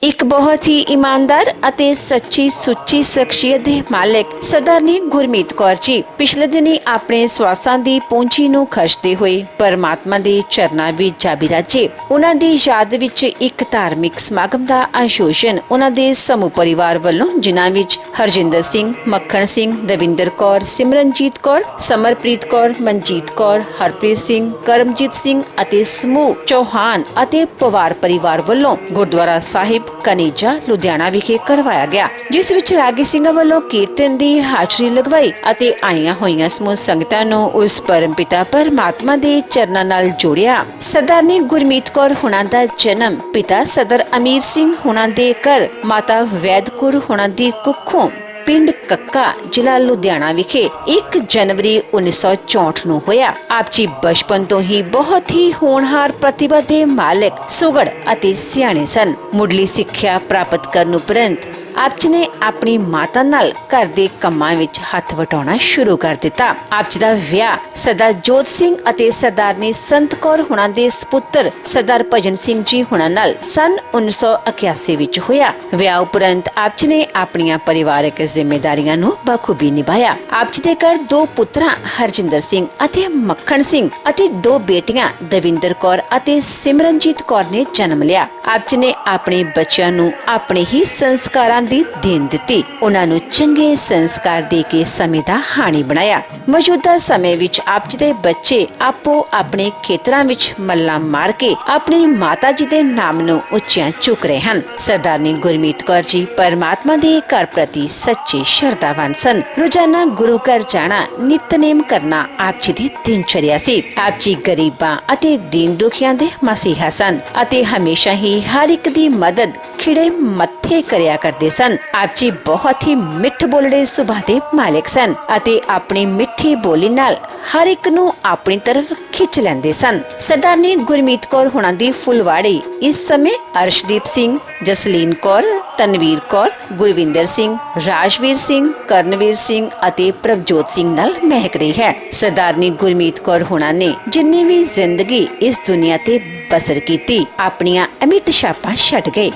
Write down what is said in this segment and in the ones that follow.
ਇੱਕ ਬਹੁਤ ਹੀ ਇਮਾਨਦਾਰ ਅਤੇ ਸੱਚੀ ਸੁੱਚੀ ਸ਼ਖਸੀਅਤ ਦੇ ਮਾਲਕ ਸਰਦਾਰਨੀ ਗੁਰਮੀਤ ਕੌਰ ਜੀ ਪਿਛਲੇ ਦਿਨੀ ਆਪਣੇ ਸਵਾਸਾਂ ਦੀ ਪੂੰਜੀ ਨੂੰ ਖਰਚਦੇ ਹੋਏ ਪਰਮਾਤਮਾ ਦੇ ਚਰਨਾਂ ਵਿੱਚ ਜਾ ਬਿਰਾਜੇ। ਉਹਨਾਂ ਦੀ ਯਾਦ ਵਿੱਚ ਇੱਕ ਧਾਰਮਿਕ ਸਮਾਗਮ ਦਾ ਆਯੋਜਨ ਉਹਨਾਂ ਦੇ ਸਮੂਹ ਪਰਿਵਾਰ ਵੱਲੋਂ, ਜਿਨ੍ਹਾਂ ਵਿੱਚ ਹਰਜਿੰਦਰ ਸਿੰਘ, ਮੱਖਣ ਸਿੰਘ, ਦਵਿੰਦਰ ਕੌਰ, ਸਿਮਰਨਜੀਤ ਕੌਰ, ਸਮਰਪ੍ਰੀਤ ਕੌਰ, ਮਨਜੀਤ ਕੌਰ, ਹਰਪ੍ਰੀਤ ਸਿੰਘ, ਕਰਮਜੀਤ ਸਿੰਘ ਅਤੇ ਸਮੂਹ ਚੌਹਾਨ ਅਤੇ ਪਵਾਰ ਪਰਿਵਾਰ ਵੱਲੋਂ ਗੁਰਦੁਆਰਾ ਸਾਹਿਬ ਕਨੇਜਾ ਲੁਧਿਆਣਾ ਵਿਖੇ ਕਰਵਾਇਆ ਗਿਆ, ਜਿਸ ਵਿੱਚ ਰਾਗੀ ਸਿੰਘਾਂ ਵੱਲੋਂ ਕੀਰਤਨ ਦੀ ਹਾਜ਼ਰੀ ਲਗਵਾਈ ਅਤੇ ਆਈਆਂ ਹੋਈਆਂ ਸਮੂਹ ਸੰਗਤਾਂ ਨੂੰ ਉਸ ਪਰਮਪਿਤਾ ਪਰਮਾਤਮਾ ਦੇ ਚਰਨਾਂ ਨਾਲ ਜੋੜਿਆ। ਸਰਦਾਰਨੀ ਗੁਰਮੀਤ ਕੌਰ ਹੁਣਾਂ ਦਾ ਜਨਮ ਪਿਤਾ ਸਰਦਾਰ ਅਮੀਰ ਸਿੰਘ ਹੁਣਾਂ ਦੇ ਘਰ ਮਾਤਾ ਵੈਦਕੌਰ ਹੁਣਾਂ ਦੀ ਕੁੱਖੋਂ ਪਿੰਡ ਕੱਕਾ, ਜ਼ਿਲ੍ਹਾ ਲੁਧਿਆਣਾ ਵਿਖੇ 1 ਜਨਵਰੀ 1964 ਨੂੰ ਹੋਇਆ। ਆਪ ਜੀ ਬਚਪਨ ਤੋਂ ਹੀ ਬਹੁਤ ਹੀ ਹੋਣਹਾਰ ਪ੍ਰਤਿਭਾ ਦੇ ਮਾਲਕ, ਸੁਘੜ ਅਤੇ ਸਿਆਣੇ ਸਨ। ਮੁੱਢਲੀ ਸਿੱਖਿਆ ਪ੍ਰਾਪਤ ਕਰਨ ਉਪਰੰਤ ਆਪ ਜੀ ਨੇ ਆਪਣੀ ਮਾਤਾ ਨਾਲ ਘਰ ਦੇ ਕੰਮਾਂ ਵਿੱਚ ਹੱਥ ਵਟਾਉਣਾ ਸ਼ੁਰੂ ਕਰ ਦਿੱਤਾ। ਆਪ ਜੀ ਦਾ ਵਿਆਹ ਸਰਦਾਰ ਜੋਤ ਸਿੰਘ ਅਤੇ ਸਰਦਾਰਨੀ ਸੰਤ ਕੌਰ ਹੁਣਾਂ ਦੇ ਸੁਪੁੱਤਰ ਸਰਦਾਰ ਭਜਨ ਸਿੰਘ ਜੀ ਹੁਣਾਂ ਨਾਲ ਸਨ 1981 ਵਿੱਚ ਹੋਇਆ। ਵਿਆਹ ਉਪਰੰਤ ਆਪ ਜੀ ਨੇ ਆਪਣੀਆਂ ਪਰਿਵਾਰਕ ਜ਼ਿੰਮੇਦਾਰੀਆਂ ਨੂੰ ਬਖੂਬੀ ਨਿਭਾਇਆ। ਆਪ ਜੀ ਦੇ ਘਰ 2 ਪੁੱਤਰਾਂ ਹਰਜਿੰਦਰ ਸਿੰਘ ਅਤੇ ਮੱਖਣ ਸਿੰਘ ਅਤੇ 2 ਬੇਟੀਆਂ ਦਵਿੰਦਰ ਕੌਰ ਅਤੇ ਸਿਮਰਨਜੀਤ ਕੌਰ ਨੇ ਜਨਮ ਲਿਆ। ਆਪ ਜੀ ਨੇ ਆਪਣੇ ਬੱਚਿਆਂ ਨੂੰ ਆਪਣੇ ਹੀ ਸੰਸਕਾਰਾਂ ਦੀ ਦੇਣ ਦਿੱਤੀ। ਉਹਨਾਂ ਨੂੰ ਚੰਗੇ ਸੰਸਕਾਰ ਦੇ ਕੇ ਸਮੇਂ ਦਾ ਹਾਣੀ ਬਣਾਇਆ। ਮੌਜੂਦਾ ਸਮੇਂ ਵਿੱਚ ਆਪ ਜੀ ਦੇ ਬੱਚੇ ਆਪੋ ਆਪਣੇ ਖੇਤਰਾਂ ਵਿੱਚ ਮੱਲਾਂ ਮਾਰ ਕੇ ਆਪਣੀ ਮਾਤਾ ਜੀ ਦੇ ਨਾਮ ਨੂੰ ਉੱਚਿਆਂ ਚੁੱਕ ਰਹੇ ਹਨ। ਸਰਦਾਰਨੀ ਗੁਰਮੀਤ ਕੌਰ ਜੀ ਪਰਮਾਤਮਾ ਦੇ ਘਰ ਪ੍ਰਤੀ ਸੱਚੇ ਸ਼ਰਧਾਵਾਨ ਸਨ। ਰੋਜ਼ਾਨਾ ਗੁਰੂ ਘਰ ਜਾਣਾ, ਨਿਤਨੇਮ ਕਰਨਾ ਆਪ ਜੀ ਦੀ ਦਿਨਚਰਿਆ ਸੀ। ਆਪ ਜੀ ਗਰੀਬਾਂ ਅਤੇ ਦੀਨ ਦੁਖੀਆਂ ਦੇ ਮਸੀਹਾ ਸਨ ਅਤੇ ਹਮੇਸ਼ਾ ਹੀ ਹਰ ਇੱਕ ਦੀ ਮਦਦ ਖਿੜੇ ਮੱਥੇ ਕਰਿਆ ਕਰਦੇ ਸਨ। ਆਪ ਜੀ ਬਹੁਤ ਹੀ ਮਿੱਠ ਬੋਲੜੇ ਸੁਭਾਅ ਦੇ ਮਾਲਕ ਸਨ ਅਤੇ ਆਪਣੀ ਮਿੱਠੀ ਬੋਲੀ ਨਾਲ ਹਰ ਇੱਕ ਨੂੰ ਆਪਣੀ ਤਰਫ ਖਿੱਚ ਲੈਂਦੇ ਸਨ। ਸਰਦਾਰਨੀ ਗੁਰਮੀਤ ਕੌਰ ਹੁਣਾਂ ਦੀ ਫੁਲਵਾੜੀ ਇਸ ਸਮੇਂ ਅਰਸ਼ਦੀਪ ਸਿੰਘ, ਜਸਲੀਨ ਕੌਰ, ਤਨਵੀਰ ਕੌਰ, ਗੁਰਵਿੰਦਰ ਸਿੰਘ, ਰਾਜਵੀਰ ਸਿੰਘ, ਕਰਨਵੀਰ ਸਿੰਘ ਅਤੇ ਪ੍ਰਭਜੋਤ ਸਿੰਘ ਨਾਲ ਮਹਿਕ ਰਹੀ ਹੈ। ਸਰਦਾਰਨੀ ਗੁਰਮੀਤ ਕੌਰ ਹੁਣਾਂ ਨੇ ਜਿੰਨੀ ਵੀ ਜ਼ਿੰਦਗੀ ਇਸ ਦੁਨੀਆ ਤੇ ਬਸਰ ਕੀਤੀ, ਆਪਣੀਆਂ ਅਮਿੱਟ ਛਾਪਾਂ ਛੱਡ ਗਏ।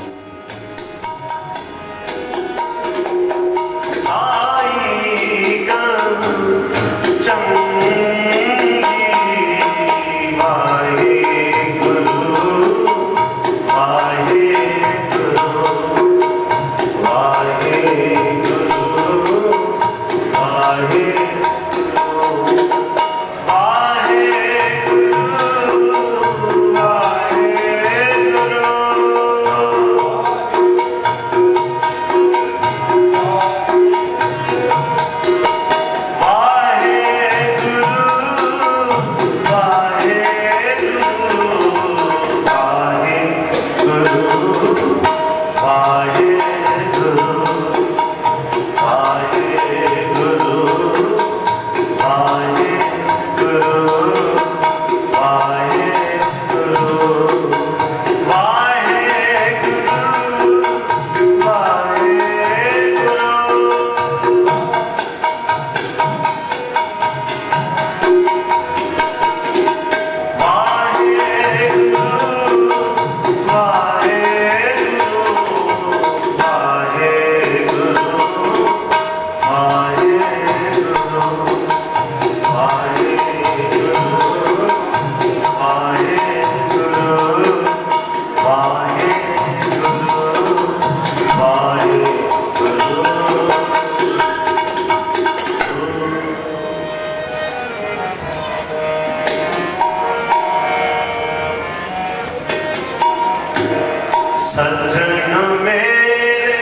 सज्जन मेरे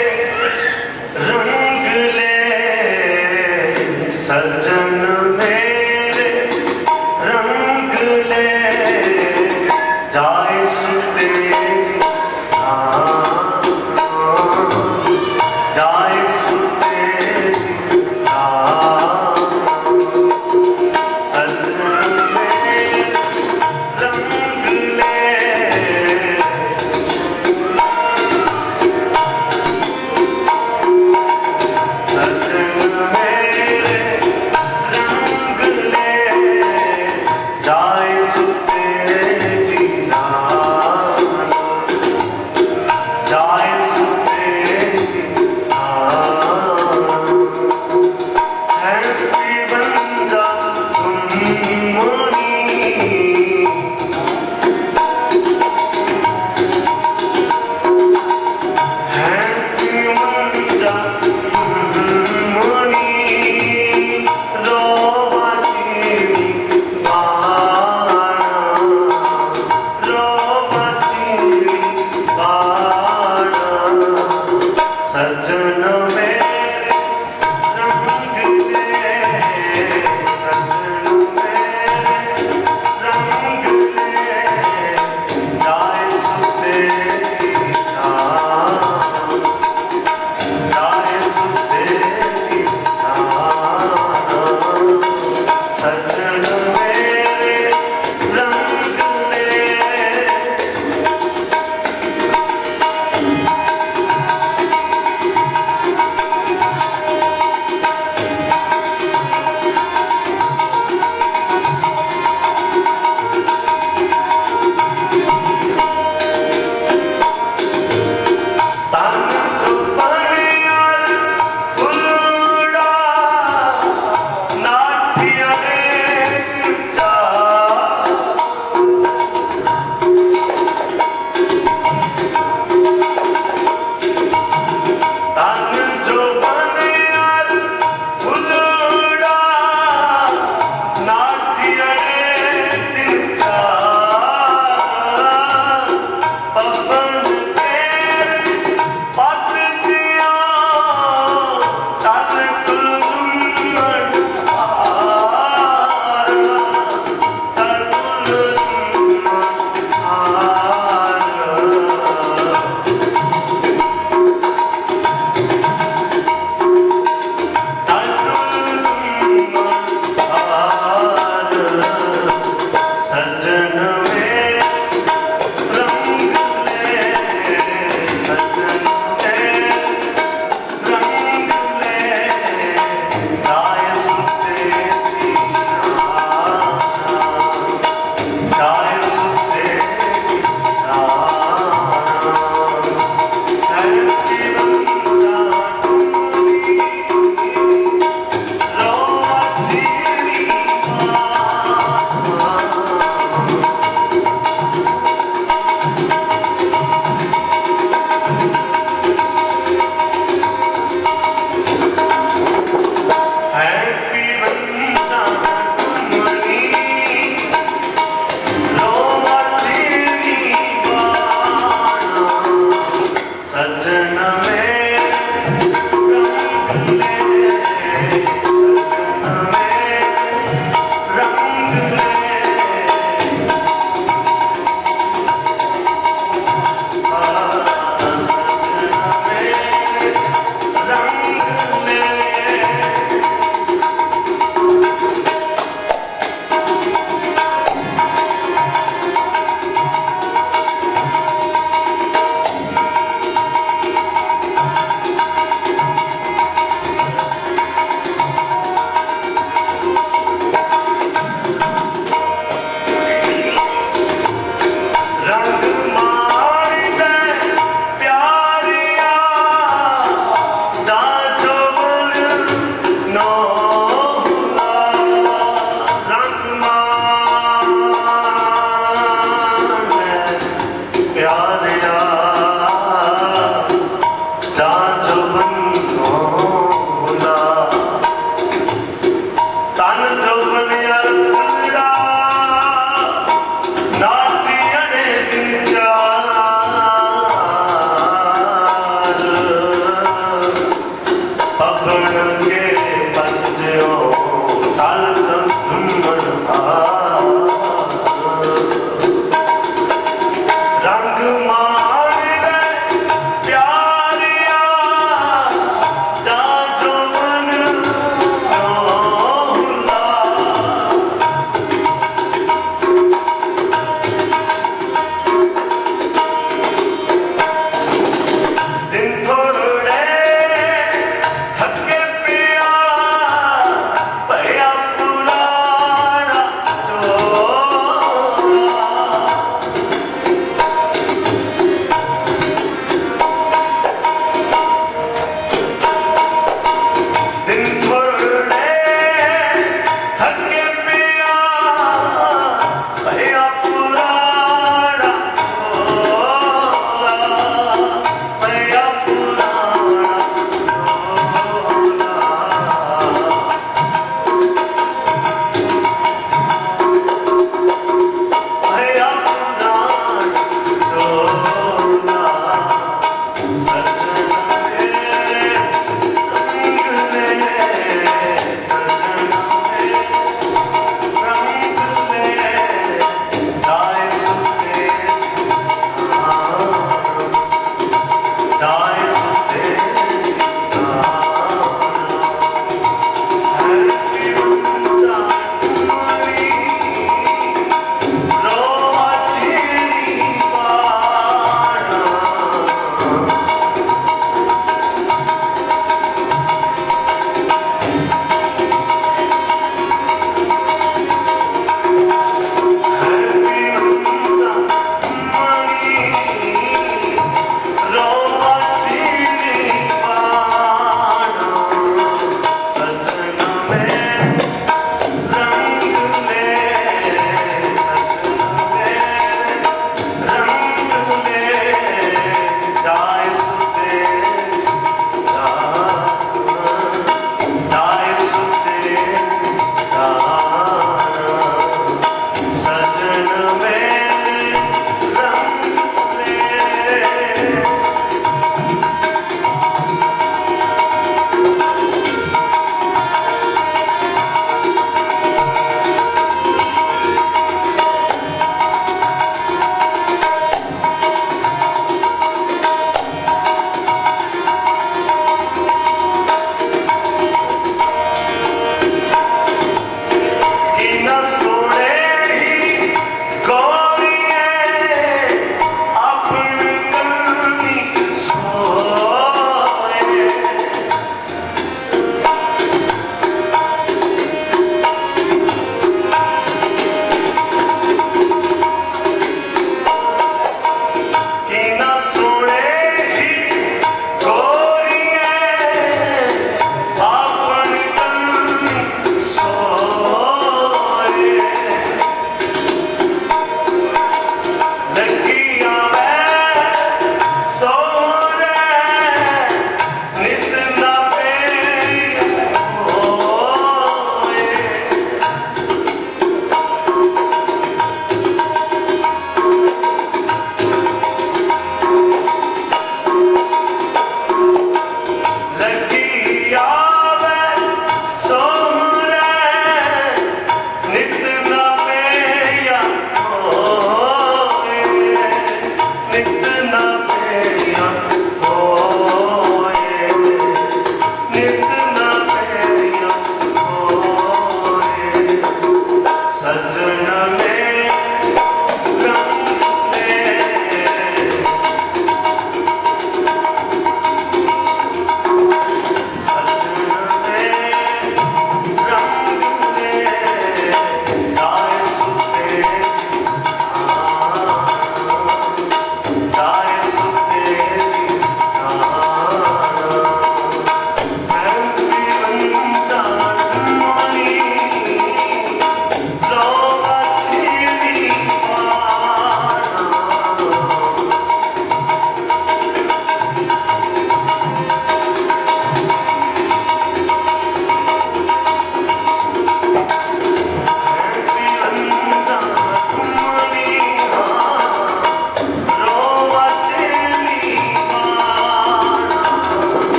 रंग ले, सज्जन मेरे रंग ले, जाए सुते जाए सुते सज्जन मेरे रंग ले, सज्जन मेरे प्यारिया जा जो बनो बुला तन जो बनिया फुला नाटी अड़े दिन चार पवन के पंजो तल धुमन रंग मां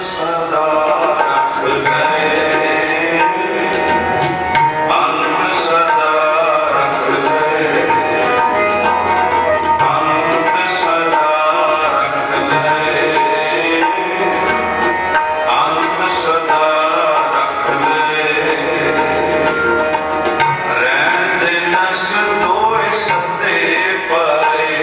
ਸਦਾ ਰੱਖ ਲੈ, ਅੰਤ ਸਦਾ ਰੱਖ ਲੈ, ਅੰਤ ਸਦਾ ਰੱਖ ਲੈ, ਅੰਤ ਸਦਾ ਰੱਖ ਲੈ। ਰਹਿਣ ਦੇ ਨਸ ਦੋਏ ਸੱਦੇ ਪਏ,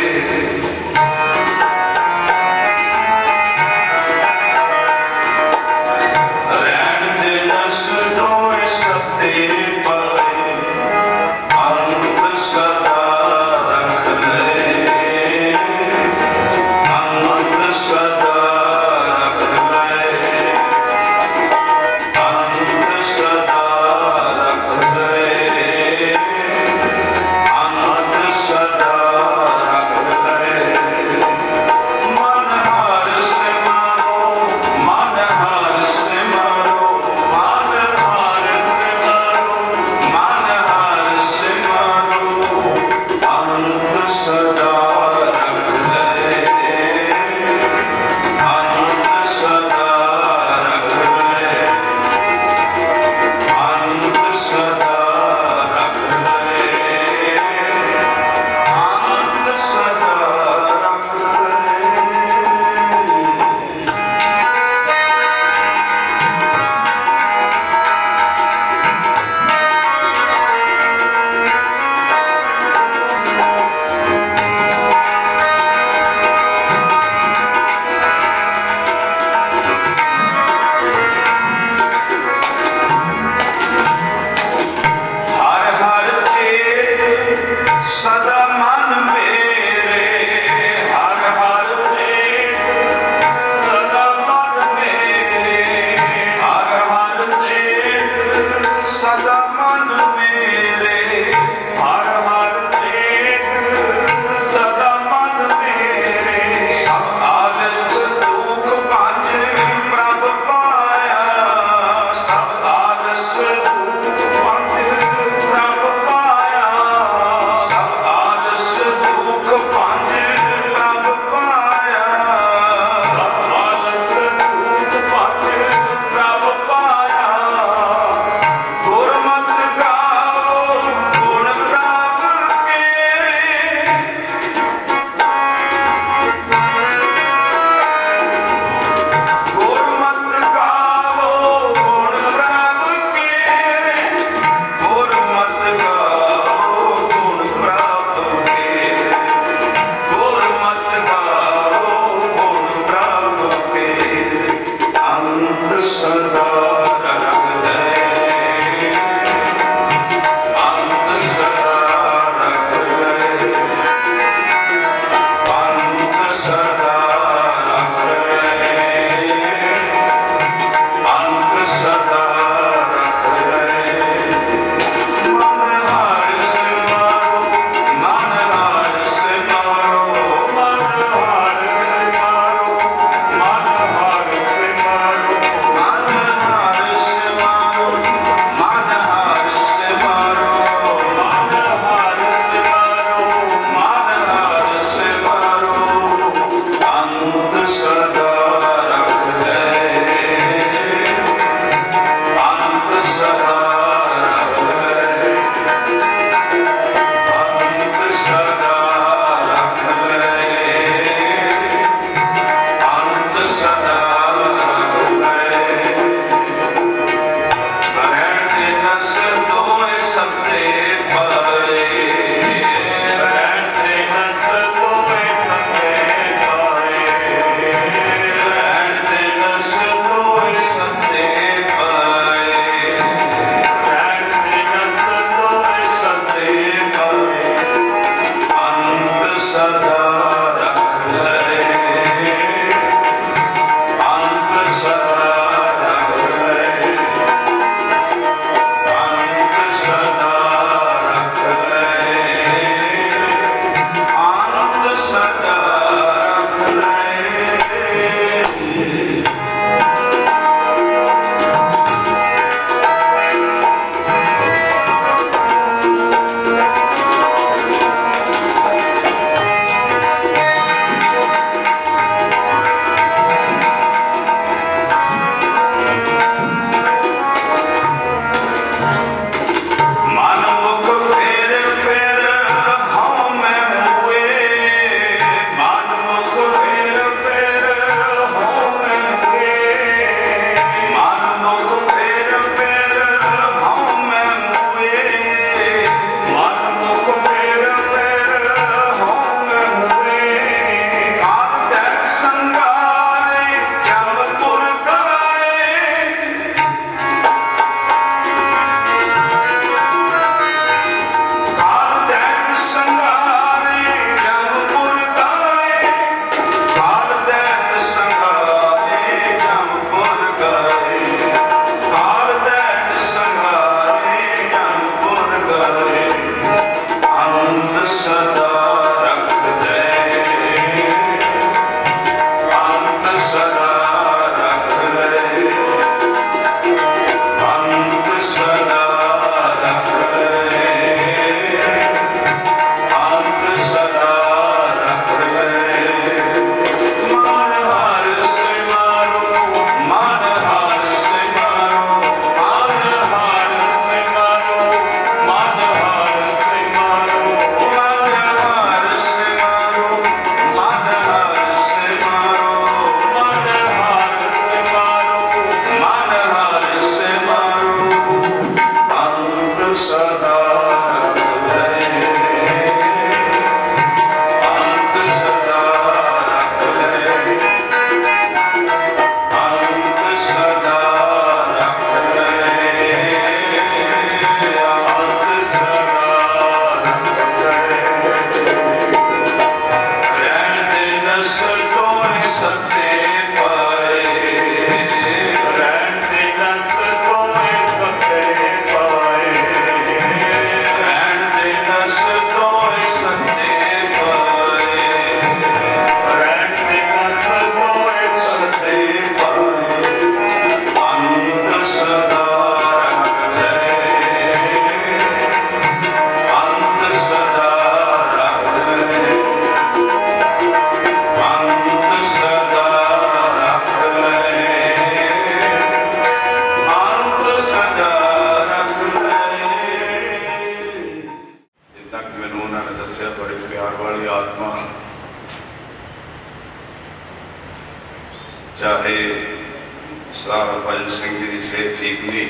ਸਰਦਾਰ ਭਜਨ ਸਿੰਘ ਜੀ ਦੀ ਸਿਹਤ ਠੀਕ ਨਹੀਂ,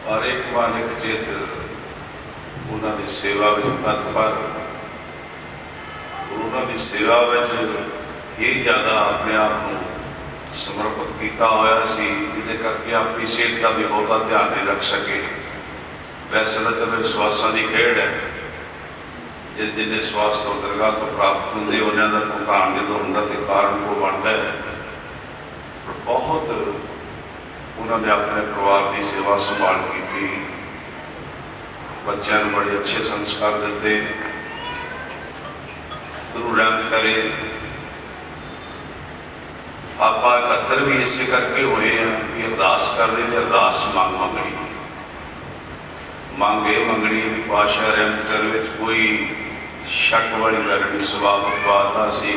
ਪਰ ਇੱਕ ਵਾਰ ਇੱਕ ਚਿੱਤ ਉਹਨਾਂ ਦੀ ਸੇਵਾ ਵਿੱਚ ਤਤਪਰ, ਉਹਨਾਂ ਦੀ ਸੇਵਾ ਵਿੱਚ ਹੀ ਜ਼ਿਆਦਾ ਆਪਣੇ ਆਪ ਨੂੰ ਸਮਰਪਿਤ ਕੀਤਾ ਹੋਇਆ ਸੀ, ਜਿਹਦੇ ਕਰਕੇ ਆਪਣੀ ਸਿਹਤ ਦਾ ਵੀ ਬਹੁਤਾ ਧਿਆਨ ਨਹੀਂ ਰੱਖ ਸਕੇ। ਵੈਸੇ ਤਾਂ ਚਲੋ ਸਵਾਸਾਂ ਦੀ ਖੇਡ ਹੈ, ਜਿੰਨੇ ਸਵਾਸ ਤੋਂ ਦਰਗਾਹ ਤੋਂ ਪ੍ਰਾਪਤ ਹੁੰਦੇ ਉਹਨਾਂ ਦਾ ਭੁਗਤਾਨ ਜਦੋਂ ਹੁੰਦਾ ਤੇ ਕਾਰਨ ਉਹ ਬਣਦਾ ਹੈ। ਪਰ ਬਹੁਤ ਉਹਨਾਂ ਨੇ ਆਪਣੇ ਪਰਿਵਾਰ ਦੀ ਸੇਵਾ ਸੰਭਾਲ ਕੀਤੀ, ਬੱਚਿਆਂ ਨੂੰ ਬੜੇ ਅੱਛੇ ਸੰਸਕਾਰ ਦਿੱਤੇ। ਗੁਰੂ ਰਹਿਮਤ ਕਰੇ ਆਪਾਂ ਇਕੱਤਰ ਵੀ ਇਸੇ ਕਰਕੇ ਹੋਏ ਆ ਵੀ ਅਰਦਾਸ ਕਰ ਰਹੇ ਨੇ। ਅਰਦਾਸ ਮੰਗਣੀ ਮੰਗ ਇਹ ਮੰਗਣੀ ਵੀ ਪਾਤਸ਼ਾਹ ਰਹਿਮਤ ਕਰੇ ਵਿੱਚ ਕੋਈ ਸ਼ੱਕ ਵਾਲੀ ਗੱਲ ਨਹੀਂ। ਸੁਭਾਵਿਕ ਬਾਤ ਆ, ਅਸੀਂ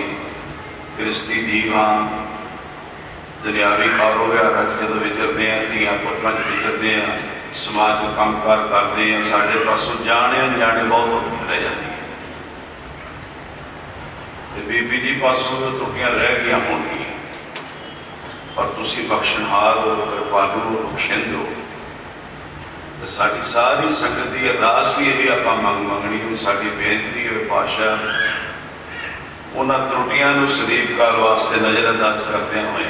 ਗ੍ਰਸਤੀ ਜੀਵ ਹਾਂ, ਦੁਨਿਆਵੀ ਕਾਰੋਬਾਰ ਚ ਜਦੋਂ ਵਿਚਰਦੇ ਹਾਂ, ਧੀਆਂ ਪੁੱਤਰਾਂ 'ਚ ਵਿਚਰਦੇ ਹਾਂ, ਸਮਾਜ 'ਚ ਕੰਮਕਾਰ ਕਰਦੇ ਹਾਂ, ਸਾਡੇ ਪਾਸੋਂ ਜਾਣੇ ਅਣਜਾਣੇ ਬਹੁਤ ਰਹਿ ਜਾਂਦੀ ਹੈ। ਤੇ ਬੀਬੀ ਜੀ ਪਾਸੋਂ ਜੋ ਤਰੁੱਟੀਆਂ ਰਹਿ ਗਈਆਂ ਹੋਣਗੀਆਂ, ਪਰ ਤੁਸੀਂ ਬਖਸ਼ਣਹਾਰ ਹੋ, ਕਿਰਪਾਲੂ ਹੋ, ਬਖਸ਼ਿੰਦ ਹੋ। ਤੇ ਸਾਡੀ ਸਾਰੀ ਸੰਗਤ ਦੀ ਅਰਦਾਸ ਵੀ ਇਹ ਆਪਾਂ ਮੰਗਣੀ ਵੀ ਸਾਡੀ ਬੇਨਤੀ ਹੋਵੇ ਪਾਤਸ਼ਾਹ ਉਹਨਾਂ ਤਰੁੱਟੀਆਂ ਨੂੰ ਸਦੀਵ ਕਾਲ ਵਾਸਤੇ ਨਜ਼ਰਅੰਦਾਜ਼ ਕਰਦਿਆਂ ਹੋਏ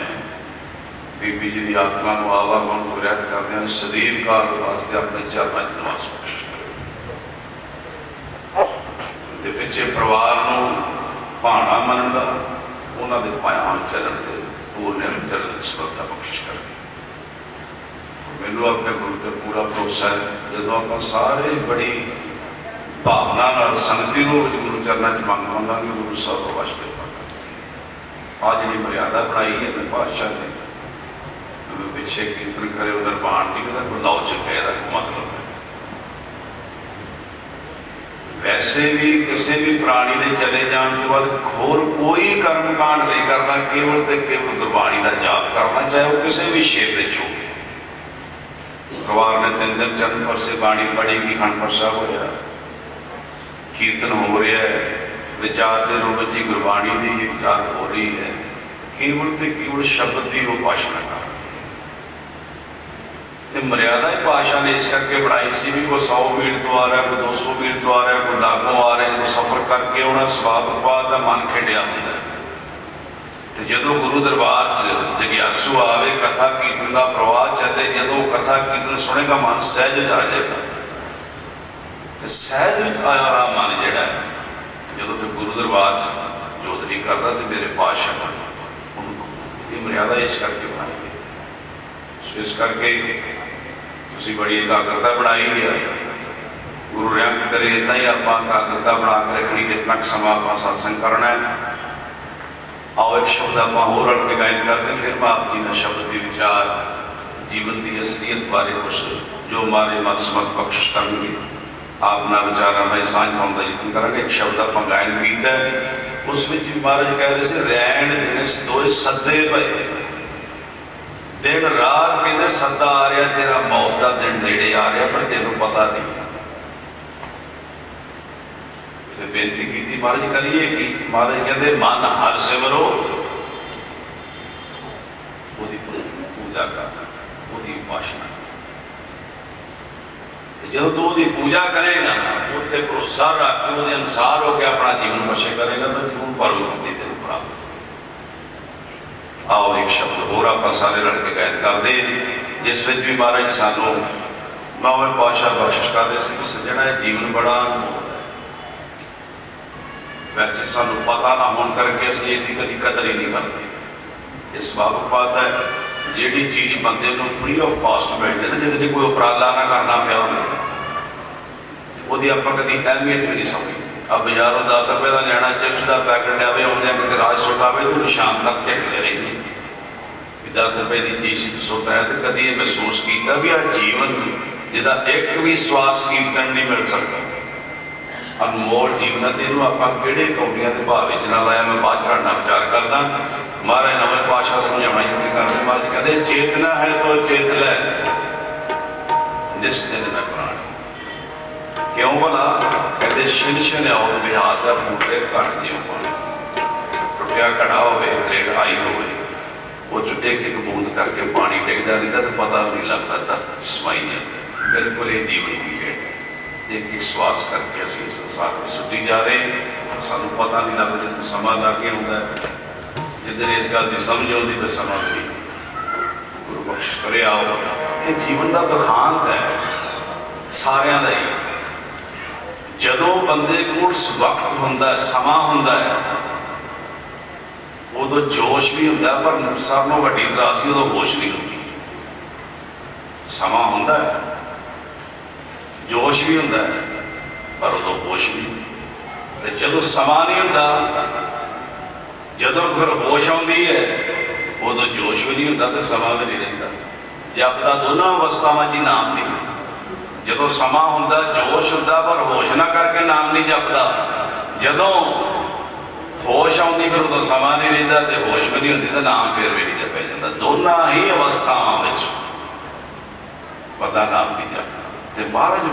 ਬੀਬੀ ਜੀ ਦੀ ਆਤਮਾ ਨੂੰ ਆਵਾਗਮਨ ਨੂੰ ਰਹਿਤ ਕਰਦਿਆਂ ਸਦੀਵ ਕਾਲ ਵਾਸਤੇ ਆਪਣੇ ਚਰਨਾਂ 'ਚ ਨਿਵਾਸ ਬਖਸ਼ ਤੇ ਪਿੱਛੇ ਪਰਿਵਾਰ ਨੂੰ ਭਾਣਾ ਮੰਨਣ ਦਾ, ਉਹਨਾਂ ਦੇ ਪਾਇਆਂ ਨੂੰ ਚੱਲਣ ਤੇ ਪੂਰਨ ਚੱਲਣ ਦੀ ਸਮਰੱਥਾ ਬਖਸ਼ਿਸ਼ ਕਰਕੇ ਮੈਨੂੰ ਆਪਣੇ ਗੁਰੂ ਤੇ ਪੂਰਾ ਭਰੋਸਾ ਹੈ। ਜਦੋਂ ਆਪਾਂ ਸਾਰੇ ਬੜੀ ਭਾਵਨਾ ਨਾਲ ਸੰਗਤੀ ਨੂੰ ਗੁਰੂ ਚਰਨਾਂ 'ਚ ਮੰਗਾਂਗੇ, ਗੁਰੂ ਸਾਹਿਬ ਤੋਂ ਵਸ਼ ਕਿਰਪਾ ਆਹ ਜਿਹੜੀ ਮਰਿਆਦਾ ਬਣਾਈ ਹੈ ਆਪਣੇ ਪਾਤਸ਼ਾਹ ਨੇ, ਪਿੱਛੇ ਕੀਰਤਨ ਕਰੇ ਉਹ ਨਿਰਵਾਣ ਨਹੀਂ ਕਹਿੰਦਾ ਕੋਈ ਲਓ ਚੱਕੇ, ਇਹਦਾ ਮਤਲਬ ਹੈ। ਵੈਸੇ ਵੀ ਕਿਸੇ ਵੀ ਪ੍ਰਾਣੀ ਦੇ ਚਲੇ ਜਾਣ ਤੋਂ ਬਾਅਦ ਹੋਰ ਕੋਈ ਕਰਮ ਕਾਂਡ ਨਹੀਂ ਕਰਨਾ, ਕੇਵਲ ਤੇ ਕੇਵਲ ਗੁਰਬਾਣੀ ਦਾ ਜਾਪ ਕਰਨਾ, ਚਾਹੇ ਉਹ ਕਿਸੇ ਵੀ ਸ਼ੇਪ ਵਿੱਚ ਹੋਵੇ। ਪਰਿਵਾਰ ਨੇ 3 ਦਿਨ ਚਰਨ ਪਰਸੇ ਬਾਣੀ ਪੜ੍ਹੀ ਗਈ, ਅਖੰਡ ਪਾਠ ਸਾਹਿਬ ਹੋਇਆ, ਕੀਰਤਨ ਹੋ ਰਿਹਾ ਹੈ, ਵਿਚਾਰ ਦੇ ਰੂਪ ਵਿੱਚ ਹੀ ਗੁਰਬਾਣੀ ਦੀ ਹੀ ਵਿਚਾਰ ਹੋ ਰਹੀ ਹੈ। ਕੇਵਲ ਤੇ ਕੇਵਲ ਸ਼ਬਦ ਦੀ ਉਹ ਭਾਸ਼ਣਾ ਕਰ ਤੇ ਮਰਿਆਦਾ ਹੀ ਭਾਸ਼ਾ ਨੇ ਇਸ ਕਰਕੇ ਬਣਾਈ ਸੀ ਵੀ ਕੋਈ 100 ਮੀਲ ਤੋਂ ਆ ਰਿਹਾ, ਕੋਈ 200 ਮੀਲ ਤੋਂ ਆ ਰਿਹਾ, ਕੋਈ ਲਾਗੋਂ ਆ ਰਿਹਾ, ਜਦੋਂ ਸਫ਼ਰ ਕਰਕੇ ਉਹਨਾਂ ਸੁਭਾਵਿਕ ਬਾਤ ਦਾ ਮਨ ਖਿੰਡਿਆ ਹੁੰਦਾ। ਤੇ ਜਦੋਂ ਗੁਰੂ ਦਰਬਾਰ 'ਚ ਜਗਿਆਸੂ ਆਵੇ, ਕਥਾ ਕੀਰਤਨ ਦਾ ਪ੍ਰਵਾਹ ਚੱਲੇ, ਜਦੋਂ ਕਥਾ ਕੀਰਤਨ ਸੁਣੇਗਾ ਮਨ ਸਹਿਜ ਵਿੱਚ ਆ ਜਾਏਗਾ। ਤੇ ਸਹਿਜ ਵਿੱਚ ਆਇਆ ਹੋਇਆ ਮਨ ਜਿਹੜਾ ਜਦੋਂ ਤੇ ਗੁਰੂ ਦਰਬਾਰ 'ਚ ਜੋਦਰੀ ਕਰਦਾ ਤੇ ਮੇਰੇ ਪਾਤਸ਼ਾਹ ਇਹ ਮਰਿਆਦਾ ਇਸ ਕਰਕੇ ਬਣਾਈ ਹੈ। ਸੋ ਇਸ ਕਰਕੇ ਤੁਸੀਂ ਬੜੀ ਇਕਾਗਰਤਾ ਬਣਾਈ ਹੈ। ਗੁਰੂ ਰਹਿਮਤ ਕਰੇ ਇੱਦਾਂ ਹੀ ਆਪਾਂ ਇਕਾਗਰਤਾ ਬਣਾ ਕੇ ਰੱਖਣੀ, ਕਿਤਨਾ ਕੁ ਸਮਾਂ ਆਪਾਂ ਸਤਸੰਗ ਕਰਨਾ ਹੈ। ਆਓ ਇੱਕ ਸ਼ਬਦ ਆਪਾਂ ਹੋਰ ਰਲ ਕੇ ਗਾਇਨ ਕਰਦੇ, ਫਿਰ ਮੈਂ ਆਪ ਜੀ ਨਾਲ ਸ਼ਬਦ ਦੇ ਵਿਚਾਰ, ਜੀਵਨ ਦੀ ਅਸਲੀਅਤ ਬਾਰੇ ਕੁਛ ਜੋ ਮਾਰੇ ਮਤ ਸਮਤ ਬਖਸ਼ਿਸ਼ ਕਰਨਗੇ, ਆਪ ਨਾਲ ਵਿਚਾਰਾਂ ਨਾਲ ਸਾਂਝ ਪਾਉਣ ਦਾ ਯਤਨ ਕਰਾਂਗੇ। ਇੱਕ ਸ਼ਬਦ ਆਪਾਂ ਗਾਇਨ ਕੀਤਾ, ਉਸ ਵਿੱਚ ਵੀ ਮਹਾਰਾਜ ਕਹਿ ਰਹੇ ਸੀ, ਰਹਿਣ ਦਿਨ ਦੋਏ ਸੱਦੇ ਪਏ, ਦਿਨ ਰਾਤ ਕਹਿੰਦੇ ਸੱਦਾ ਆ ਰਿਹਾ, ਤੇਰਾ ਮੌਤ ਦਾ ਦਿਨ ਨੇੜੇ ਆ ਰਿਹਾ, ਪਰ ਤੈਨੂੰ ਪਤਾ ਨਹੀਂ। ਤੇ ਬੇਨਤੀ ਕੀਤੀ ਮਹਾਰਾਜ ਕਰੀਏ ਕੀ? ਮਹਾਰਾਜ ਕਹਿੰਦੇ ਮਨ ਹਰ ਸਿਮਰੋ, ਉਹਦੀ ਪੂਜਾ ਕਰ, ਉਹਦੀ ਉਪਾਸਨਾ। ਜਦੋਂ ਤੂੰ ਉਹਦੀ ਪੂਜਾ ਕਰੇਗਾ, ਉੱਥੇ ਭਰੋਸਾ ਰੱਖ ਕੇ ਉਹਦੇ ਅਨੁਸਾਰ ਹੋ ਕੇ ਆਪਣਾ ਜੀਵਨ ਬਸ਼ੇ ਕਰੇਗਾ ਤਾਂ ਜ਼ਰੂਰ ਪਰਮਪਤੀ ਤੈਨੂੰ ਪ੍ਰਾਪਤ। ਆਓ ਇੱਕ ਸ਼ਬਦ ਹੋਰ ਆਪਾਂ ਸਾਰੇ ਰਲ ਕੇ ਗਾਇਨ ਕਰਦੇ, ਜਿਸ ਵਿੱਚ ਵੀ ਮਹਾਰਾਜ ਸਾਨੂੰ ਨੌਵੇਂ ਪਾਤਸ਼ਾਹ ਬਖਸ਼ਿਸ਼ ਕਰਦੇ ਸੀ ਕਿ ਸੱਜਣਾ ਇਹ ਜੀਵਨ ਬੜਾ ਵੈਸੇ ਸਾਨੂੰ ਪਤਾ ਨਾ ਹੋਣ ਕਰਕੇ ਅਸੀਂ ਇਹਦੀ ਕਦੀ ਕਦਰ ਹੀ ਨਹੀਂ ਕਰਦੇ। ਇਸ ਬਾਬਤ ਬਾਤ ਹੈ, ਜਿਹੜੀ ਚੀਜ਼ ਬੰਦੇ ਨੂੰ ਫ੍ਰੀ ਆਫ ਕਾਸਟ ਮਿਲ ਜਾਏ ਨਾ, ਜਿਹਦੇ ਲਈ ਕੋਈ ਉਪਰਾਲਾ ਨਾ ਕਰਨਾ ਪਿਆ ਹੋਵੇ, ਉਹਦੀ ਆਪਾਂ ਕਦੀ ਅਹਿਮੀਅਤ ਵੀ ਨਹੀਂ ਸਮਝੀ। ਆ ਬਾਜ਼ਾਰੋਂ 10 ਰੁਪਏ ਦਾ ਲੈਣਾ ਚਿਪਸ ਦਾ ਪੈਕਟ ਲਿਆਵੇ, ਆਉਂਦਿਆਂ ਕਿਤੇ ਰਾਜ ਸੁੱਟਾਵੇ, ਤੂੰ ਸ਼ਾਮ ਤੱਕ ਝਟਕਦੇ ਰਹਿੰਦੇ ਵੀ 10 ਰੁਪਏ ਦੀ ਚੀਜ਼ ਸੀ ਸੁੱਟ ਰਿਹਾ। ਤੇ ਕਦੀ ਇਹ ਮਹਿਸੂਸ ਕੀਤਾ ਵੀ ਆਹ ਜੀਵਨ ਜਿਹਦਾ ਇੱਕ ਵੀ ਸਵਾਸ ਕੀਰਤਨ ਨਹੀਂ ਮਿਲ ਸਕਦਾ, ਅਨਮੋਲ ਜੀਵਨ ਹੈ, ਤੇ ਇਹਨੂੰ ਆਪਾਂ ਕਿਹੜੇ ਕੌਡੀਆਂ ਦੇ ਭਾਅ ਵਿੱਚ ਨਾ ਲਾਇਆ। ਮੈਂ ਬਾਅਦ ਚ ਨਾਲ ਵਿਚਾਰ ਕਰਦਾ। ਮਹਾਰਾਜ ਨਵੇਂ ਪਾਤਸ਼ਾਹ ਸਮਝਾਉਣਾ ਯਤਨ ਕਰਦੇ, ਮਹਾਰਾਜ ਕਹਿੰਦੇ ਚੇਤਨਾ ਹੈ ਤੋ ਚੇਤ ਲੈ ਜਿਸ ਦਿਨ ਮੈਂ ਪ੍ਰਾਣੀ। ਕਿਉਂ ਭਲਾ? ਕਹਿੰਦੇ ਛਿਨ ਛਿਨ ਆਉ ਵਿਹਾਰ ਦਾ ਫੂਟੇ ਘਟ ਜਿਉ ਪਾਣੀ। ਟੁੱਟਿਆ ਘੜਾ ਹੋਵੇ, ਤਰੇੜ ਆਈ ਹੋਵੇ, ਉਹ 'ਚੋਂ ਇੱਕ ਇੱਕ ਬੂੰਦ ਕਰਕੇ ਪਾਣੀ ਡਿੱਗਦਾ ਰਹਿੰਦਾ ਤੇ ਪਤਾ ਵੀ ਨਹੀਂ ਲੱਗਦਾ ਧਰਤੀ 'ਚ ਸਮਾਈ ਜਾਂਦਾ। ਬਿਲਕੁਲ ਇਹ ਜੀਵਨ ਦੀ ਖੇਡ ਹੈ। ਇੱਕ ਇੱਕ ਸਵਾਸ ਕਰਕੇ ਅਸੀਂ ਸੰਸਾਰ ਵਿੱਚ ਸੁੱਟੀ ਜਾ ਰਹੇ ਹਾਂ। ਸਾਨੂੰ ਪਤਾ ਨਹੀਂ ਲੱਗਦਾ ਜਦੋਂ ਸਮਾਂ ਲੱਗ ਗਿਆ ਹੁੰਦਾ ਹੈ। ਜਿੱਧਰ ਇਸ ਗੱਲ ਦੀ ਸਮਝ ਆਉਂਦੀ ਤਾਂ ਸਮਾਂ ਵੀ ਗੁਰੂ ਬਖਸ਼ ਕਰੇ ਆਓ। ਇਹ ਜੀਵਨ ਦਾ ਦੁਖਾਂਤ ਹੈ ਸਾਰਿਆਂ ਦਾ ਹੀ। ਜਦੋਂ ਬੰਦੇ ਕੋਲ ਵਕਤ ਹੁੰਦਾ, ਸਮਾਂ ਹੁੰਦਾ ਹੈ, ਉਦੋਂ ਜੋਸ਼ ਵੀ ਹੁੰਦਾ, ਪਰ ਸਭ ਨੂੰ ਵੱਡੀ ਤਰਾਸੀ ਉਦੋਂ ਹੋਸ਼ ਨਹੀਂ ਹੁੰਦੀ। ਸਮਾਂ ਹੁੰਦਾ ਹੈ, ਜੋਸ਼ ਵੀ ਹੁੰਦਾ ਹੈ, ਪਰ ਉਦੋਂ ਹੋਸ਼ ਵੀ ਨਹੀਂ। ਤੇ ਜਦੋਂ ਸਮਾਂ ਨਹੀਂ ਹੁੰਦਾ, ਜਦੋਂ ਫਿਰ ਹੋਸ਼ ਆਉਂਦੀ ਹੈ, ਉਦੋਂ ਜੋਸ਼ ਵੀ ਨਹੀਂ ਹੁੰਦਾ ਤੇ ਸਮਾਂ ਵੀ ਨਹੀਂ ਰਹਿੰਦਾ। ਜਪਦਾ ਦੋਨਾਂ ਅਵਸਥਾਵਾਂ 'ਚ ਹੀ ਨਾਮ ਨਹੀਂ। ਜਦੋਂ ਸਮਾਂ ਹੁੰਦਾ, ਜੋਸ਼ ਹੁੰਦਾ, ਪਰ ਹੋਸ਼ ਨਾ ਕਰਕੇ ਨਾਮ ਨਹੀਂ ਜਪਦਾ। ਜਦੋਂ ਹੋਸ਼ ਆਉਂਦੀ, ਫਿਰ ਉਦੋਂ ਸਮਾਂ ਨਹੀਂ ਰਹਿੰਦਾ ਤੇ ਹੋਸ਼ ਵੀ ਨਹੀਂ ਹੁੰਦੀ ਤਾਂ ਨਾਮ ਫਿਰ ਵੀ ਨਹੀਂ ਜਪਿਆ ਜਾਂਦਾ। ਦੋਨਾਂ ਹੀ ਅਵਸਥਾਵਾਂ ਵਿੱਚ ਪਤਾ ਨਾਮ ਨਹੀਂ ਜਪਦਾ। ਤੇ ਮਹਾਰਾਜ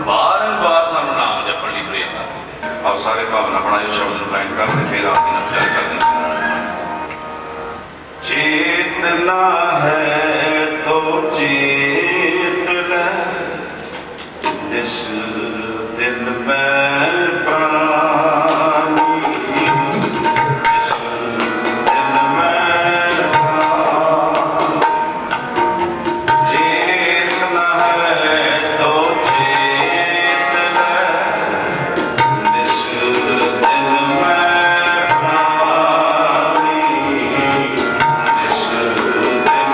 ਬਾਰ ਸਾਨੂੰ ਨਾਮ ਜਪਣ ਲਈ ਪ੍ਰੇਰਨਾ। ਆਪ ਸਾਰੇ ਭਾਵਨਾ ਬਣਾਇਓ, ਸ਼ਬਦ ਨੂੰ ਲਾਈਨ ਕਰਦੇ, ਫਿਰ ਆਪ ਜੀ ਨਾਲ ਵਿਚਾਰ ਕਰਦੇ। चेतना है तो चेत ले, इस दिल में प्राणी, इस दिल में प्राण। चेतना है तो चेत ले, इस दिल में प्राणी, इस दिल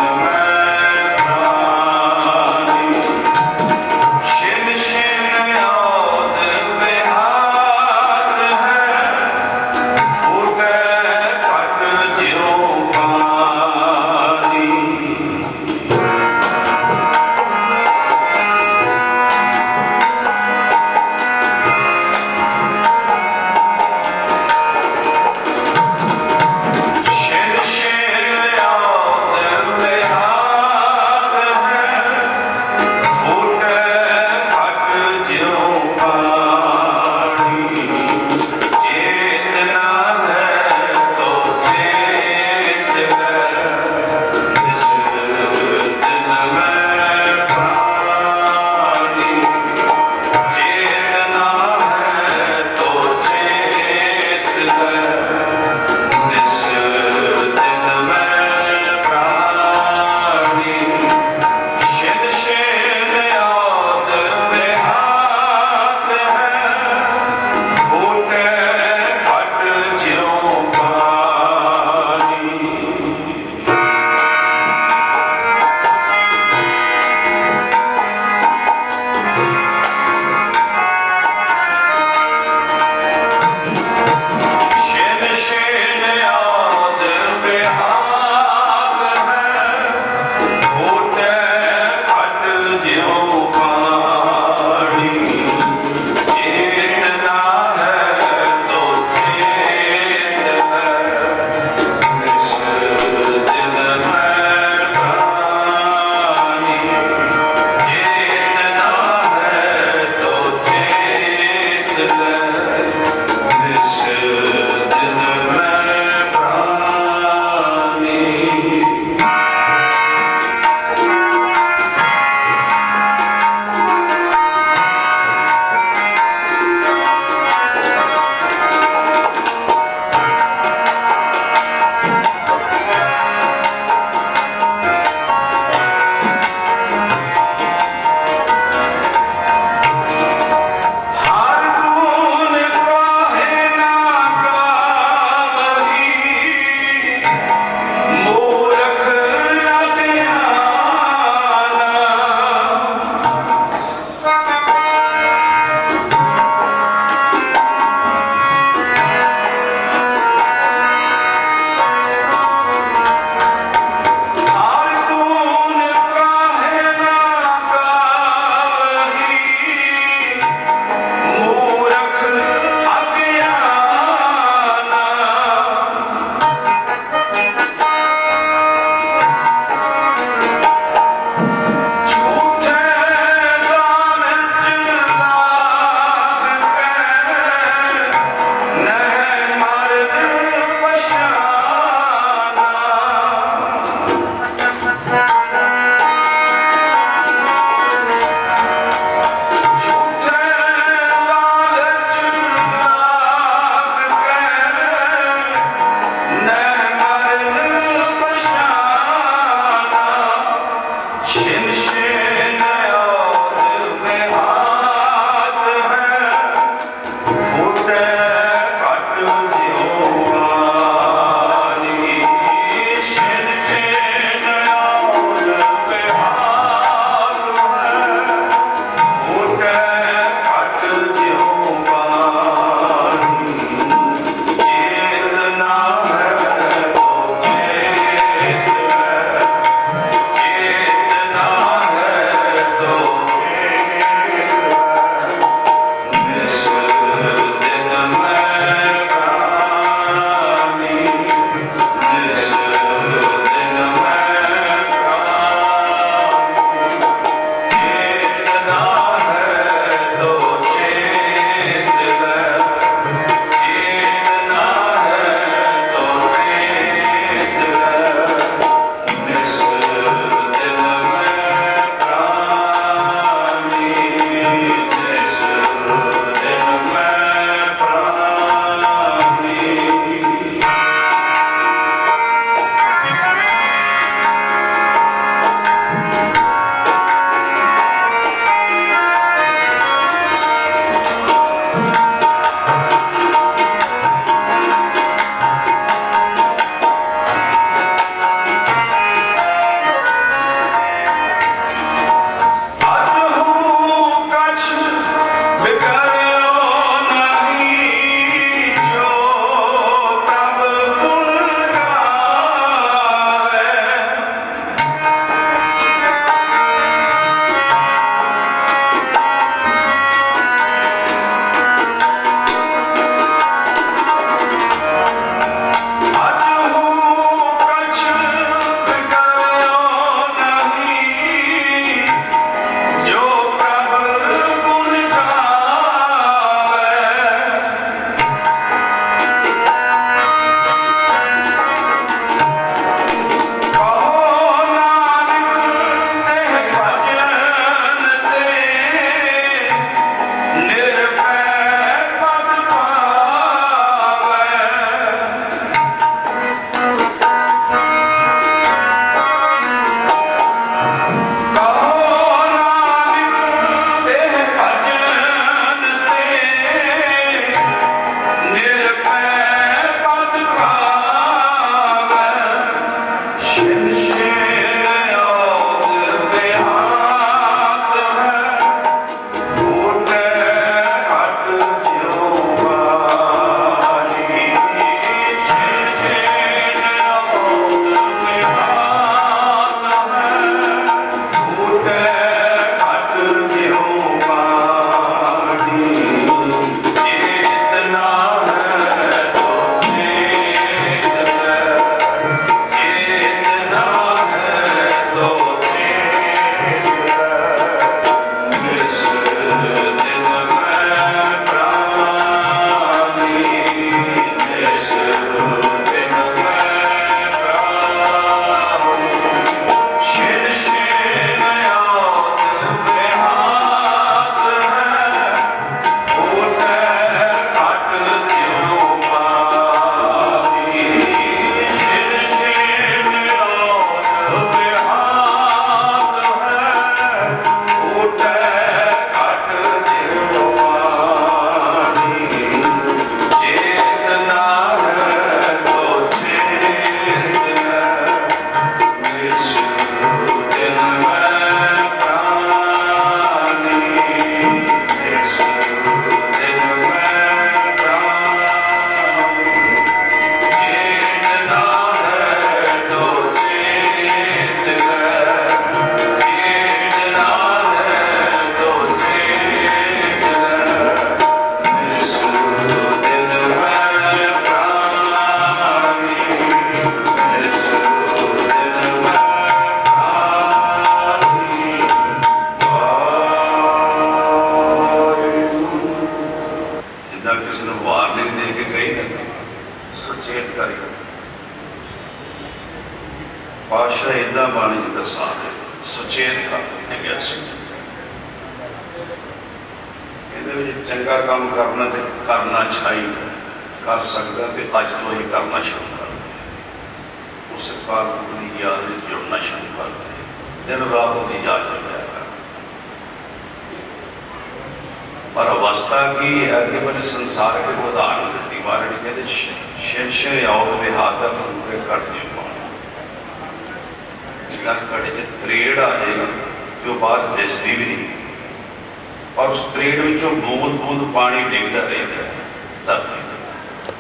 ਜਿੱਦਾਂ ਬਾਣੀ 'ਚ ਦਰਸਾ ਰਹੇ ਸੁਚੇਤ ਕਰ ਦਿੱਤੇ ਗਿਆ ਸੀ। ਇਹਦੇ ਵਿੱਚ ਚੰਗਾ ਕੰਮ ਕਰਨਾ ਤੇ ਕਰਨਾ ਚਾਹੀਦਾ, ਕਰ ਸਕਦਾ ਤੇ ਅੱਜ ਤੋਂ ਹੀ ਕਰਨਾ ਸ਼ੁਰੂ ਕਰ ਦੇ। ਉਸ ਕਾਲ ਦੀ ਯਾਦ ਵਿੱਚ ਜੁੜਨਾ ਸ਼ੁਰੂ ਕਰ ਦੇ, ਦਿਨ ਰਾਤ ਉਹਦੀ ਯਾਦ ਰੱਖਿਆ ਕਰ। ਪਰ ਅਵਸਥਾ ਕੀ ਹੈ ਕਿ ਮੈंने ਸੰਸਾਰ के उदाहरण ਦਿੱਤੀ ਮਹਾਰਾਜ ਨੇ ਕਹਿੰਦੇ ਸ਼ਿਵ ਆਉਦ ਵਿਹਾਰ ਦਾ ਫਰੂਰੇ ਕੱਢ ਨਹੀਂ ਪਾਉਣਾ। ਜਿੱਦਾਂ ਘੜੇ 'ਚ ਤਰੇੜ ਆ ਜਾਏਗਾ ਤੇ ਉਹ ਬਾਹਰ ਦਿਸਦੀ ਵੀ ਨਹੀਂ, ਪਰ ਉਸ ਤਰੇੜ ਵਿੱਚੋਂ ਬੂੰਦ ਬੂੰਦ ਪਾਣੀ ਡਿੱਗਦਾ ਰਹਿੰਦਾ ਹੈ ਧਰਤੀ ਤੇ।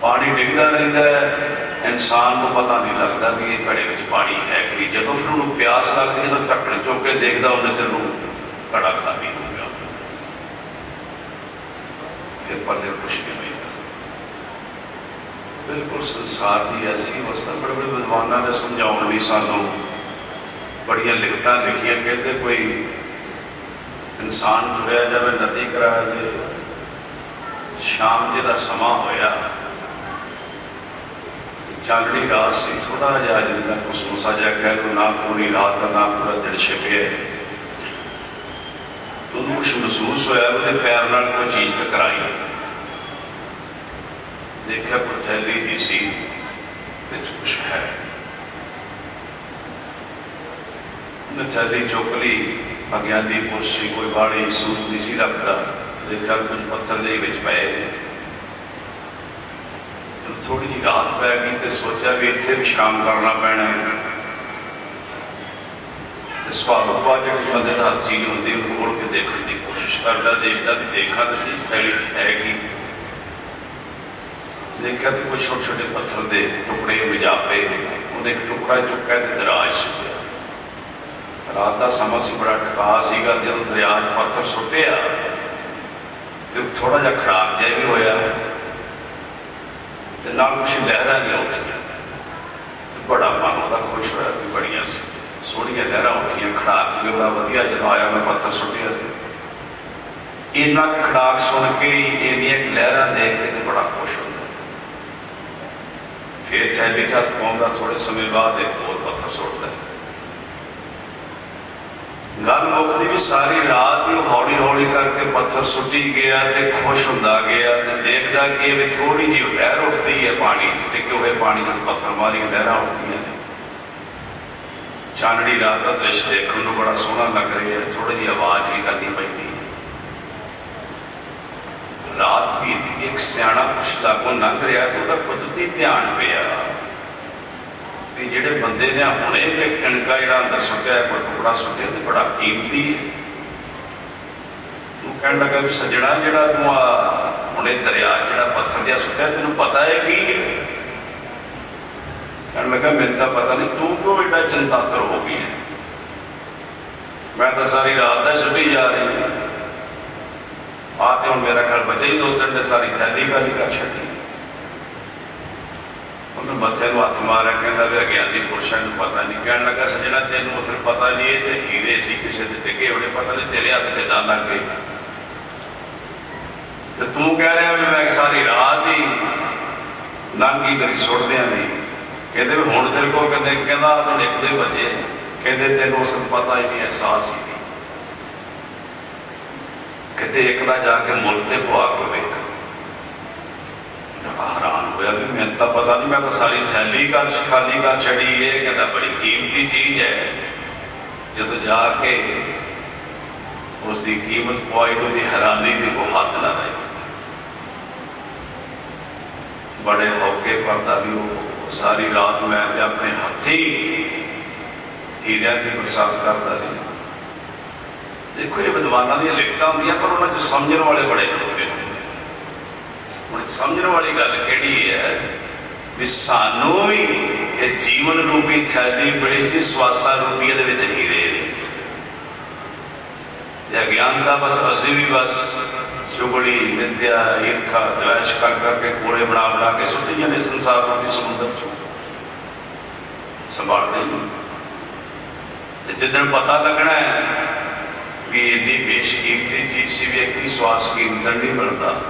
ਪਾਣੀ ਡਿੱਗਦਾ ਰਹਿੰਦਾ ਹੈ, ਇਨਸਾਨ ਨੂੰ ਪਤਾ ਨਹੀਂ ਲੱਗਦਾ ਵੀ ਇਹ ਘੜੇ ਵਿੱਚ ਪਾਣੀ ਹੈ ਕਿ ਨਹੀਂ। ਜਦੋਂ ਫਿਰ ਉਹਨੂੰ ਪਿਆਸ ਲੱਗਦੀ ਹੈ ਤਾਂ ਢੱਕਣ ਚੁੱਕ ਕੇ ਦੇਖਦਾ ਉਹਨੇ ਚਿਰ ਨੂੰ ਘੜਾ ਖਾਲੀ ਹੋ ਗਿਆ, ਫਿਰ ਪੱਲੇ ਕੁਛ ਨਹੀਂ ਹੋਏਗਾ। ਬਿਲਕੁਲ ਸੰਸਾਰ ਦੀ ਐਸੀ ਅਵਸਥਾ ਬੜੇ ਬੜੇ ਵਿਦਵਾਨਾਂ ਨੇ ਸਮਝਾਉਣ ਲਈ ਸਾਨੂੰ ਬੜੀਆਂ ਲਿਖਤਾਂ ਲਿਖੀਆਂ। ਕਹਿੰਦੇ ਕੋਈ ਇਨਸਾਨ ਤੁਰਿਆ ਜਾਵੇ ਨਦੀ ਕਰਾ ਜੇ, ਸ਼ਾਮ ਜੇ ਦਾ ਸਮਾਂ ਹੋਇਆ, ਚਾਨਣੀ ਰਾਤ ਸੀ, ਥੋੜਾ ਜਿਹਾ ਜਿੱਦਾਂ ਕੁਸਮੁਸਾ ਜਿਹਾ ਕਹਿ ਲਓ, ਨਾ ਪੂਰੀ ਰਾਤ ਨਾ ਪੂਰਾ ਦਿਨ ਛਿਪਿਆ। ਉਹਨੂੰ ਕੁਛ ਮਹਿਸੂਸ ਹੋਇਆ, ਉਹਦੇ ਪੈਰ ਨਾਲ ਕੋਈ ਚੀਜ਼ ਟਕਰਾਈ, ਦੇਖਿਆ ਪਥੈਲੀ ਹੀ ਸੀ, ਵਿੱਚ ਕੁਛ ਹੈ। ਉਹਨੇ ਥੈਲੀ ਚੁੱਕ ਲਈ, ਅਗਿਆਨੀ ਪੁਰਸ਼ ਸੀ, ਕੋਈ ਬਾੜੀ ਸੂਰ ਨਹੀਂ ਸੀ ਰੱਖਦਾ, ਦੇਖਿਆ ਕੁਝ ਪੱਥਰ ਦੇ ਵਿੱਚ ਪਏ। ਥੋੜੀ ਜਿਹੀ ਰਾਤ ਪੈ ਗਈ ਤੇ ਸੋਚਿਆ ਵੀ ਇੱਥੇ ਵਿਸ਼ਰਾਮ ਕਰਨਾ ਪੈਣਾ ਹੈ। ਸੁਭਾਵਿਕ ਬਾਤ ਜਿਹੜੀ ਬੰਦੇ ਦਾ ਹੱਥ ਚੀਜ਼ ਹੁੰਦੀ ਉਹਨੂੰ ਖੋਲ ਕੇ ਦੇਖਣ ਦੀ ਕੋਸ਼ਿਸ਼ ਕਰਦਾ, ਦੇਖਦਾ ਵੀ ਦੇਖਾਂ ਤਾਂ ਸਹੀ ਥੈਲੀ 'ਚ ਹੈ ਕੀ। ਦੇਖਿਆ ਤੇ ਕੁਛ ਛੋਟੇ ਛੋਟੇ ਪੱਥਰ ਦੇ ਟੁਕੜੇ ਵਿਜਾਪੇ, ਉਹਨੇ ਇੱਕ ਟੁਕੜਾ ਚੁੱਕਿਆ ਤੇ ਦਰਾਜ ਸੁੱਟਿਆ। ਰਾਤ ਦਾ ਸਮਾਂ ਸੀ, ਬੜਾ ਟਕਾ ਸੀਗਾ। ਜਦੋਂ ਦਰਿਆ 'ਚ ਪੱਥਰ ਸੁੱਟਿਆ ਤੇ ਥੋੜਾ ਜਿਹਾ ਖੜਾਕ ਜਿਹਾ ਵੀ ਹੋਇਆ ਤੇ ਨਾਲ ਕੁਛ ਲਹਿਰਾਂ ਜਿਹੀਆਂ ਉੱਠੀਆਂ। ਬੜਾ ਮਨ ਉਹਦਾ ਖੁਸ਼ ਹੋਇਆ ਵੀ ਬੜੀਆਂ ਸੋਹਣੀਆਂ ਲਹਿਰਾਂ ਉੱਠੀਆਂ, ਖੜਾਕ ਵੀ ਬੜਾ ਵਧੀਆ। ਜਦੋਂ ਆਇਆ ਮੈਂ ਪੱਥਰ ਸੁੱਟਿਆ ਤੇ ਇੰਨਾ ਖੜਾਕ ਸੁਣ ਕੇ ਹੀ, ਇੰਨੀਆਂ ਲਹਿਰਾਂ ਦੇਖ ਕੇ ਤੇ ਬੜਾ ਖੁਸ਼ ਹੁੰਦਾ। ਫਿਰ ਥੈਲੀ 'ਚ ਹੱਥ ਪਾਉਂਦਾ, ਥੋੜੇ ਸਮੇਂ ਬਾਅਦ ਇੱਕ ਹੋਰ ਪੱਥਰ ਸੁੱਟਦਾ। ਗੱਲ ਮੁੱਕਦੀ ਵੀ ਸਾਰੀ ਰਾਤ ਹੀ ਹੌਲੀ ਹੌਲੀ ਕਰਕੇ ਪੱਥਰ ਸੁੱਟੀ ਗਿਆ ਤੇ ਖੁਸ਼ ਹੁੰਦਾ ਗਿਆ ਤੇ ਦੇਖਦਾ ਕਿ ਇਹ ਥੋੜੀ ਜਿਹੀ ਲਹਿਰ ਉੱਠਦੀ ਹੈ ਪਾਣੀ 'ਚ, ਟਿਕੇ ਹੋਏ ਪਾਣੀ 'ਚ ਪੱਥਰ ਮਾਰੀਆਂ ਲਹਿਰਾਂ ਉੱਠਦੀਆਂ ਨੇ। ਚਾਨਣੀ ਰਾਤ ਦਾ ਦ੍ਰਿਸ਼ ਦੇਖਣ ਨੂੰ ਬੜਾ ਸੋਹਣਾ ਲੱਗ ਰਿਹਾ ਹੈ, ਥੋੜੀ ਜਿਹੀ ਆਵਾਜ਼ ਵੀ ਕਰਨੀ ਪੈਂਦੀ। ਰਾਤ ਬੀਤ ਗਈ, ਇੱਕ ਸਿਆਣਾ ਕੁਛ ਲਾਗੋਂ ਲੰਘ ਰਿਹਾ ਤੇ ਉਹਦਾ ਕੁਦਰਤੀ ਧਿਆਨ ਪਿਆ ਵੀ ਜਿਹੜੇ ਬੰਦੇ ਨੇ ਹੁਣੇ ਇੱਕ ਕਣਕਾ ਜਿਹੜਾ ਅੰਦਰ ਸੁੱਟਿਆ, ਕੋਈ ਟੁਕੜਾ ਸੁੱਟਿਆ ਤੇ ਬੜਾ ਕੀਮਤੀ ਹੈ। ਉਹ ਕਹਿਣ ਲੱਗਾ ਵੀ ਸੱਜਣਾ, ਜਿਹੜਾ ਤੂੰ ਹੁਣੇ ਦਰਿਆ ਜਿਹੜਾ ਪੱਥਰ ਜਿਹਾ ਸੁੱਟਿਆ, ਤੈਨੂੰ ਪਤਾ ਹੈ ਕੀ ਹੈ? ਕਹਿਣ ਲੱਗਾ ਮੈਨੂੰ ਤਾਂ ਪਤਾ ਨਹੀਂ, ਤੂੰ ਕਿਉਂ ਏਡਾ ਚਿੰਤਾਤਰ ਹੋ ਗਈ ਹੈ? ਮੈਂ ਤਾਂ ਸਾਰੀ ਰਾਤ ਦਾ ਸੁੱਟੀ ਜਾ ਰਹੀ ਹਾਂ, ਆ ਤੇ ਹੁਣ ਮੇਰਾ ਖਿਆਲ ਬਚੇ ਹੀ 2-3 ਨੇ, ਸਾਰੀ ਥੈਲੀ ਖਾਲੀ ਕਰ ਛੱਡੀ। ਉਹਨੇ ਮੱਥੇ ਨੂੰ ਹੱਥ ਮਾਰਿਆ, ਕਹਿੰਦਾ ਵੀ ਅਗਿਆਨੀ ਪੁਰਸ਼ਾਂ ਨੂੰ ਪਤਾ ਨਹੀਂ। ਕਹਿਣ ਲੱਗਾ ਸੱਜਣਾ, ਤੈਨੂੰ ਅਸਲ ਪਤਾ ਨਹੀਂ, ਇਹ ਤੇ ਹੀਰੇ ਸੀ ਕਿਸੇ ਦੇ ਟਿਕੇ ਹੋਣੇ, ਪਤਾ ਨਹੀਂ ਤੇਰੇ ਹੱਥ ਕਿੱਦਾਂ ਲੱਗ ਗਏ। ਤੇ ਤੂੰ ਕਹਿ ਰਿਹਾ ਵੀ ਮੈਂ ਸਾਰੀ ਰਾਤ ਹੀ ਲੰਘੀ ਕਰੀ ਸੁੱਟਦਿਆਂ ਦੀ। ਕਹਿੰਦੇ ਵੀ ਹੁਣ ਤੇਰੇ ਕੋਲ ਕਹਿੰਦੇ, ਕਹਿੰਦਾ ਹੁਣ ਇੱਕ ਦੋ ਬਚੇ। ਕਹਿੰਦੇ ਤੈਨੂੰ ਅਸਲ ਪਤਾ ਹੀ ਨਹੀਂ, ਅਹਿਸਾਸ ਹੀ ਨਹੀਂ। ਕਿਤੇ ਇੱਕ ਦਾ ਜਾ ਕੇ ਮੁੱਲ ਤੇ ਪਵਾ ਕੇ ਵੇਖ। ਹੈਰਾਨ ਹੋਇਆ ਵੀ ਮੈਨੂੰ ਤਾਂ ਪਤਾ ਨਹੀਂ, ਮੈਂ ਤਾਂ ਸਾਰੀ ਥੈਲੀ ਖਾਲੀ ਕਰ ਛੱਡੀ। ਇਹ ਕਹਿੰਦਾ ਬੜੀ ਕੀਮਤੀ ਚੀਜ਼ ਹੈ। ਜਦੋਂ ਜਾ ਕੇ ਉਸ ਦੀ ਕੀਮਤ ਪੁਆਈ ਤੋਂ ਦੀ ਹੈਰਾਨੀ ਦੀ ਕੋਈ ਹੱਦ ਨਾ ਰਹੀ। ਬੜੇ ਹੌਕੇ ਕਰਦਾ ਵੀ ਉਹ ਸਾਰੀ ਰਾਤ ਮੈਂ ਤੇ ਆਪਣੇ ਹੱਥੀ ਹੀਰਿਆਂ ਦੀ ਬਰਸਾਤ ਕਰਦਾ ਰਿਹਾ। ਦੇਖੋ, ਇਹ ਵਿਦਵਾਨਾਂ ਦੀਆਂ ਲਿਖਤਾਂ ਹੁੰਦੀਆਂ, ਪਰ ਉਹਨਾਂ 'ਚ ਸਮਝਣ ਵਾਲੇ ਬੜੇ ਹੁੰਦੇ ਨੇ। ਹੁਣ ਸਮਝਣ ਵਾਲੀ ਗੱਲ ਕਿਹੜੀ ਹੈ ਵੀ ਸਾਨੂੰ ਵੀ ਇਹ ਜੀਵਨ ਰੂਪੀ ਥੈਲੀ ਬੜੀ ਸੀ, ਸਵਾਸਾਂ ਰੂਪੀ ਇਹਦੇ ਵਿੱਚ ਹੀਰੇ ਨੇ। ਤੇ ਅਗਿਆਨਤਾ ਬਸ ਅਸੀਂ ਵੀ ਬਸ ਚੁਗਲੀ, ਨਿੰਦਿਆ, ਈਰਖਾ, ਦਵੈਸ਼ ਕਰ ਕਰਕੇ ਕੋਲੇ ਬਣਾ ਬਣਾ ਕੇ ਸੁੱਟੀਆਂ ਨੇ ਸੰਸਾਰ ਰੂਪੀ ਸਮੁੰਦਰ 'ਚ, ਸੰਭਾਲਦੇ ਨਹੀਂ। ਤੇ ਜਿੱਦਣ ਪਤਾ ਲੱਗਣਾ ਹੈ ਵੀ ਇੰਨੀ ਬੇਸ਼ਕੀਮਤੀ ਚੀਜ਼ ਸੀ ਵੀ ਇੱਕ ਵੀ ਸਵਾਸ ਕੀਮਤਨ ਨਹੀਂ ਮਿਲਦਾ,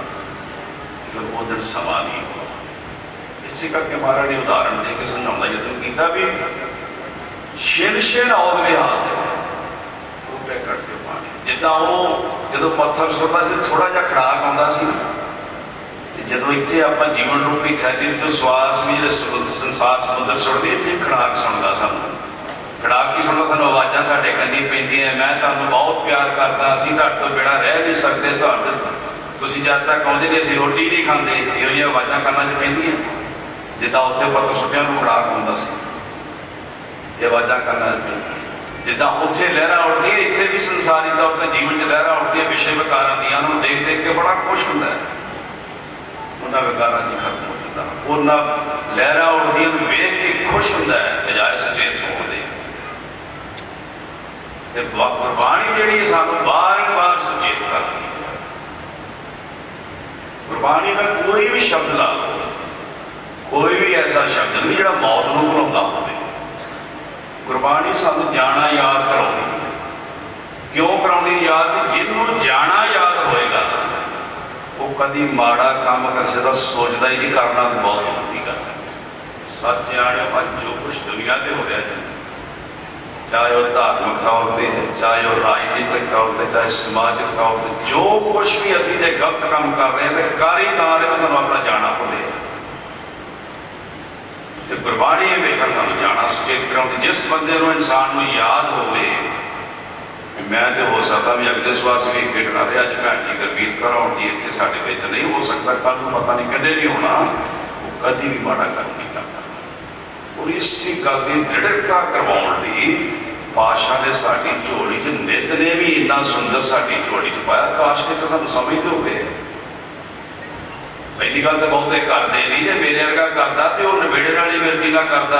ਫਿਰ ਉਹ ਦਿਨ ਸਮਾਂ ਨਹੀਂ ਹੋਣਾ। इसी करके महाराज ने उदाहरण दे के समझाता यत्न किया भी छिन छिन औद विहार टूटे कट के पानी जिदा वो जो पत्थर सुटता से थोड़ा जहा खड़ाक आता सी जो इतने आप जीवन रूपी थैली चो श्वास भी जो संसार समुद्र सुटते इतने खड़ाक सुनता सानू खड़ाक की सुनता सानू आवाज़ा साढ़े कन्नी पैंदियां मैं तुहानू बहुत प्यार करता असीं तुहाडे तो बिना रह नहीं सकते तुसीं जद तक आउंदे नहीं असीं रोटी नहीं खांदे इहो जिहियां आवाज़ां कानां च पैंदियां जिद्दां उत्थे पत्थर सुट्टियां नूं खड़ाक हुंदा सी ये आवाज़ां कानां च पैंदियां जिद्दां उत्थे लहरां उठदियां इत्थे भी संसारी तौर ते जीवन च लहरां उठदियां विषय विकारां दियां उन्हां नूं देख देख के बड़ा खुश हुंदा है उन्हां विकारां च खत्म हो जांदा उन्हां लहरां उठदियां नूं वेख के खुश हुंदा है बजाए सचेत होण दे ते गुरबाणी जिहड़ी सानूं बार-बार सचेत करदी है गुरबाणी का कोई भी शब्द ला लो कोई भी ऐसा शब्द नहीं जिहड़ा मौत नूं भुलाउंदा होवे गुरबाणी सानूं जाना याद कराउंदी है क्यों कराउंदी याद जिन्होंने जाना याद होएगा वो कभी माड़ा काम किसी का सोचता ही नहीं करना तो बहुत दूर की गल है सच जाने अज जो कुछ दुनिया से हो रहा है चाहे वह धार्मिक तौर पर चाहे वह राजनीतिक तौर पर चाहे समाजिक तौर पर जो कुछ भी असीं जे गलत काम कर रहे हैं तो कर ही ना रहे सानूं अपना जाना भुले तो गुरबाणी हमेशा सानूं जाना सुचेत कराउंदी जिस बंदे नूं इंसान नूं याद होवे मैं तो हो सकता भी अगले श्वास भी खेडना रहा अज भैन जी गुरमीत कौर आउण जी इत्थे साडे विच नहीं हो सकता कल नूं पता नहीं कदे नहीं होना वो कभी भी माड़ा काम नहीं करता और इसी गल की दृढ़ता करवाउण लई पातशाह ने साडी झोली च नित ने भी इन्ना सुंदर साडी झोली च पाया काश के तो सानूं समझदे होवे पहली गल तो बहुते करते नहीं जे मेरे वर्गा करता तो वह नवेड़े वाली विनती ना करता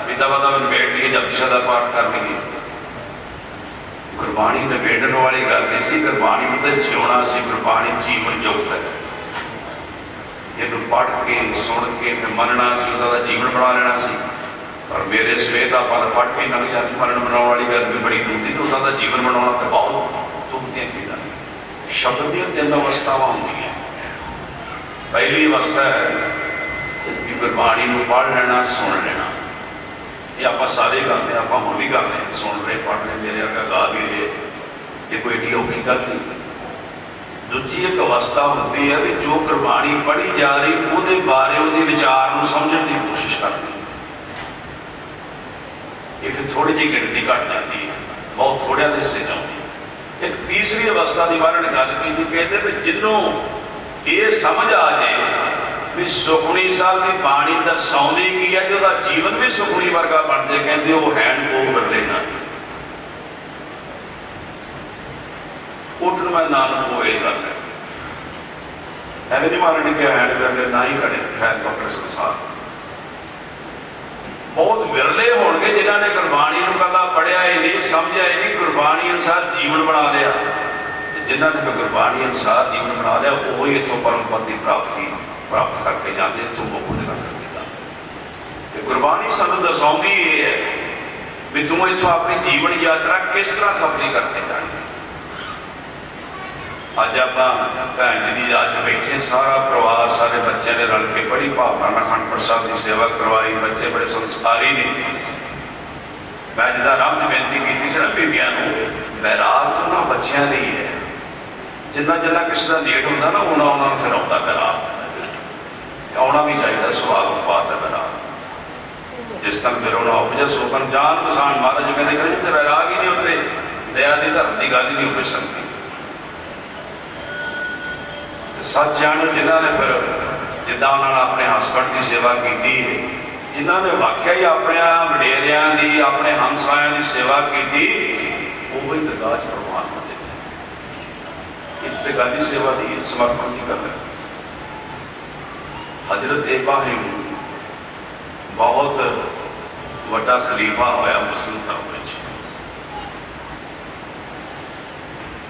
भी दबा दबा नवेड़ लिए जपजी साहिब का पाठ कर लईए गुरबाणी नवेड़न वाली गल नहीं सी गुरबाणी तो जिउणा सी गुरबाणी जीवन युक्त है इनू पढ़ के सुन के फिर मनना सी उसका जीवन बना लेना सी पर मेरे सवेत आप पढ़ के लग जाती मनन बनाने वाली गल भी बड़ी दूर थी तो उसका जीवन बनाना तो बहुत दुख दी चीज़ा शब्द दी तीन अवस्थावां होंदियां पहली अवस्था है कि गुरबाणी नूं पढ़ लेना सुन लेना ये आप सारे करते आप हम भी करते हैं सुन रहे पढ़ रहे मेरे अगर गा भी रहे ये कोई एडी औखी गल नहीं दूजी एक अवस्था होती है भी जो गुरबाणी पढ़ी जा रही वो बारे वो विचार नूं समझण की कोशिश करती ये फिर थोड़ी जी गिनती घट जाती है बहुत थोड़े हिस्से चाहती है एक तीसरी अवस्था की बारे ने गल की कहते भी जिन्हों ये समझ आ जाए भी सुखमनी साहब की बाणी दर्शाउंदी की है जो जीवन भी सुखमनी वर्गा बन जाए कहते वो हैंड को कर लेना उठन मैं नानक को यही गल है एवं नहीं महाराज ने कहा हैंड कर लेना ही खड़े खैर पकड़ संसार बहुत विरले होंगे जिन्होंने गुरबाणी को कला पढ़िया ही नहीं समझा ही नहीं गुरबाणी अनुसार जीवन बना लिया जिन्होंने फिर गुरबाणी अनुसार जीवन बना लिया वो ही इतों परम पद की प्राप्त करके जाते इतों मुक्त करके जाते गुरबाणी सानू दर्शाउंदी ये है भी तू इतों अपनी जीवन यात्रा किस तरह सफली करके जानी अज आप भैन जी की याद बैठे सारा परिवार सारे बच्चों ने रल के बड़ी भावना ਨਾਲ अखंड प्रसाद की सेवा करवाई बच्चे बड़े संस्कारी ने मैं जिदा आरंभ बेनती की थी ना बीबियां बैराग तो ना बच्चों की है जिन्ना जिन्ना किसी का लेट होंगे ना उन्होंने फिर आता बैराग आना भी चाहिए सुभाग बात है बैराग जिस तक फिर उन्होंने उपजत सोकन जान पछाण महाराज जी कहते जिते बैराग ही नहीं उत्ते दया की धर्म की गल ही नहीं हो सकती सच जानो जिन्होंने फिर जिदा उन्होंने अपने हस्बैंड की सेवा की जिन्होंने वाकई ही अपने वडेरिया की अपने हमसाया की सेवा की वो ही दरगाह च परमात्मा दे इस गल ही सेवा की समर्पण की गल है हजरत इब्राहिम बहुत बड़ा खलीफा होया मुस्लिम धर्म में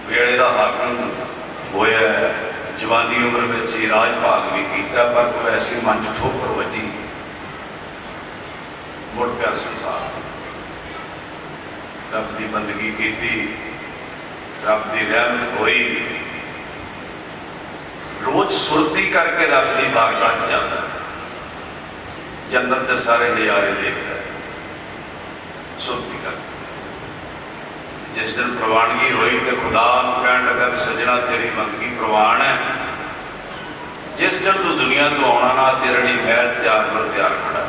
वेले का हाकम होया जवानी उम्र में ही राज भाग भी किया पर कोई ऐसी मन च ठोकर वजी मुड़ पिया संसार रब की बंदगी की रब की रहमत हुई रोज सुरती करके रब की बारगाह च जाता जन्नत के सारे नज़ारे देखता है सुरती करके। जिस दिन प्रवानगी हुई तो खुदा कहन लगा भी सजना तेरी बंदगी प्रवान है, जिस दिन तू दुनिया तो आना ना तेरे लिए महल तैयार पर तैयार खड़ा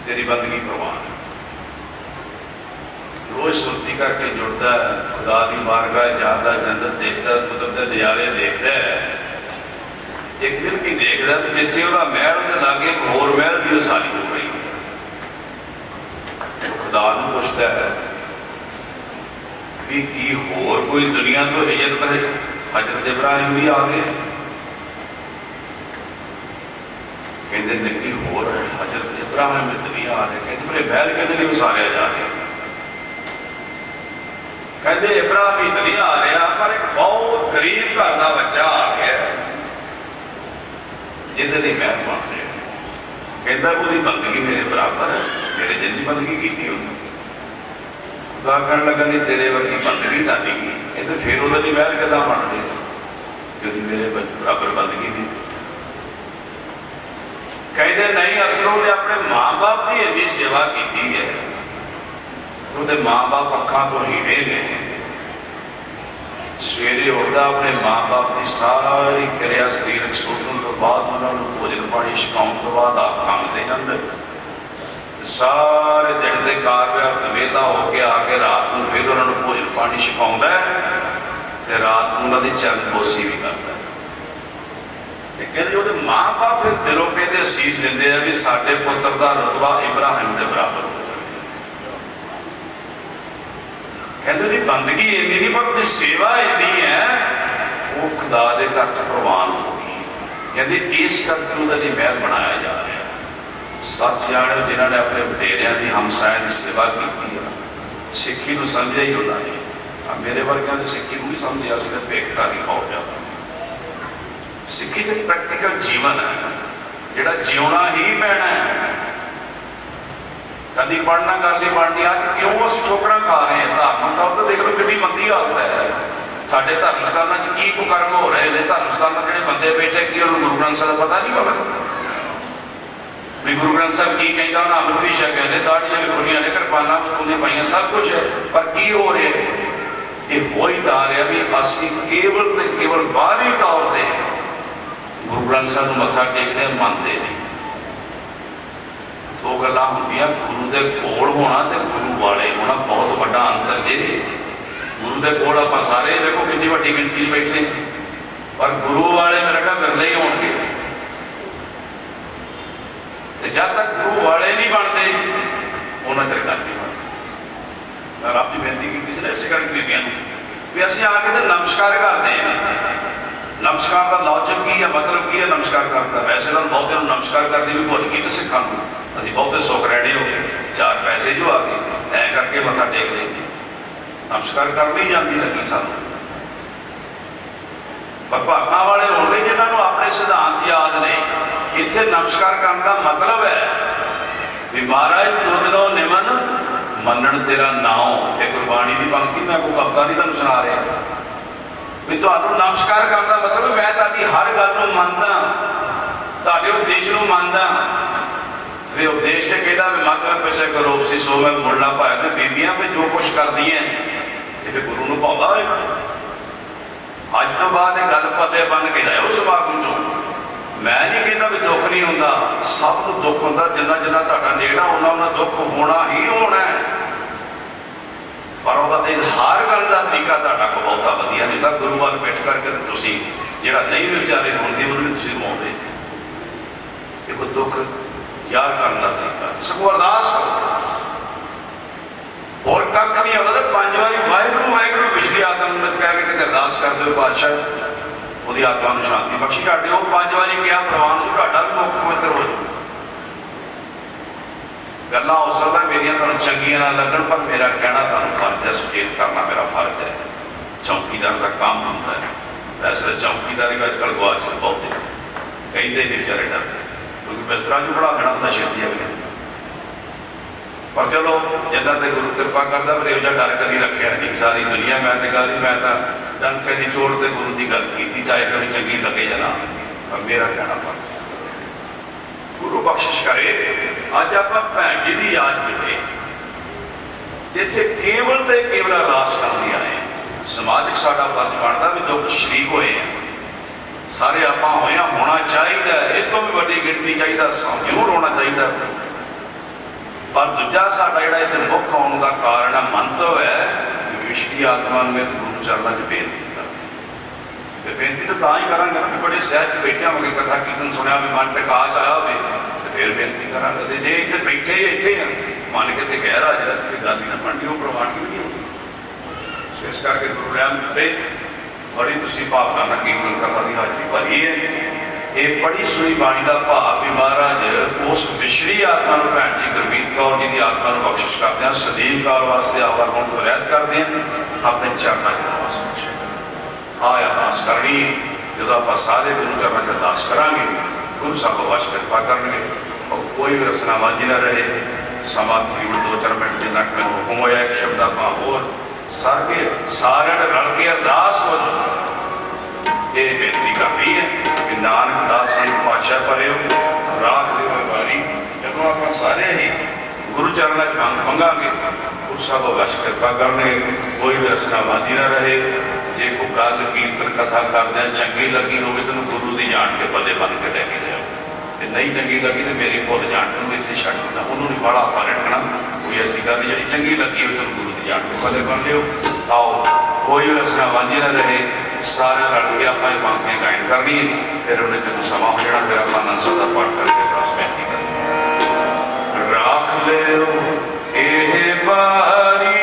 तेरी बंदगी प्रवान है। रोज सुरती करके जुड़ता है, खुदा की मारगाह जाता, जन्नत देखता, कुदरत के नज़ारे देखता है। एक दिन की देखता भी जिथे वह महल के लागे एक होर महल की उसारी हो गई। खुदा नूं पुछदा है भी की होर कोई दुनिया तो हजरत इब्राहिम भी आ गए? कहते नहीं, होर हजरत इब्राहिम दुनिया आ रहे। कहते फिर महल कहते नहीं उसारिया जा रहा। कहते इब्राहिम ही नहीं आ रहा, पर एक बहुत गरीब घर का बच्चा आ गया जिहदे लिए महल बन रहे। कहता वो बंदगी मेरे बराबर है, मेरे जिन्नी बंदगी की थी उन्होंने। खुदा कहने लगा नहीं तेरे वर्गी बंदगी तो नहीं की। कहते फिर वो महल किदा बन रहे जो मेरे बराबर बंदगी नहीं। कहते नहीं, असल उन्हें अपने माँ बाप की इन्नी सेवा की है, वो माँ बाप अखा तो हीड़े ने। सवेरे उठता अपने माँ बाप की सारी क्रिया शरीरक सुधन तो बाद उन्होंने भोजन पानी छकाउण तो बाद आप काम ते जांदा। सारे दिन के कार वेला होके आके रात को फिर उन्होंने भोजन पानी छकाउंदा ते रात को उन्होंने चरणपोशी भी करता। कहते वो माँ बाप फिर दिलों कहते असीस देंगे भी साडे पुत्र का रुतबा इब्राहिम के बराबर हो। कहते बंदगी इन्नी नहीं पर उसकी सेवा इन्नी है, वो खुदा के घर च प्रवान हो गई। कहते इस करके उन्होंने महल बनाया जा रहा है। सच जाने जिन्होंने अपने वडेरिया की हमसाया की सेवा की, सिक्खी को समझा ही उन्होंने। मेरे वर्गिया ने सिक्खी को भी समझा, उसने बेखता नहीं बहुत ज्यादा। सिक्खी तो प्रैक्टिकल जीवन है जिहड़ा जिउना ही पैना है। कभी पढ़ना गल नहीं पढ़नी। अज क्यों असं ठोकरा खा रहे हैं? धार्मिक तौर पर देख लो कि मंदी हालत है। साढ़े धर्म स्थानों की कुकर्म हो रहे हैं। धर्म स्थानों जो बंदे बैठे कि गुरु ग्रंथ साहब का पता नहीं पता भी गुरु ग्रंथ साहब की कहता उन्हें अमृत भी छके ने, दाड़ियां भी खुलियां ने, कृपाना बतूंदे पाइया, सब कुछ है। पर की हो रहा है? ये हो ही तो रहा भी असी केवल तो केवल बाहरी तौर पर गुरु ग्रंथ साहब को मत्था टेकते मनते नहीं। दो गल्लां होंदियां, गुरु के कोल होना तो गुरु वाले होना, बहुत बड़ा अंतर जे। गुरु के कोल आप सारे देखो कितनी वड्डी गिनती बैठे, पर गुरु वाले मेरा ख्याल मिलने ही होंगे। जब तक गुरु वाले नहीं बनते उन्होंने तक गल नहीं बनती। मैं रब की बेनती की थी इस करके बीबियां भी असं आके तो नमस्कार करते हैं। नमस्कार का लॉजिक की है, मतलब की है नमस्कार करता। वैसे तो बहुते नमस्कार करने भी भुल गए सिखा को। ਅਸੀਂ बहुते सुख रहने हो गए, चार पैसे जो आ गए ऐ करके मत्था टेक देंगे। नमस्कार करनी जाती लगी सानू। पर भागा वाले होंगे जिन्होंने अपने सिद्धांत याद ने। इत्थे नमस्कार करने का मतलब है भी महाराज दुधनो निमन मनन तेरा नाम। ये गुरबाणी की पंक्ति मैं कोई कविता नहीं तुहानू सुना रहा भी तुहानू नमस्कार करने का मतलब मैं तुहाडी हर गल नूं मनदा, तुहाडे उपदेश नूं मनदा। उपदेश ने कहता भी मत में पिछे करो सी सो मैं मुड़ना पाया। तो बीबियां भी जो कुछ कर दी है फिर गुरु नूं पाउंदा होएगा। अज तो बाद गल पल्ले बन के जाओ समागम चो। मैं नहीं कहता भी दुख नहीं होंदा, सब तो दुख होंदा। जिन्ना जिन्ना तुहाडा नेड़ा होना उन्ना दुख होना ही होना है। पर वह इजहार करने का तरीका तुहाडा को बहुता वधिया नहीं। तो गुरु वाल बैठ करके तो तुसीं जिहड़ा नहीं विचारे होंदे उन्हें भी तुसीं रवाउंदे। देखो दुख यार करने का तरीका सगों अरदास करो और कख नहीं होता। तो 5 बारी वाहिगुरू वाहिगुरू पिछली आत्मा कह के अरदास कर दो बादशाह वो आत्मा को शांति बख्शी। तुहाडे वो 5 बारी क्या प्रवान हो तुहाडा भी मुख पवित्र हो जाए। गल्लां हो सकदा मेरियां तुहानूं चंगियां ना लगन, पर मेरा कहना तुहानूं फर्ज है, सुचेत करना मेरा फर्ज है। चौकीदार का काम होता है। वैसे तो चौकीदारी अजकल गवाच बहुत है, कई तो बेचारे डरते क्योंकि बिस्तरा जो बड़ा देना होंगे छेती अगले। पर चलो जिन्ना तो गुरु कृपा करता पर यह डर कभी रखा नहीं। सारी दुनिया मैं तो गल मैं तो डंके की चोट से गुरु की गल की, चाहे कभी चंगी लगे या ना। पर मेरा कहना फर्क है। गुरु बख्शिश करे अज आप भैन जी की याद मिले जिथे केवल तो केवल अरदास करने आए समाजिक साडा फर्ज बनता भी जो कुछ शरीक होए हैं सारे आप होए होना चाहिए, इस तो भी बड़ी गिनती चाहिए जरूर होना चाहिए, पर दूजा साडा जिहड़ा इस मुख आने का कारण है मंतव है विश्वी आत्मा में गुरु चरणों च बेनती कर बेनती तो तां ही करांगे ना, बड़े सहज बैठे होंगे कथा कीर्तन सुनिया भी मन टिका च आया हो तो फिर बेनती करांगे, तो जे इतने बैठे ही इतने हैं मन के गैर हाजिर है गल ही ना बननी, वो प्रवानगी नहीं होगी। सो इस करके गुरु रहमत करे बड़ी तुसी भावना ना कीर्तन कथा की हाजरी भरी है। ये बड़ी सुनी बाणी का भाव भी महाराज उस विछड़ी आत्मा भैन जी गुरमीत कौर जी की आत्मा बख्शिश करते हैं, सदीव काल वास्ते आवर होने को रियायत करते हैं, अपने चरणों च नवास हाँ अरदास करनी। जो आप सारे गुरु चरणों च अरदास करांगे गुरु साहब वश कृपा करेंगे और कोई भी रसना वाजी ना रहे। समा तकरीबन 2-4 मिनट जिन्ना मैं हुक्म होया एक शब्द आप होर सारे रल के अरदास हो ये बेनती करनी है कि नानक दास संत पातशाह परे राख दे वारी जब आप सारे ही गुरु चरणों च मंगांगे गुरु साहब वश कृपा करने कोई भी रसना वाजी ना रहे। जे कोई गल कीर्तन कथा करदे चंगी लगी हो तो गुरु की जान के बल्ले बन के लैके जाओ, नहीं चंगी लगी तो मेरी भुल जान के इतने छड़ देना, उन्होंने बड़ा आपा रखना। कोई ऐसी गल जी चंगी लगी हो तो गुरु की जान के बल्ले बन लियो। आओ कोई रसना वांझी ना रहे, सारे रल के आप बांकियां गायन करनी है, फिर उन्हें जो समा हो जाना फिर आप आनंद सदा पाठ करके बस बेनती करनी राख ले ये बारी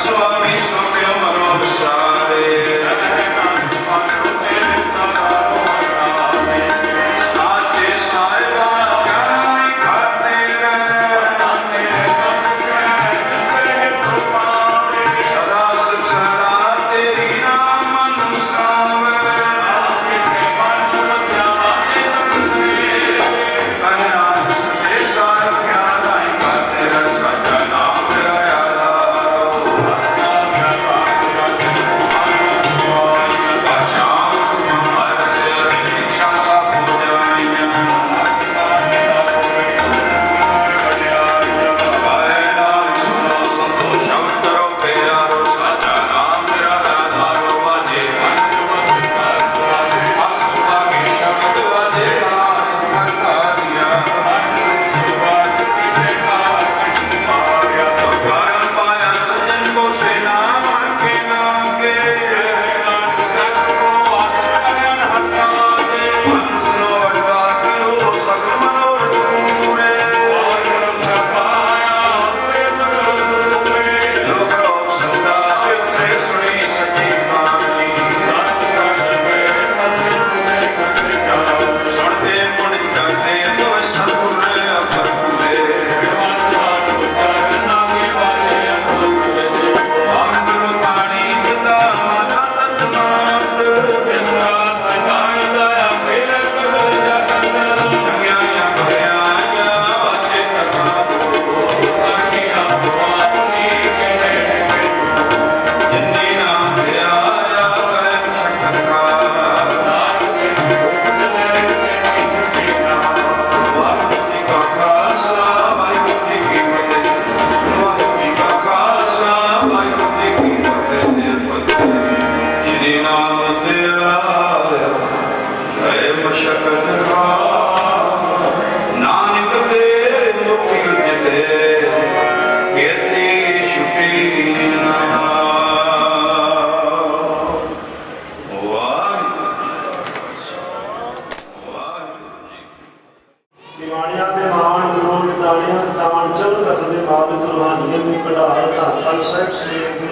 Swami Swami Amaro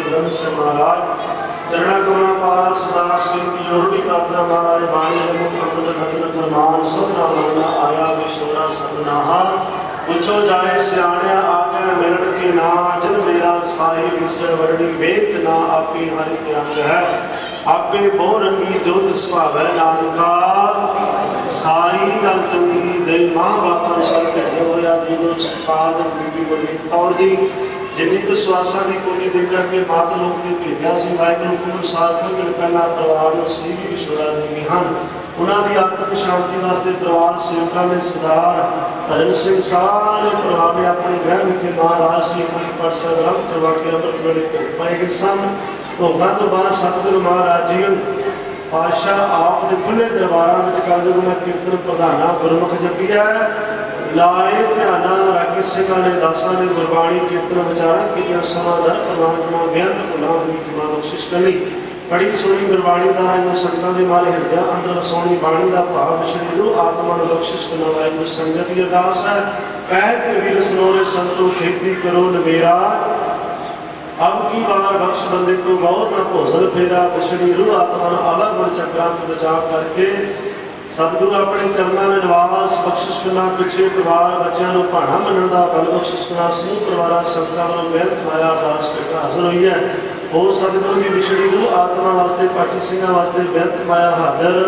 गुरुग्रंथ से महाराज चरणा करुणा पास दास की योड़ी प्रार्थना महाराज वाणी मुख अमृत वचन फरमान सब नाम आया विश्वरा सदनाहा पूछो जाए सियाणिया आके मिलन के ना जन मेरा साई विसर वर्णी वेद ना आपे हरि के रंग है आपे बहु रंगी जोत सुभावै नानका सारी गल चंगी दे मां बापां सब भेजे होया जीवो सत्पाद बीबी गुरमीत कौर जी जिन्नी कुछ स्वासा की कोनी दे करके मात लोग ने भेजा सी वाहिगुरू के अनुसार कुछ दिन पहला परिवार में श्री विछोड़ा देवी हैं उन्होंने आत्म शांति वास्ते परिवार सेवकों ने सरदार भजन सिंह सारे परिवार ने अपने गृह विखे महाराज श्री अखंड पाठ साहिब आरंभ करवा के अमृत वेले भोग पाए गए सन भोगों तो बाद सतगुरु महाराज जी पातशाह आप दे खुले दरबारों में कलयुग में कीर्तन प्रधाना गुरमुख जपिया लाए ध्याना रागी सिंह ने दासा ने गुरबाणी कीर्तन विचारा कि समाधान परमात्मा बेअंत गुलाम दी की मां बख्शिश करी बड़ी सोहनी गुरबाणी का राजो संतां दे मारे हृदय अंदर सोहनी बाणी का भाव विछड़ी रूह आत्मा नूं बख्शिश करना वाहिगुरू संगत की अरदास है कहत कबीर सनोरे संतो खेती करो नवेरा अब की बार बख्श बंदे को बहुत ना भोजन फेरा विछड़ी रूह आत्मा नूं आवा गुण चक्रांत बचाव करके सतगुरु अपने चरणों में निवास बख्शिश करना पिछले परिवार बच्चों को भाणा मनण का बल बख्शिश करना समूह परिवार संतां वालों बेहद माया अरदास करके हाजिर हुई है और सतगुरु की विछड़ी रूह आत्मा वास्ते पाठी सिंह वास्ते बेहद माया हाजिर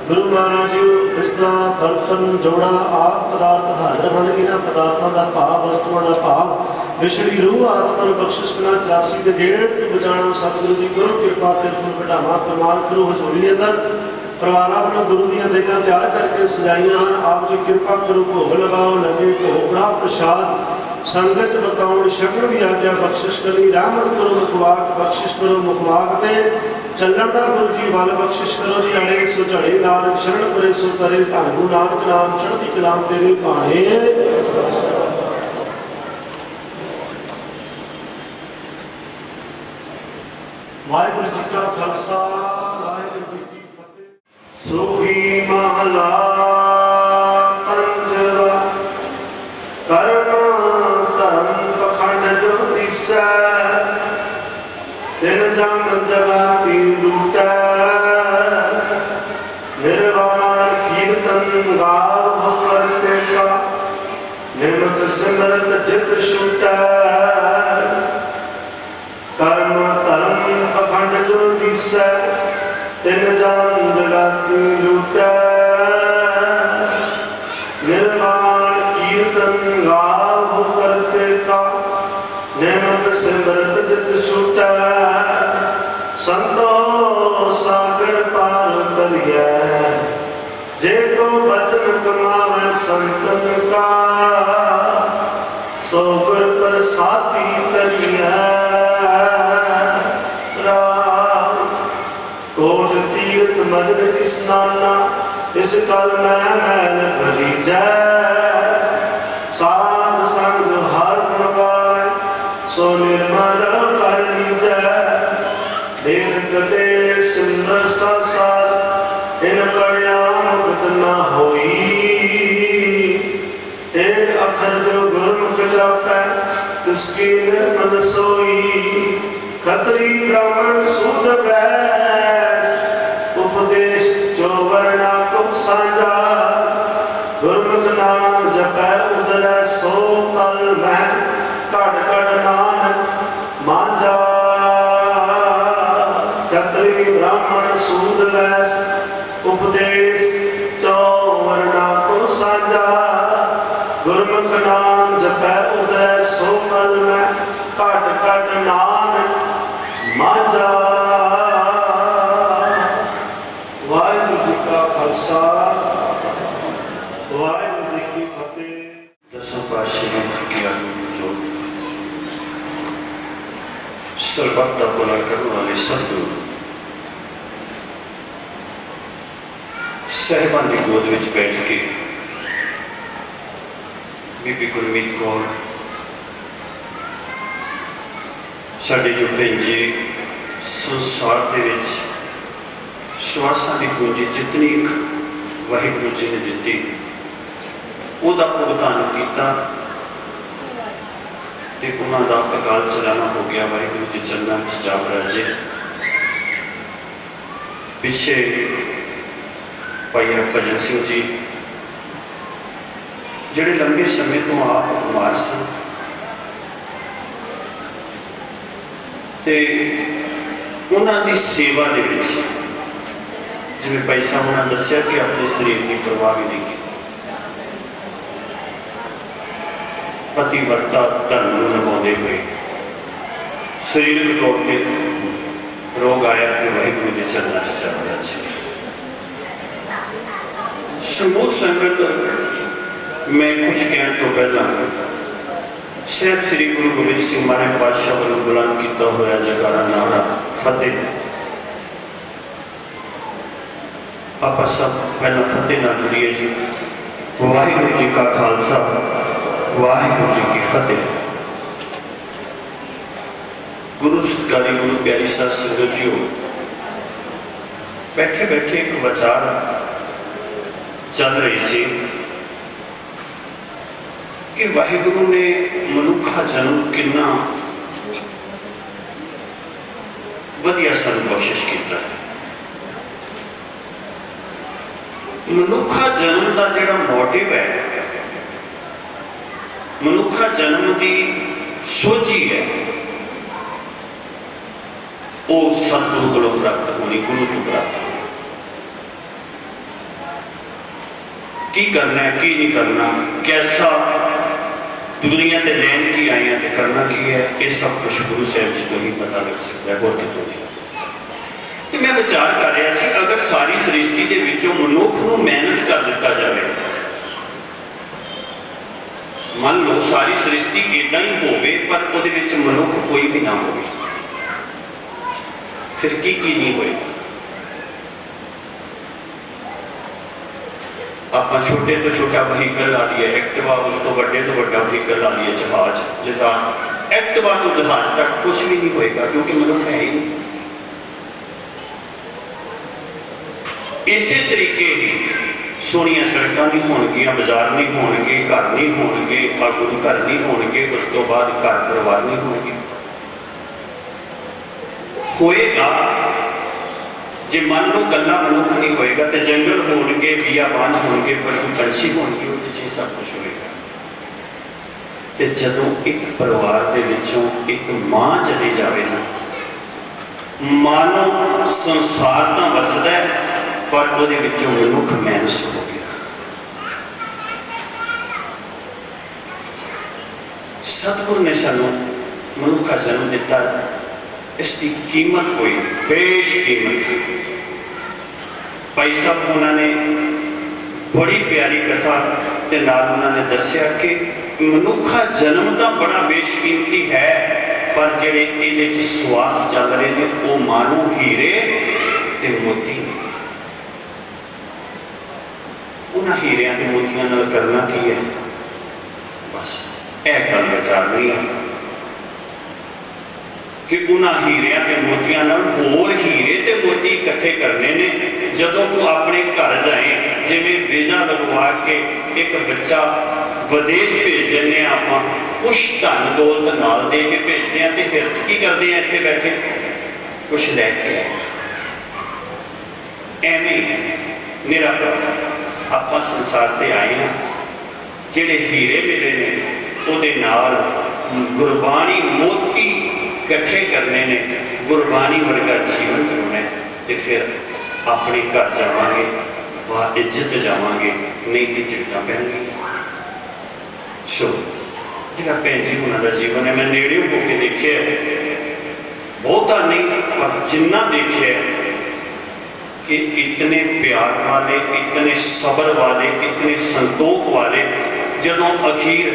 गुरु महाराज जी इस तरह बर्तन जोड़ा आप पदार्थ हाजिर हैं इन्होंने पदार्थों का भाव वस्तुओं का भाव विछड़ी रूह आत्मा बख्शिश करना 84 के गेट तो बचाना सतगुरु की गुरु कृपा ते फुल बढ़ावा प्रमाण करो हजूरी अंदर परिवार अपने गुरु दियां देगा तैयार करके सजाइया हैं आप जी कृपा करो भोग लगाओ लगे भोगड़ा प्रसाद संगत बताओ शगन की आज्ञा बख्शिश करी रहमत करो मुखवाक बख्शिश करो मुखवाक ते चलन का गुरु की बल बख्शिश करो जी अड़े सो झड़े नानक शरण करे सो करे धन गुरु नानक नाम चढ़ती कलाम तेरे भाणे वाहिगुरू जी का खालसा वाहिगुरू जी की फतेह सुखी महला पंजवा कर्म धर्म पखंड जो दिसै दिन जम जगा दी लूटै निर्वाण कीर्तन गाव करते का निर्मत सिमरत जित छूटै कर्म धर्म पखंड जो दिसै दिन जम जगा दी लूटै निर्वाण कीर्तन गाव करते का निमक सिमरत जित छूटै संतो सागर पार तरियै जे को बचन कमावे संतन का सो गुर प्रसादी तरियै कोट तीर्थ मजर स्नाना इस कल मैं मैल भरी जय साध संग हर गुण गाय सो निर्मल कर लीजै देख कदे सिमर सब सास इन पढ़िया मुक्त न होई एक अखर जो गुरमुख जापै तिसकी निर्मल सोई खत्री ब्राह्मण सूद वैस उपदेश जो वर्णा को साझा गुरमुख नाम जपै उदरै सो कल मैं कड़ कड़ नानक मांझा खत्री ब्राह्मण सूद वैस उपदेश जो वर्णा को साझा गुरमुख नाम जपै उदरै सो कल मैं कड़ कड़ नानक मांझा वाहिगुरू जी का खालसा वाहिगुरू जी की फतेह दसों पातशाह की आज्ञा सर्वत्र का भला करने वाले सतगुरु साहिबान की गोद में बैठ के बीबी गुरमीत कौर साढ़े जो भेजे संसार के श्वासा की पूंजी जितनी वाहिगुरू जी ने दी उसका भुगतान किया ਤੇ ਉਹਨਾਂ ਦਾ ਅਕਾਲ ਚਲਾਣਾ ਹੋ ਗਿਆ। ਵਾਹਿਗੁਰੂ ਦੇ ਚਰਨਾਂ 'ਚ ਜਾ ਬਰਾਜੇ। ਪਿੱਛੇ ਭਾਈ ਭਜਨ ਸਿੰਘ ਜੀ ਜਿਹੜੇ ਲੰਬੇ ਸਮੇਂ ਤੋਂ ਆਪ ਬਿਮਾਰ ਸਨ ਤੇ ਉਹਨਾਂ ਦੀ ਸੇਵਾ ਦੇ ਵਿੱਚ, ਜਿਵੇਂ ਭਾਈ ਸਾਹਿਬ ਉਹਨਾਂ ਦੱਸਿਆ ਕਿ ਆਪਣੇ ਸਰੀਰ ਦੀ ਪਰਵਾਹ ਵੀ ਨਹੀਂ ਕੀਤੀ। ਪਤੀਵਰਤਾ ਧਰਮ ਨੂੰ ਨਿਭਾਉਂਦੇ ਹੋਏ ਸਰੀਰਕ ਤੌਰ ਤੇ ਰੋਗ ਆਇਆ ਕਿ ਵਾਹਿਗੁਰੂ ਦੇ ਚਰਨਾਂ 'ਚ ਜਾ ਬਰਾਜੇ। ਸਮੂਹ ਸੰਗਤ, ਮੈਂ ਕੁਝ ਕਹਿਣ ਤੋਂ ਪਹਿਲਾਂ ਸਾਹਿਬ ਸ੍ਰੀ ਗੁਰੂ ਗੋਬਿੰਦ ਸਿੰਘ ਮਹਾਰਾਜ ਪਾਤਸ਼ਾਹ ਵੱਲੋਂ ਬੁਲੰਦ ਕੀਤਾ ਹੋਇਆ ਜੈਕਾਰਾ ਨਾਰਾ ਫਤਿਹ, ਆਪਾਂ ਸਭ ਪਹਿਲਾਂ ਫਤਿਹ ਨਾਲ ਜੁੜੀਏ ਜੀ। ਵਾਹਿਗੁਰੂ ਜੀ ਕਾ ਖਾਲਸਾ, ਵਾਹਿਗੁਰੂ ਜੀ ਕੀ ਫਤਿਹ। ਗੁਰੂ ਸਤਿਕਾਰੀ ਗੁਰੂ ਪਿਆਰੀ ਸਾਧ ਸੰਗਤ ਜੀਓ, ਬੈਠੇ ਬੈਠੇ ਇੱਕ ਵਿਚਾਰ ਚੱਲ ਰਹੀ ਸੀ ਕਿ ਵਾਹਿਗੁਰੂ ਨੇ ਮਨੁੱਖਾ ਜਨਮ ਕਿੰਨਾ ਵਧੀਆ ਸਾਨੂੰ ਬਖਸ਼ਿਸ਼ ਕੀਤਾ। ਮਨੁੱਖਾ ਜਨਮ ਦਾ ਜਿਹੜਾ ਮੋਟਿਵ ਹੈ, ਮਨੁੱਖਾ ਜਨਮ ਦੀ ਸੋਝੀ ਹੈ, ਉਹ ਸਤਿਗੁਰੂ ਕੋਲੋਂ ਪ੍ਰਾਪਤ ਹੋਣੀ, ਗੁਰੂ ਤੋਂ ਪ੍ਰਾਪਤ ਹੋਣੀ। ਕੀ ਕਰਨਾ ਹੈ, ਕੀ ਨਹੀਂ ਕਰਨਾ, ਕੈਸਾ ਦੁਨੀਆ ਤੇ ਲੈਣ ਕੀ ਆਏ हैं ਤੇ ਕਰਨਾ ਕੀ ਹੈ, ਇਹ ਸਭ ਕੁਝ ਗੁਰੂ ਸਾਹਿਬ ਜੀ ਤੋਂ ਹੀ ਪਤਾ ਲੱਗ ਸਕਦਾ ਹੈ, ਹੋਰ ਕਿਤੋਂ ਨਹੀਂ। ਤੇ ਮੈਂ ਵਿਚਾਰ ਕਰ ਰਿਹਾ ਸੀ, ਅਗਰ ਸਾਰੀ ਸ੍ਰਿਸ਼ਟੀ ਦੇ ਵਿੱਚੋਂ ਮਨੁੱਖ ਨੂੰ ਮਾਈਨਸ ਕਰ ਦਿੱਤਾ ਜਾਵੇ, ਮੰਨ ਲਓ ਸਾਰੀ ਸ੍ਰਿਸ਼ਟੀ ਇਦਾਂ ਹੀ ਹੋਵੇ ਪਰ ਉਹਦੇ ਵਿੱਚ ਮਨੁੱਖ ਕੋਈ ਵੀ ਨਾ ਹੋਵੇ, ਫਿਰ ਕੀ ਨਹੀਂ ਹੋਏਗਾ। ਆਪਾਂ ਛੋਟੇ ਤੋਂ ਛੋਟਾ ਵਹੀਕਲ ਲਾ ਲਈਏ ਐਕਟਿਵਾ, ਉਸ ਤੋਂ ਵੱਡੇ ਤੋਂ ਵੱਡਾ ਵਹੀਕਲ ਲਾ ਲਈਏ ਜਹਾਜ਼, ਜਿੱਦਾਂ ਐਕਟਿਵਾ ਤੋਂ ਜਹਾਜ਼ ਤੱਕ ਕੁਝ ਵੀ ਨਹੀਂ ਹੋਏਗਾ ਕਿਉਂਕਿ ਮਨੁੱਖ ਹੈ ਹੀ ਨਹੀਂ। ਇਸੇ ਤਰੀਕੇ ਹੀ ਸੋਹਣੀਆਂ ਸੜਕਾਂ ਨਹੀਂ ਹੋਣਗੀਆਂ, ਬਾਜ਼ਾਰ ਨਹੀਂ ਹੋਣਗੇ, ਘਰ ਨਹੀਂ ਹੋਣਗੇ, ਗੁਰੂ ਘਰ ਨਹੀਂ ਹੋਣਗੇ, ਉਸ ਤੋਂ ਬਾਅਦ ਘਰ ਪਰਿਵਾਰ ਨਹੀਂ ਹੋਣਗੇ। ਹੋਏਗਾ ਜੇ ਮੰਨ ਲਓ ਕੱਲਾ ਮਨੁੱਖ ਨਹੀਂ ਹੋਏਗਾ ਤੇ ਜੰਗਲ ਹੋਣਗੇ, ਬੀਆਬਾਨ ਹੋਣਗੇ, ਪਸ਼ੂ ਪੰਛੀ ਹੋਣਗੇ, ਉਹਦੇ 'ਚ ਸਭ ਕੁਝ ਹੋਏਗਾ। ਤੇ ਜਦੋਂ ਇੱਕ ਪਰਿਵਾਰ ਦੇ ਵਿੱਚੋਂ ਇੱਕ ਮਾਂ ਚਲੀ ਜਾਵੇ ਨਾ, ਮਾਨੋ ਸੰਸਾਰ ਤਾਂ ਵਸਦਾ ਹੈ ਪਰ ਉਹਦੇ ਵਿੱਚੋਂ ਮਨੁੱਖ ਮਾਈਨਸ ਹੋ ਗਿਆ। ਸਤਿਗੁਰੂ ਨੇ ਸਾਨੂੰ ਮਨੁੱਖਾ ਜਨਮ ਦਿੱਤਾ, इसकी कीमत कोई बेशकीमत। भाई साहब उन्होंने बड़ी प्यारी कथा के नाल उन्होंने दसिया कि मनुखा जन्म तो बड़ा बेशकीमती है पर जेडे इहदे च स्वास चल रहे हैं वो मानो हीरे ते मोती ने। उन्हां हीरियां ते मोतियां नाल करना की है, बस यह गल विचार नहीं है कि उन्होंने हीरिया के मोतिया होर हीरे ते मोती इकट्ठे करने ने। जदों तू अपने घर जाए, जिवें वीजा लगवा के एक बच्चा विदेश भेज दें, आप कुछ धन दौलत नाल दे के भेजते हैं, तो हिरस की करते हैं इत्थे बैठे कुछ लैके एवं मेरा आप संसार से आए हैं, जिहड़े हीरे मिले ने उहदे नाल गुरबाणी मोती इकट्ठे करने ने, गुरबाणी वर्गा जीवन जीना, तो फिर अपने घर जावांगे वह इज्जत जावांगे, नहीं तो चिट्टा पैणगी। सो जिहड़ा भैन जी उन्हों का जीवन है, मैं नेड़े होकर देखे, बहुता नहीं पर जिन्ना देखे कि इतने प्यार वाले, इतने सबर वाले, इतने संतोख वाले। जदों अखीर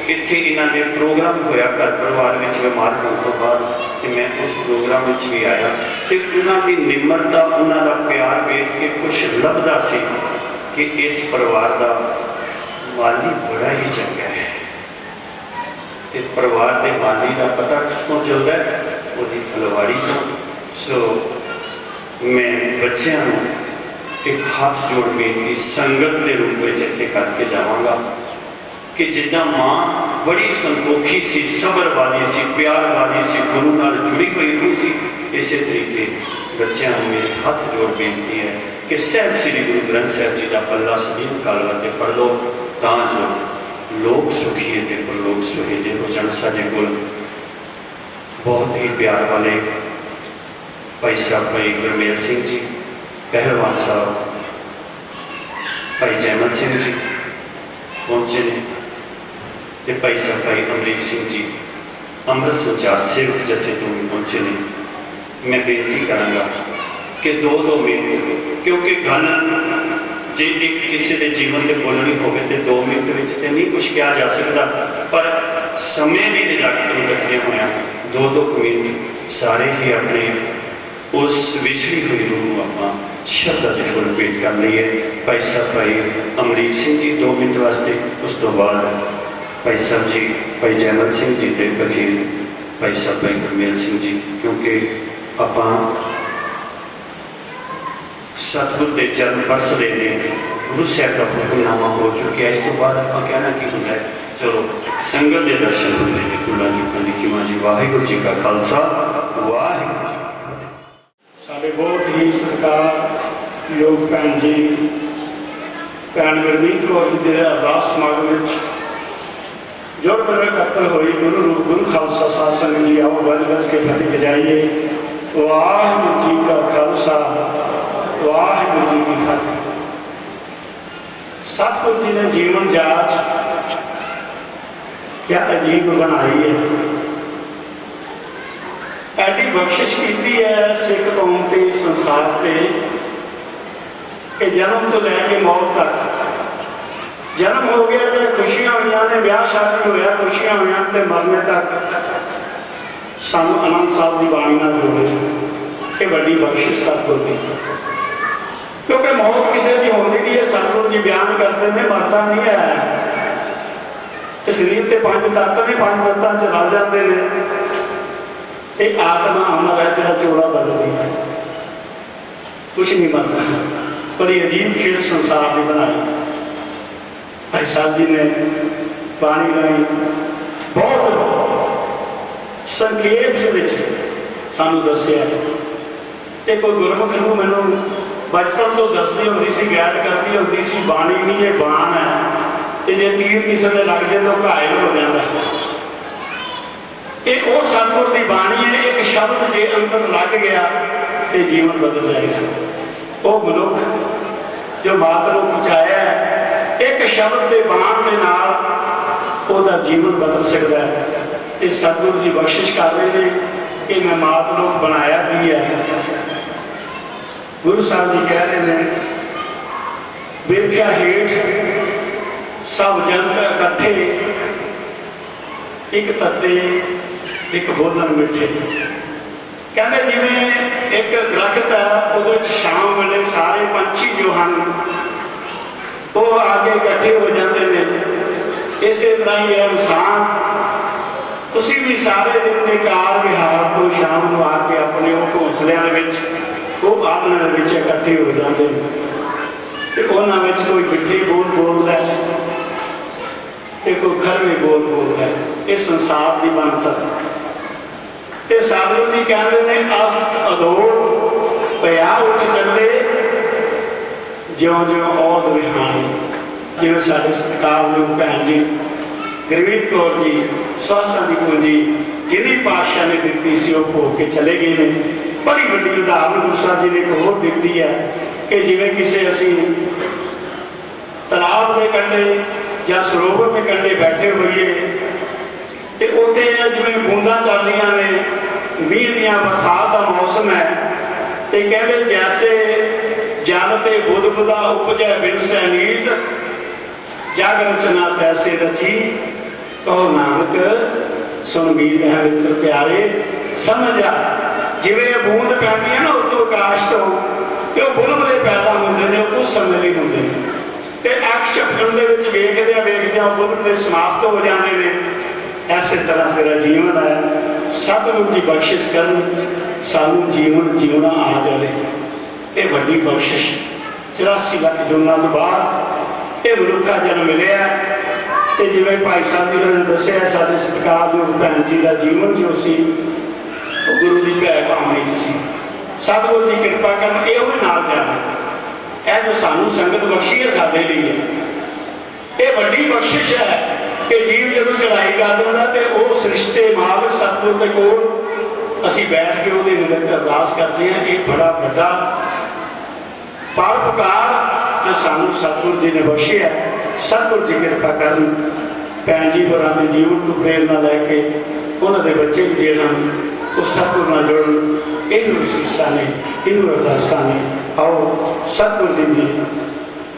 इत्थे इन्हां दे प्रोग्राम होया घर परिवार में बीमार होने तो बाद, तो मैं उस प्रोग्राम में भी आया, तो उन्हां दी निमरता, उन्हां दा प्यार देख के कुछ लभदा सी कि इस परिवार का माली बड़ा ही चंगा है। तो परिवार के माली का पता कितों चलता है, उसकी फुलवाड़ी तो। सो मैं बच्चों एक हाथ जोड़ बेनती संगत के रूप में इत्थे करके जावांगा कि जिद्दां मां बड़ी संतोखी सी, सबर वाली सी, प्यार वाली सी, गुरु नाल जुड़ी हुई रूह सी। इसे तरीके बच्चों को मेरी हाथ जोड़ बेनती है कि साहब श्री गुरु ग्रंथ साहब जी का पल्ला सदीन काल वाते पढ़ लो, तां जो लोग सुखी है परलोक सुहेजे हो जान। साडे कोल बहुत ही प्यार वाले भाई साहब भाई गुरमेल सिंह जी पहलवान साहब, भाई जयमल सिंह जी पहुंचे ने, ते भाई साहब भाई अमरीक सिंह जी अमृत संचार सेवक जथे तो भी पहुंचे ने। मैं बेनती करांगा कि 2-2 मिनट, क्योंकि गल जे एक किसी के जीवन से बोलनी होवे तो 2 मिनट में तो नहीं कुछ कहा जा सकता, पर समय भी निजात रखे हुए 2-2 मिनट सारे ही अपने उस विछड़ी हुई रूह आप शब्द के फुल भेंट कर लीए। भाई साहब भाई अमरीक सिंह जी 2 मिनट वास्ते, उस तो बाद भाई साहब जी भाई जयमल सिंह जी के वकील भाई साहब भाई गुरमेल सिंह जी, क्योंकि आप सतगुर के चरण बरसते हैं, गुरु साहब का हुक्मनामा हो चुका। इस तो बाद आप कहना की होंगे है, चलो संगत के दर्शन होते हैं कुल्ला चुका की किमा जी। वाहिगुरू जी का खालसा वाहिगुरू जी। साढ़े बहुत ही सत्कार योग भैन जी भैन गुरमीत कौर जी के अरदास समागम जोड़ पर इकट्ठे हुई गुरु रूप गुरु खालसा साध संगत जी। आओ बज बज के फतेह बजाइए। वाहिगुरू जी का खालसा वाहिगुरू जी की फतेह। सतगुरु जी ने जीवन जाच क्या अजीब बनाई है, ऐसी बख्शिश की है सिख कौम के संसार से कि जन्म तो लैके मौत तक, जन्म हो गया तो खुशियां हुई ने, ब्याह शादी होया खुशियां हुई तो मरने तक सानू आनंद साहब की बाणी ना जोड़े। ये बड़ी बख्शिश सतगुरु की, क्योंकि मौत किसी की होती नहीं है। सतगुरु जी बयान करते हैं मरता नहीं है, शरीर के 5 तत्व ने 5 तत्वों च रल जाते हैं। एक आत्मा अमर है जो चोला बदलती है, कुछ नहीं मरता। बड़ी अजीब खेल संसार की बनाई भाई साहब जी ने बाणी राही बहुत संखेप सानू दसिया। ये कोई गुरमुख नूं मैनूं बचपन तो दसदी होंदी सी, गैर करती होंदी सी, बाणी नहीं ये बाण है, तो जे तीर किसी ने लग जाए तो घायल हो जाता है। एक वो सतगुर की बाणी है, एक शब्द जे अंदर लग गया तो जीवन बदल जाएगा। वो मनुख जो मात को पहुँचाया है, एक शब्द के बाण के नाल ओदा जीवन बदल सकता है। तो सतगुरु जी बख्शिश कर रहे हैं कि मैं मात को बनाया भी है। गुरु साहब जी कह रहे हैं बिरखिया हेठ सब जन इकट्ठे, एक तत्ते एक बोलन मिठे। कहते जिमें एक दरख्त है, वो शाम वेले सारे पंछी जो हैं वो आके इकट्ठे हो जाते हैं। इस तरह ही है इंसान, तुसी भी सारे दिन के कार विहार तो शाम को आके अपने वो घोंसलियां वो आंगन इकट्ठे हो जाते हैं। उन्होंने कोई मिठे बोल बोलता है, कोई खरवे बोल बोलता है। ये संसार की बनत ते सतगुरु जी कहते हैं अस्त अदोड़ पिया उठ चले ज्यों ज्यों औध विहानी। जिवें साडे सत्कारयोग भैन जी गुरमीत कौर जी स्वासा की पूंजी जिन्हें पातशाह ने दी सी वो भोग के चले गए हैं। बड़ी वड्डी उदाहरण गुरु साहब जी ने एक होर दी है कि जिवें किसी असी तलाब के कंढे या सरोवर के कंढे बैठे होइए तो उत्थे जिवें बूंदा चल रही ने, मीह दियां बरसात का मौसम है, तो कहते जैसे जल ते बुध बुधा उपजै बिन सैनीत जग रचना तैसे रची। कहो नानक सुन मीत है मित्र प्यारे समझ आ। जिवें बूंद पैंदी है ना उतों आकाश तो बुलबुले पैदा होंदे ने, उस समय नहीं होंदे ते अक्ष झपकण दे विच वेखदियां वेखदियां बुलबुले समाप्त हो जाते हैं। ऐसे तरह तेरा जीवन है। सतगुरु जी बख्शिश करन सानू जीवन जीवना आ जाए। ये वड्डी बख्शिश 84 लाख जुन्ना तो बाद ये मनुखा जन्म मिले ਤੇ ਜਿਵੇਂ ਭਾਈ ਸਾਹਿਬ ਜੀ ਨੇ ਦੱਸਿਆ, ਸਾਡੇ ਸਤਿਕਾਰਯੋਗ ਭੈਣ ਜੀ ਦਾ ਜੀਵਨ ਜੋ ਸੀ ਉਹ ਗੁਰੂ ਦੀ ਭੈ ਭਾਵਨਾ 'ਚ ਸੀ। ਸਤਿਗੁਰੂ ਦੀ ਕਿਰਪਾ ਕਰਨ ਇਹੋ ਹੀ ਨਾਲ ਜਾਣਾ। ਇਹ ਜੋ ਸਾਨੂੰ ਸੰਗਤ ਬਖਸ਼ੀ ਹੈ ਸਾਡੇ ਲਈ ਹੈ, ਇਹ ਵੱਡੀ ਬਖਸ਼ਿਸ਼ ਹੈ ਕਿ ਜੀਵ ਜਦੋਂ ਚੜਾਈ ਕਰ ਦਿੰਦਾ ਤੇ ਉਹ ਸ੍ਰਿਸ਼ਟੀ ਮਾਲਕ ਸਤਿਗੁਰ ਦੇ ਕੋਲ ਅਸੀਂ ਬੈਠ ਕੇ ਉਹਦੇ ਨਿਮਿਤ ਅਰਦਾਸ ਕਰਦੇ ਹਾਂ। ਇਹ ਬੜਾ ਵੱਡਾ ਪਰਉਪਕਾਰ ਜੋ ਸਾਨੂੰ ਸਤਿਗੁਰ ਜੀ ਨੇ ਬਖਸ਼ਿਆ। ਸਤਿਗੁਰ ਜੀ ਕਿਰਪਾ ਕਰਨ, ਭੈਣ ਜੀ ਹੋਰਾਂ ਦੇ ਜੀਵਨ ਤੋਂ ਪ੍ਰੇਰਨਾ ਲੈ ਕੇ ਉਹਨਾਂ ਦੇ ਬੱਚੇ ਵੀ ਜਿਹੜੇ ਹਨ ਉਹ ਸਤਿਗੁਰ ਨਾਲ ਜੁੜਨ। ਇਹਨੂੰ ਵਿਸ਼ੇਸ਼ਾਂ ਨੇ, ਇਹਨੂੰ ਅਰਦਾਸਾਂ ਨੇ। ਆਓ ਸਤਿਗੁਰ ਜੀ ਦੀ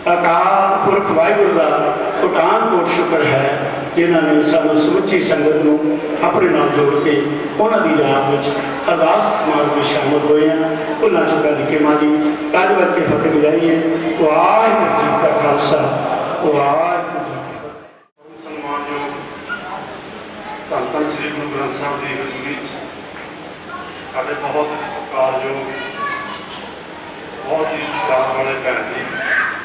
ਅਕਾਲ ਪੁਰਖ ਵਾਹਿਗੁਰੂ ਦਾ ਕੋਟਾਨ ਕੋਟ ਸ਼ੁਕਰ ਹੈ ਜਿਨ੍ਹਾਂ ਨੇ ਸਾਨੂੰ ਸਮੁੱਚੀ ਸੰਗਤ ਨੂੰ ਆਪਣੇ ਨਾਲ ਜੋੜ ਕੇ ਉਹਨਾਂ ਦੀ ਯਾਦ ਵਿੱਚ ਅਰਦਾਸ ਸਮਾਗਮ ਵਿੱਚ ਸ਼ਾਮਲ ਹੋਏ ਹਾਂ। ਭੁੱਲਾਂ ਚੁੱਕਾਂ ਦੀ ਖਿਮਾ ਜੀ, ਕੱਜ ਵੱਜ ਕੇ ਫਤਿਹ ਗਜਾਈਏ। ਵਾਹਿਗੁਰੂ ਜੀ ਕਾ ਖਾਲਸਾ, ਵਾਹਿਗੁਰੂ ਜੀ ਕੀ ਫਤਿਹ। ਸਨਮਾਨਯੋਗ ਧੰਨ ਧੰਨ ਸ੍ਰੀ ਗੁਰੂ ਗ੍ਰੰਥ ਸਾਹਿਬ ਦੀ ਹਜ਼ੂਰੀ 'ਚ ਸਾਡੇ ਬਹੁਤ ਸਤਿਕਾਰਯੋਗ, ਬਹੁਤ ਹੀ ਪਿਆਰ ਵਾਲੇ ਭੈਣ ਜੀ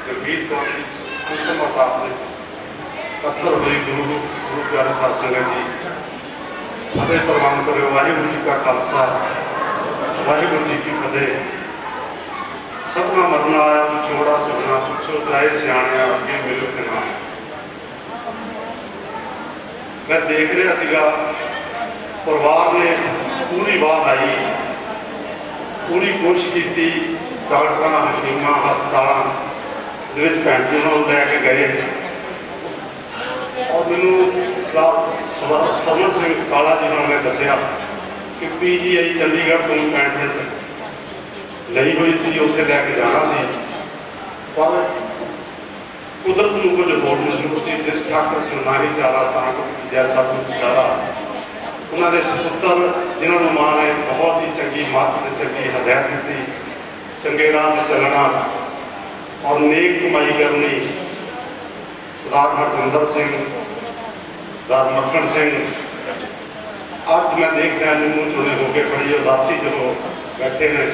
ਗੁਰਮੀਤ ਕੌਰ ਜੀ ਕੁਸਮ ਅਰਦਾਸ ਵਿੱਚ ਪੱਥਰ ਹੋਈ ਗੁਰੂ ਪਿਆਰੇ ਸਾਧ ਸੰਗਤ ਜੀ ਫਤਿਹ ਪ੍ਰਵਾਨ ਕਰਿਓ। ਵਾਹਿਗੁਰੂ ਜੀ ਕਾ ਖਾਲਸਾ, ਵਾਹਿਗੁਰੂ ਜੀ ਕੀ ਫਤਿਹ। ਸਭਨਾ ਮਰਨਾ ਆਇਆ ਵਿਛੋੜਾ ਸਭਨਾ, ਪੁੱਛੋ ਜਾਏ ਸਿਆਣਿਆ ਅੱਗੇ ਮਿਲੋ ਕਿ ਨਾ। ਮੈਂ ਦੇਖ ਰਿਹਾ ਸੀਗਾ ਪਰਿਵਾਰ ਨੇ ਪੂਰੀ ਬਾਤ ਆਈ, ਪੂਰੀ ਕੋਸ਼ਿਸ਼ ਕੀਤੀ, ਡਾਕਟਰਾਂ, ਹਕੀਮਾਂ, ਹਸਪਤਾਲਾਂ ਦੇ ਵਿੱਚ ਭੈਣ ਜੀ ਉਹਨਾਂ ਨੂੰ ਲੈ ਕੇ ਗਏ। ਔਰ ਮੈਨੂੰ ਸਵਰਨ ਸਿੰਘ ਕਾਲਾ ਜੀ ਨੇ ਦੱਸਿਆ ਕਿ PGI ਚੰਡੀਗੜ੍ਹ ਤੋਂ ਅਪਾਇੰਟਮੈਂਟ ਲਈ ਹੋਈ ਸੀ, ਉੱਥੇ ਲੈ ਕੇ ਜਾਣਾ ਸੀ, ਪਰ ਕੁਦਰਤ ਨੂੰ ਕੁਝ ਹੋਰ ਮਨਜ਼ੂਰ ਸੀ। ਜਿਸ ਠਾਕਰ ਸੁਣਾ ਹੀ ਚਾਰਾ ਤਾਂ ਜੈਸਾ ਕੁਝ ਚਾਰਾ। ਉਹਨਾਂ ਦੇ ਸਪੁੱਤਰ ਜਿਨ੍ਹਾਂ ਨੂੰ ਮਾਂ ਨੇ ਬਹੁਤ ਹੀ ਚੰਗੀ ਮੱਤ ਤੇ ਚੰਗੀ ਹਦਾਇਤ ਦਿੱਤੀ, ਚੰਗੇ ਰਾਹ 'ਤੇ ਚੱਲਣਾ ਔਰ ਨੇਕ ਕਮਾਈ ਕਰਨੀ। ਸਰਦਾਰ ਹਰਜਿੰਦਰ ਸਿੰਘ, ਸਰਦਾਰ ਮੱਖਣ ਸਿੰਘ, ਅੱਜ ਮੈਂ ਦੇਖ ਰਿਹਾ ਮੂੰਹ ਚੁਣੇ ਹੋ ਕੇ ਬੜੀ ਉਦਾਸੀ 'ਚ ਹੋ ਬੈਠੇ ਨੇ।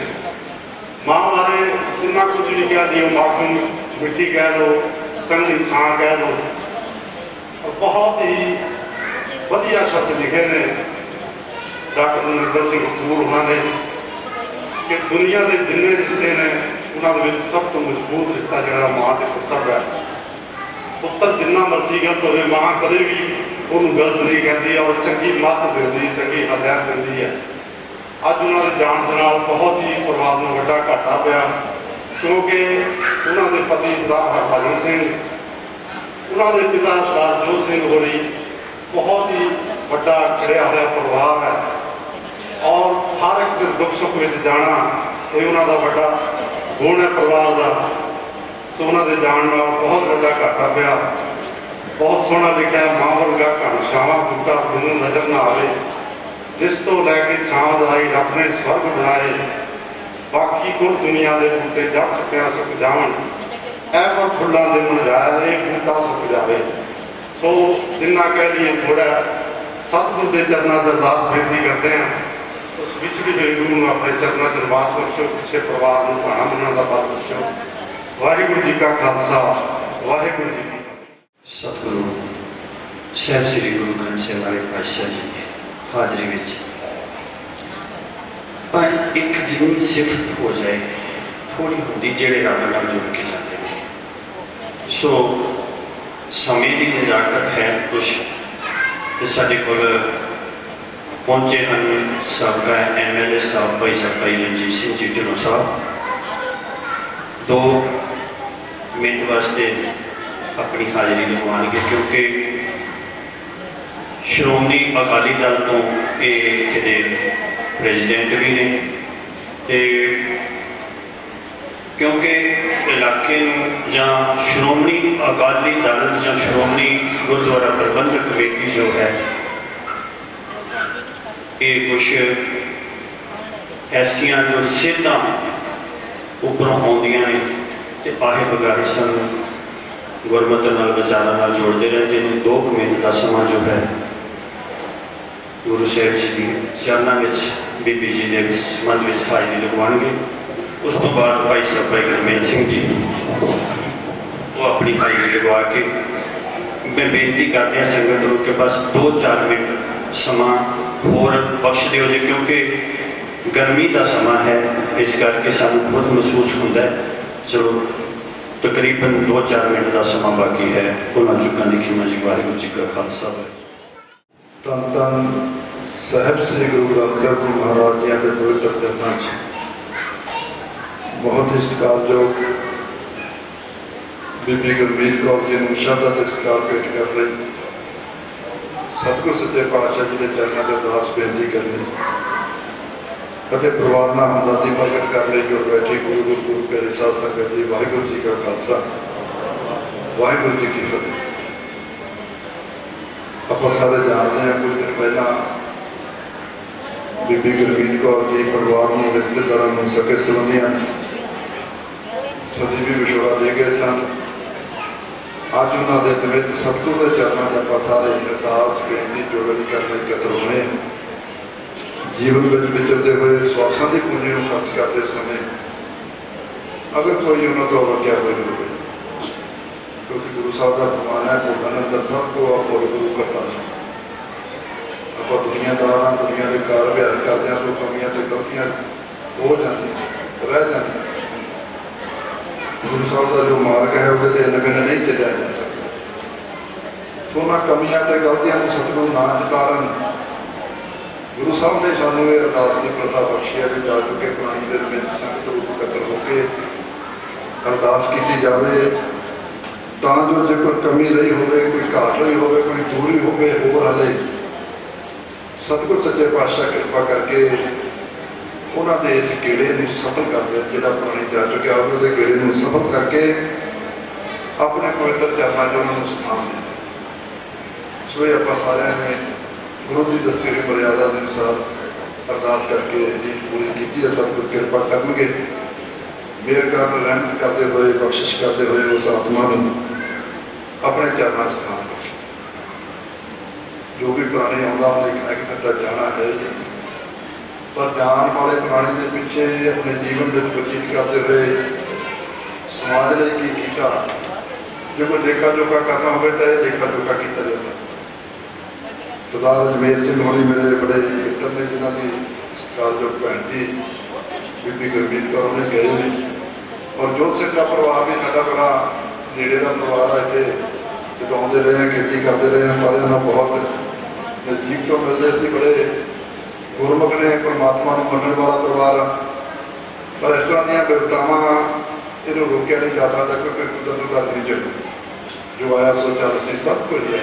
ਮਾਂ ਬਾਰੇ ਜਿੰਨਾ ਕੁਝ ਵੀ ਕਿਹਾ ਜੀ, ਉਹ ਮਾਖਣ ਮਿੱਠੀ ਕਹਿ ਲਓ, ਸੰਘਣੀ ਛਾਂ ਕਹਿ ਲਓ, ਔਰ ਬਹੁਤ ਹੀ ਵਧੀਆ ਸ਼ਬਦ ਲਿਖੇ ਨੇ ਡਾਕਟਰ ਨਰਿੰਦਰ ਸਿੰਘ ਕਪੂਰ ਉਹਨਾਂ ਨੇ ਕਿ ਦੁਨੀਆ ਦੇ ਜਿੰਨੇ ਰਿਸ਼ਤੇ ਨੇ ਉਹਨਾਂ ਦੇ ਵਿੱਚ ਸਭ ਤੋਂ ਮਜ਼ਬੂਤ ਰਿਸ਼ਤਾ ਜਿਹੜਾ ਮਾਂ ਤੇ ਪੁੱਤਰ ਦਾ। ਪੁੱਤਰ ਜਿੰਨਾ ਮਰਜ਼ੀ ਗਲਤ ਹੋਵੇ, ਮਾਂ ਕਦੇ ਵੀ ਉਹਨੂੰ ਗਲਤ ਨਹੀਂ ਕਹਿੰਦੀ ਔਰ ਚੰਗੀ ਮੱਤ ਦਿੰਦੀ, ਚੰਗੀ ਹਦਾਇਤ ਦਿੰਦੀ ਹੈ। ਅੱਜ ਉਹਨਾਂ ਦੇ ਜਾਣ ਦੇ ਨਾਲ ਬਹੁਤ ਹੀ ਪਰਿਵਾਰ ਨੂੰ ਵੱਡਾ ਘਾਟਾ ਪਿਆ, ਕਿਉਂਕਿ ਉਹਨਾਂ ਦੇ ਪਤੀ ਸਰਦਾਰ ਹਰਭਜਨ ਸਿੰਘ, ਉਹਨਾਂ ਦੇ ਪਿਤਾ ਸਰਦਾਰ ਜੋਤ ਸਿੰਘ ਹੋਰੀ ਬਹੁਤ ਹੀ ਵੱਡਾ ਖੜਿਆ ਹੋਇਆ ਪਰਿਵਾਰ ਹੈ ਔਰ ਹਰ ਇੱਕ ਦੇ ਦੁੱਖ ਸੁੱਖ ਵਿੱਚ ਜਾਣਾ ਇਹ ਉਹਨਾਂ ਦਾ ਵੱਡਾ ਗੁਣ ਹੈ ਪਰਿਵਾਰ ਦਾ। ਸੋ ਉਹਨਾਂ ਦੇ ਜਾਣ ਨਾਲ ਬਹੁਤ ਵੱਡਾ ਘਾਟਾ ਪਿਆ। ਬਹੁਤ ਸੋਹਣਾ ਲਿਖਿਆ, ਮਾਂ ਵਰਗਾ ਘਣਸ਼ਾਵਾਂ ਬੂਟਾ ਮੈਨੂੰ ਨਜ਼ਰ ਨਾ ਆਵੇ, ਜਿਸ ਤੋਂ ਲੈ ਕੇ ਛਾਂਵਦਾਰੀ ਰੱਬ ਨੇ ਸਵਰਗ ਬਣਾਏ, ਬਾਕੀ ਕੁਝ ਦੁਨੀਆ ਦੇ ਬੂਟੇ ਜੜ ਸਕਿਆ ਸੁੱਕ ਜਾਵਣ, ਐ ਪਰ ਫੁੱਲਾਂ ਦੇ ਮੁਰਝਾਇਆ ਇਹ ਬੂਟਾ ਸੁੱਕ ਜਾਵੇ। ਸੋ ਜਿੰਨਾ ਕਹਿ ਲਈਏ ਥੋੜਾ। ਸਤਿਗੁਰ ਦੇ ਚਰਨਾਂ 'ਚ ਅਰਦਾਸ ਬੇਨਤੀ ਕਰਦੇ ਹਾਂ, ਉਸ ਵਿੱਚ ਵੀ ਹੋਈ ਗੁਰੂ ਨੂੰ ਆਪਣੇ ਚਰਨਾਂ 'ਚ ਨਿਵਾਸ ਬਖਸ਼ੋ, ਪਿੱਛੇ ਪਰਿਵਾਰ ਨੂੰ ਭਾਣਾ ਮੰਨਣ ਦਾ ਬਲ ਬਖਸ਼ੋ। ਵਾਹਿਗੁਰੂ ਜੀ ਕਾ ਖਾਲਸਾ, ਵਾਹਿਗੁਰੂ ਜੀ ਕੀ ਫਤਿਹ। ਸਤਿਗੁਰੂ ਸਾਹਿਬ ਸ੍ਰੀ ਗੁਰੂ ਗ੍ਰੰਥ ਸਾਹਿਬ ਵਾਲੇ ਪਾਤਸ਼ਾਹ ਜੀ ਹਾਜ਼ਰੀ ਵਿੱਚ ਪਰ ਇੱਕ ਜ਼ਰੂਰ ਸਿਫਤ ਹੋ ਜਾਏ, ਥੋੜੀ ਹੁੰਦੀ ਜਿਹੜੇ ਰੱਬ ਨਾਲ ਜੁੜ ਕੇ ਜਾਂਦੇ ਨੇ। ਸੋ ਸਮੇਂ ਦੀ ਨਜ਼ਾਕਤ ਹੈ ਕੁਛ ਤੇ ਸਾਡੇ ਕੋਲ ਪਹੁੰਚੇ ਹਨ ਸਾਬਕਾ MLA ਸਾਹਿਬ ਭਾਈ ਰਣਜੀਤ ਸਿੰਘ ਜੀ ਢਿੱਲੋਂ ਸਾਹਿਬ। 2 ਮਿੰਟ ਵਾਸਤੇ ਆਪਣੀ ਹਾਜ਼ਰੀ ਲਗਵਾਉਣਗੇ, ਕਿਉਂਕਿ ਸ਼੍ਰੋਮਣੀ ਅਕਾਲੀ ਦਲ ਤੋਂ ਇਹ ਇੱਥੇ ਦੇ ਪ੍ਰੈਜ਼ੀਡੈਂਟ ਵੀ ਨੇ ਤੇ ਕਿਉਂਕਿ ਇਲਾਕੇ ਨੂੰ ਜਾਂ ਸ਼੍ਰੋਮਣੀ ਅਕਾਲੀ ਦਲ ਜਾਂ ਸ਼੍ਰੋਮਣੀ ਗੁਰਦੁਆਰਾ ਪ੍ਰਬੰਧਕ ਕਮੇਟੀ ਜੋ ਹੈ ਇਹ ਕੁਛ ਐਸੀਆਂ ਜੋ ਸਿੱਧਾਂ ਉੱਪਰੋਂ ਆਉਂਦੀਆਂ ਨੇ ਤੇ ਆਹੇ ਬਗਾਹੇ ਸਾਨੂੰ ਗੁਰਮਤਿ ਨਾਲ ਵਿਚਾਰਾਂ ਨਾਲ ਜੋੜਦੇ ਰਹਿੰਦੇ ਨੇ। 2 ਮਿੰਟ ਦਾ ਸਮਾਂ ਜੋ ਹੈ ਗੁਰੂ ਸਾਹਿਬ ਜੀ ਦੀ ਚਰਨਾਂ ਵਿੱਚ ਬੀਬੀ ਜੀ ਦੇ ਸੰਬੰਧ ਵਿੱਚ ਹਾਜ਼ਰੀ ਲਗਵਾਉਣਗੇ। ਉਸ ਤੋਂ ਬਾਅਦ ਭਾਈ ਸਾਹਿਬ ਭਾਈ ਗੁਰਮੇਲ ਸਿੰਘ ਜੀ ਉਹ ਆਪਣੀ ਹਾਜ਼ਰੀ ਲਗਵਾ ਕੇ मैं बेनती करते हैं संगत ਨੂੰ कि बस 2-4 मिनट समा होर बख्श दिओ जी, क्योंकि गर्मी का समा है, इस करके सानू खुद महसूस होता है। चलो तकरीबन 2-4 मिनट का समा बाकी है। उन्होंने चुका लिखी जी। वाहिगुरू जी का खालसा। ਧੰਨ ਧੰਨ ਸਾਹਿਬ ਸ੍ਰੀ ਗੁਰੂ ਗ੍ਰੰਥ ਸਾਹਿਬ ਜੀ ਮਹਾਰਾਜ ਜੀ ਦੇ ਪਵਿੱਤਰ ਚਰਨਾਂ 'ਚ ਬਹੁਤ ਹੀ ਸਤਿਕਾਰਯੋਗ ਬੀਬੀ ਗੁਰਮੀਤ ਕੌਰ ਜੀ ਨੂੰ ਸ਼ਰਧਾ ਤੇ ਸਤਿਕਾਰ ਭੇਟ ਕਰ ਲਈ, ਸਤਿਗੁਰ ਸੱਚੇ ਪਾਤਸ਼ਾਹ ਜੀ ਦੇ ਚਰਨਾਂ ਦੇ ਅਰਦਾਸ ਬੇਨਤੀ ਕਰਨੀ ਅਤੇ ਪਰਿਵਾਰ ਨਾਲ ਹਮਦਰਦੀ ਪ੍ਰਗਟ ਕਰ ਲਈ। ਜੋ ਬੈਠੀ ਗੁਰੂ ਪਿਆਰੇ ਸਾਧ ਸੰਗਤ ਜੀ, ਵਾਹਿਗੁਰੂ ਜੀ ਕਾ ਖਾਲਸਾ, ਵਾਹਿਗੁਰੂ ਜੀ ਕੀ ਫਤਿਹ। ਆਪਾਂ ਸਾਰੇ ਜਾਣਦੇ ਹਾਂ ਕੁਝ ਦਿਨ ਪਹਿਲਾਂ ਬੀਬੀ ਗੁਰਮੀਤ ਕੌਰ ਜੀ ਪਰਿਵਾਰ ਨੂੰ, ਰਿਸ਼ਤੇਦਾਰਾਂ ਨੂੰ, ਸਕੇ ਸੰਬੰਧੀਆਂ ਸਦੀਵੀ ਵਿਛੋੜਾ ਦੇ ਗਏ ਸਨ। ਅੱਜ ਉਹਨਾਂ ਦੇ ਵਿੱਚ ਸਤਿਗੁਰ ਦੇ ਚਰਨਾਂ 'ਚ ਆਪਾਂ ਸਾਰੇ ਅਰਦਾਸ ਬੇਨਤੀ ਜੋਗਤ ਕਰਨ ਲਈ ਇਕੱਤਰ ਹੋਏ ਹਾਂ। ਜੀਵਨ ਵਿੱਚ ਵਿਚਰਦੇ ਹੋਏ ਸਵਾਸਾਂ ਦੀ ਪੂੰਜੀ ਨੂੰ ਖਰਚ ਕਰਦੇ ਸਮੇਂ ਅਗਰ ਕੋਈ ਉਹਨਾਂ ਤੋਂ ਵਾਕਿਆ ਹੋਵੇ, क्योंकि गुरु साहब का फरमान है कि अंदर सबको आप गुरु करता है। आप दुनियादार हाँ, दुनिया के कार व्यवहार करते हैं तो कमियां तो गलतियां हो जाती रह जाती। गुरु साहब का जो मार्ग है वो इन्हें बिना नहीं चलिया जा सकता। तो उन्होंने कमियां तो गलतियां सतगुरु ना जतारन गुरु साहब ने सानू ये अरदास की प्रथा बख्शी है कि जा चुके पुरानी दिन में संगत रूप इकट्ठर होकर अरदास की जाए ਤਾਂ ਜੋ ਜੇ ਕੋਈ ਕਮੀ ਰਹੀ ਹੋਵੇ, ਕੋਈ ਘਾਟ ਰਹੀ ਹੋਵੇ, ਕੋਈ ਦੂਰੀ ਹੋਵੇ ਹੋਰ ਹਲੇ, ਸਤਿਗੁਰ ਸੱਚੇ ਪਾਤਸ਼ਾਹ ਕਿਰਪਾ ਕਰਕੇ ਉਹਨਾਂ ਦੇ ਇਸ ਗੇੜੇ ਨੂੰ ਸਫਲ ਕਰ ਦੇ। ਜਿਹੜਾ ਪੁਰਾਣੀ ਜਾ ਚੁੱਕਿਆ ਹੋਵੇ ਉਹਦੇ ਗੇੜੇ ਨੂੰ ਸਫਲ ਕਰਕੇ ਆਪਣੇ ਪਵਿੱਤਰ ਚਰਨਾਂ 'ਚ ਉਹਨਾਂ ਨੂੰ ਸਥਾਨ ਦੇ। ਸੋ ਇਹ ਆਪਾਂ ਸਾਰਿਆਂ ਨੇ ਗੁਰੂ ਦੀ ਦੱਸੀ ਹੋਈ ਮਰਿਆਦਾ ਦੇ ਅਨੁਸਾਰ ਅਰਦਾਸ ਕਰਕੇ ਜੀ ਪੂਰੀ ਕੀਤੀ ਹੈ। ਸਤਿਗੁਰ ਕਿਰਪਾ ਕਰਨਗੇ, ਮੇਰ ਕਰਨ, ਰਹਿਮਤ ਕਰਦੇ ਹੋਏ, ਬਖਸ਼ਿਸ਼ ਕਰਦੇ ਹੋਏ ਉਸ ਆਤਮਾ ਨੂੰ ਆਪਣੇ ਚਰਨਾਂ ਸਥਾਨ ਬਖਸ਼। ਜੋ ਵੀ ਪ੍ਰਾਣੀ ਆਉਂਦਾ ਉਹਨੇ ਕਿਤੇ ਨਾ ਕਿਤੇ ਤਾਂ ਜਾਣਾ ਹੈ ਜੀ, ਪਰ ਜਾਣ ਵਾਲੇ ਪ੍ਰਾਣੀ ਦੇ ਪਿੱਛੇ ਆਪਣੇ ਜੀਵਨ ਵਿੱਚ ਬਤੀਤ ਕਰਦੇ ਹੋਏ ਸਮਾਜ ਲਈ ਕੀ ਕੀਤਾ। ਜੇ ਕੋਈ ਲੇਖਾ ਜੋਖਾ ਕਰਨਾ ਹੋਵੇ ਤਾਂ ਇਹ ਲੇਖਾ ਜੋਖਾ ਕੀਤਾ ਜਾਂਦਾ। ਸਰਦਾਰ ਅਜਮੇਰ ਸਿੰਘ ਹੋਣੀ ਮੇਰੇ ਬੜੇ ਮਿੱਤਰ ਨੇ, ਜਿਨ੍ਹਾਂ ਦੀ ਸਤਿਕਾਰਯੋਗ ਭੈਣ ਜੀ ਬੀਬੀ ਗੁਰਮੀਤ ਕੌਰ ਨੇ ਗਏ ਨੇ, ਔਰ ਜੋਤ ਸਿੰਘ ਦਾ ਪਰਿਵਾਰ ਵੀ ਸਾਡਾ ਬੜਾ ਨੇੜੇ ਦਾ ਪਰਿਵਾਰ ਆ। ਇੱਥੇ ਬਿਤਾਉਂਦੇ ਰਹੇ ਹਾਂ, ਖੇਤੀ ਕਰਦੇ ਰਹੇ ਹਾਂ, ਸਾਰਿਆਂ ਨਾਲ ਬਹੁਤ ਨਜ਼ਦੀਕ ਤੋਂ ਮਿਲਦੇ ਸੀ। ਬੜੇ ਗੁਰਮੁਖ ਨੇ, ਪਰਮਾਤਮਾ ਨੂੰ ਮੰਨਣ ਵਾਲਾ ਪਰਿਵਾਰ। ਪਰ ਇਸ ਤਰ੍ਹਾਂ ਦੀਆਂ ਬਿਪਤਾਵਾਂ ਇਹਨੂੰ ਰੋਕਿਆ ਨਹੀਂ ਜਾ ਸਕਦਾ, ਕਿਉਂਕਿ ਕੁਦਰਤ ਦਾ ਨਿਯਮ ਜੋ ਆਇਆ ਸੋ ਚੱਲ ਸੀ, ਸਭ ਕੁਝ ਹੈ।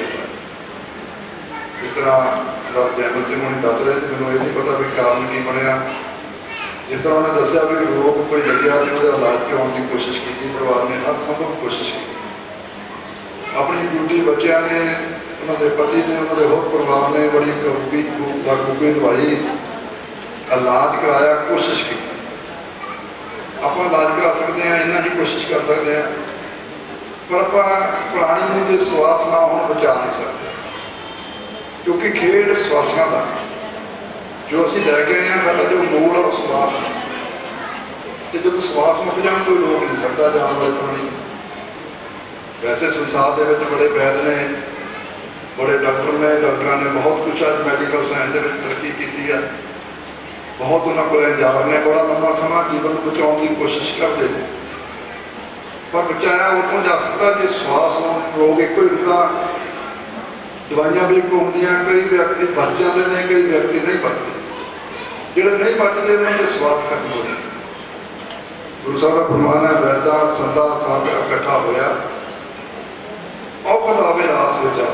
ਇਸ ਤਰ੍ਹਾਂ ਸਰਦਾਰ ਜੈਮਲ ਸਿੰਘ ਹੁਣੀ ਦੱਸ ਰਹੇ ਸੀ, ਮੈਨੂੰ ਇਹ ਨਹੀਂ ਪਤਾ ਵੀ ਕਾਰਨ ਕੀ ਬਣਿਆ। ਜਿਸ ਤਰ੍ਹਾਂ ਉਹਨੇ ਦੱਸਿਆ ਵੀ ਰੋਗ ਕੋਈ ਲੱਗਿਆ ਤੇ ਉਹਦਾ ਇਲਾਜ ਕਰਾਉਣ ਦੀ ਕੋਸ਼ਿਸ਼ ਕੀਤੀ, ਪਰਿਵਾਰ ਨੇ ਹਰ ਸੰਭਵ ਕੋਸ਼ਿਸ਼ ਕੀਤੀ। ਆਪਣੀ ਡਿਊਟੀ ਬੱਚਿਆਂ ਨੇ, ਉਹਨਾਂ ਦੇ ਪਤੀ ਨੇ, ਉਹਨਾਂ ਦੇ ਹੋਰ ਪਰਿਵਾਰ ਨੇ ਬੜੀ ਖੂਬੀ ਨਿਭਾਈ, ਇਲਾਜ ਕਰਾਇਆ, ਕੋਸ਼ਿਸ਼ ਕੀਤੀ। ਆਪਾਂ ਇਲਾਜ ਕਰਾ ਸਕਦੇ ਹਾਂ, ਇੰਨਾ ਹੀ ਕੋਸ਼ਿਸ਼ ਕਰ ਸਕਦੇ ਹਾਂ, ਪਰ ਆਪਾਂ ਪ੍ਰਾਣੀ ਨੂੰ ਜੇ ਸਵਾਸ ਨਾ ਹੋਣ ਬਚਾ ਨਹੀਂ ਸਕਦੇ, ਕਿਉਂਕਿ ਖੇਡ ਸਵਾਸਾਂ ਦਾ ਜੋ ਅਸੀਂ ਲੈ ਕੇ ਆਏ ਹਾਂ, ਸਾਡਾ ਜੋ ਮੂਲ ਆ ਉਹ ਸਵਾਸ ਹੈ। ਤੇ ਜਦੋਂ ਸਵਾਸ ਮੁੱਕ ਜਾਣ ਕੋਈ ਰੋਕ ਨਹੀਂ ਸਕਦਾ ਜਾਣ ਵਾਲੇ ਪ੍ਰਾਣੀ। ਵੈਸੇ ਸੰਸਾਰ ਦੇ ਵਿੱਚ ਬੜੇ ਵੈਦ ਨੇ, ਬੜੇ ਡਾਕਟਰ ਨੇ, ਡਾਕਟਰਾਂ ਨੇ ਬਹੁਤ ਕੁਛ ਅੱਜ ਮੈਡੀਕਲ ਸਾਇੰਸ ਦੇ ਵਿੱਚ ਤਰੱਕੀ ਕੀਤੀ ਹੈ। ਬਹੁਤ ਉਹਨਾਂ ਕੋਲ ਇੰਜਾਰ ਨੇ, ਬੜਾ ਲੰਬਾ ਸਮਾਂ ਜੀਵਨ ਨੂੰ ਬਚਾਉਣ ਦੀ ਕੋਸ਼ਿਸ਼ ਕਰਦੇ ਨੇ, ਪਰ ਬਚਾਇਆ ਉੱਥੋਂ ਜਾ ਸਕਦਾ ਜੇ ਸਵਾਸ ਨੂੰ। ਰੋਗ ਇੱਕੋ ਹੀ ਹੁੰਦਾ, ਦਵਾਈਆਂ ਵੀ ਇੱਕੋ ਹੁੰਦੀਆਂ। ਕਈ ਵਿਅਕਤੀ ਬਚ ਜਾਂਦੇ ਨੇ, ਕਈ ਵਿਅਕਤੀ ਨਹੀਂ ਬਚਦੇ। ਜਿਹੜੇ ਨਹੀਂ ਬਚਦੇ ਉਹਨਾਂ ਦੇ ਸਵਾਸ ਖਤਮ ਹੋ ਜਾਂਦੇ। ਗੁਰੂ ਸਾਹਿਬ ਦਾ ਫਰਮਾਨ ਹੈ, ਵੈਦਾ ਸੰਦਾ ਸਾਧ ਇਕੱਠਾ ਹੋਇਆ, ਔਖਦ ਆਵੇ ਆਸ ਵਿੱਚ ਆ।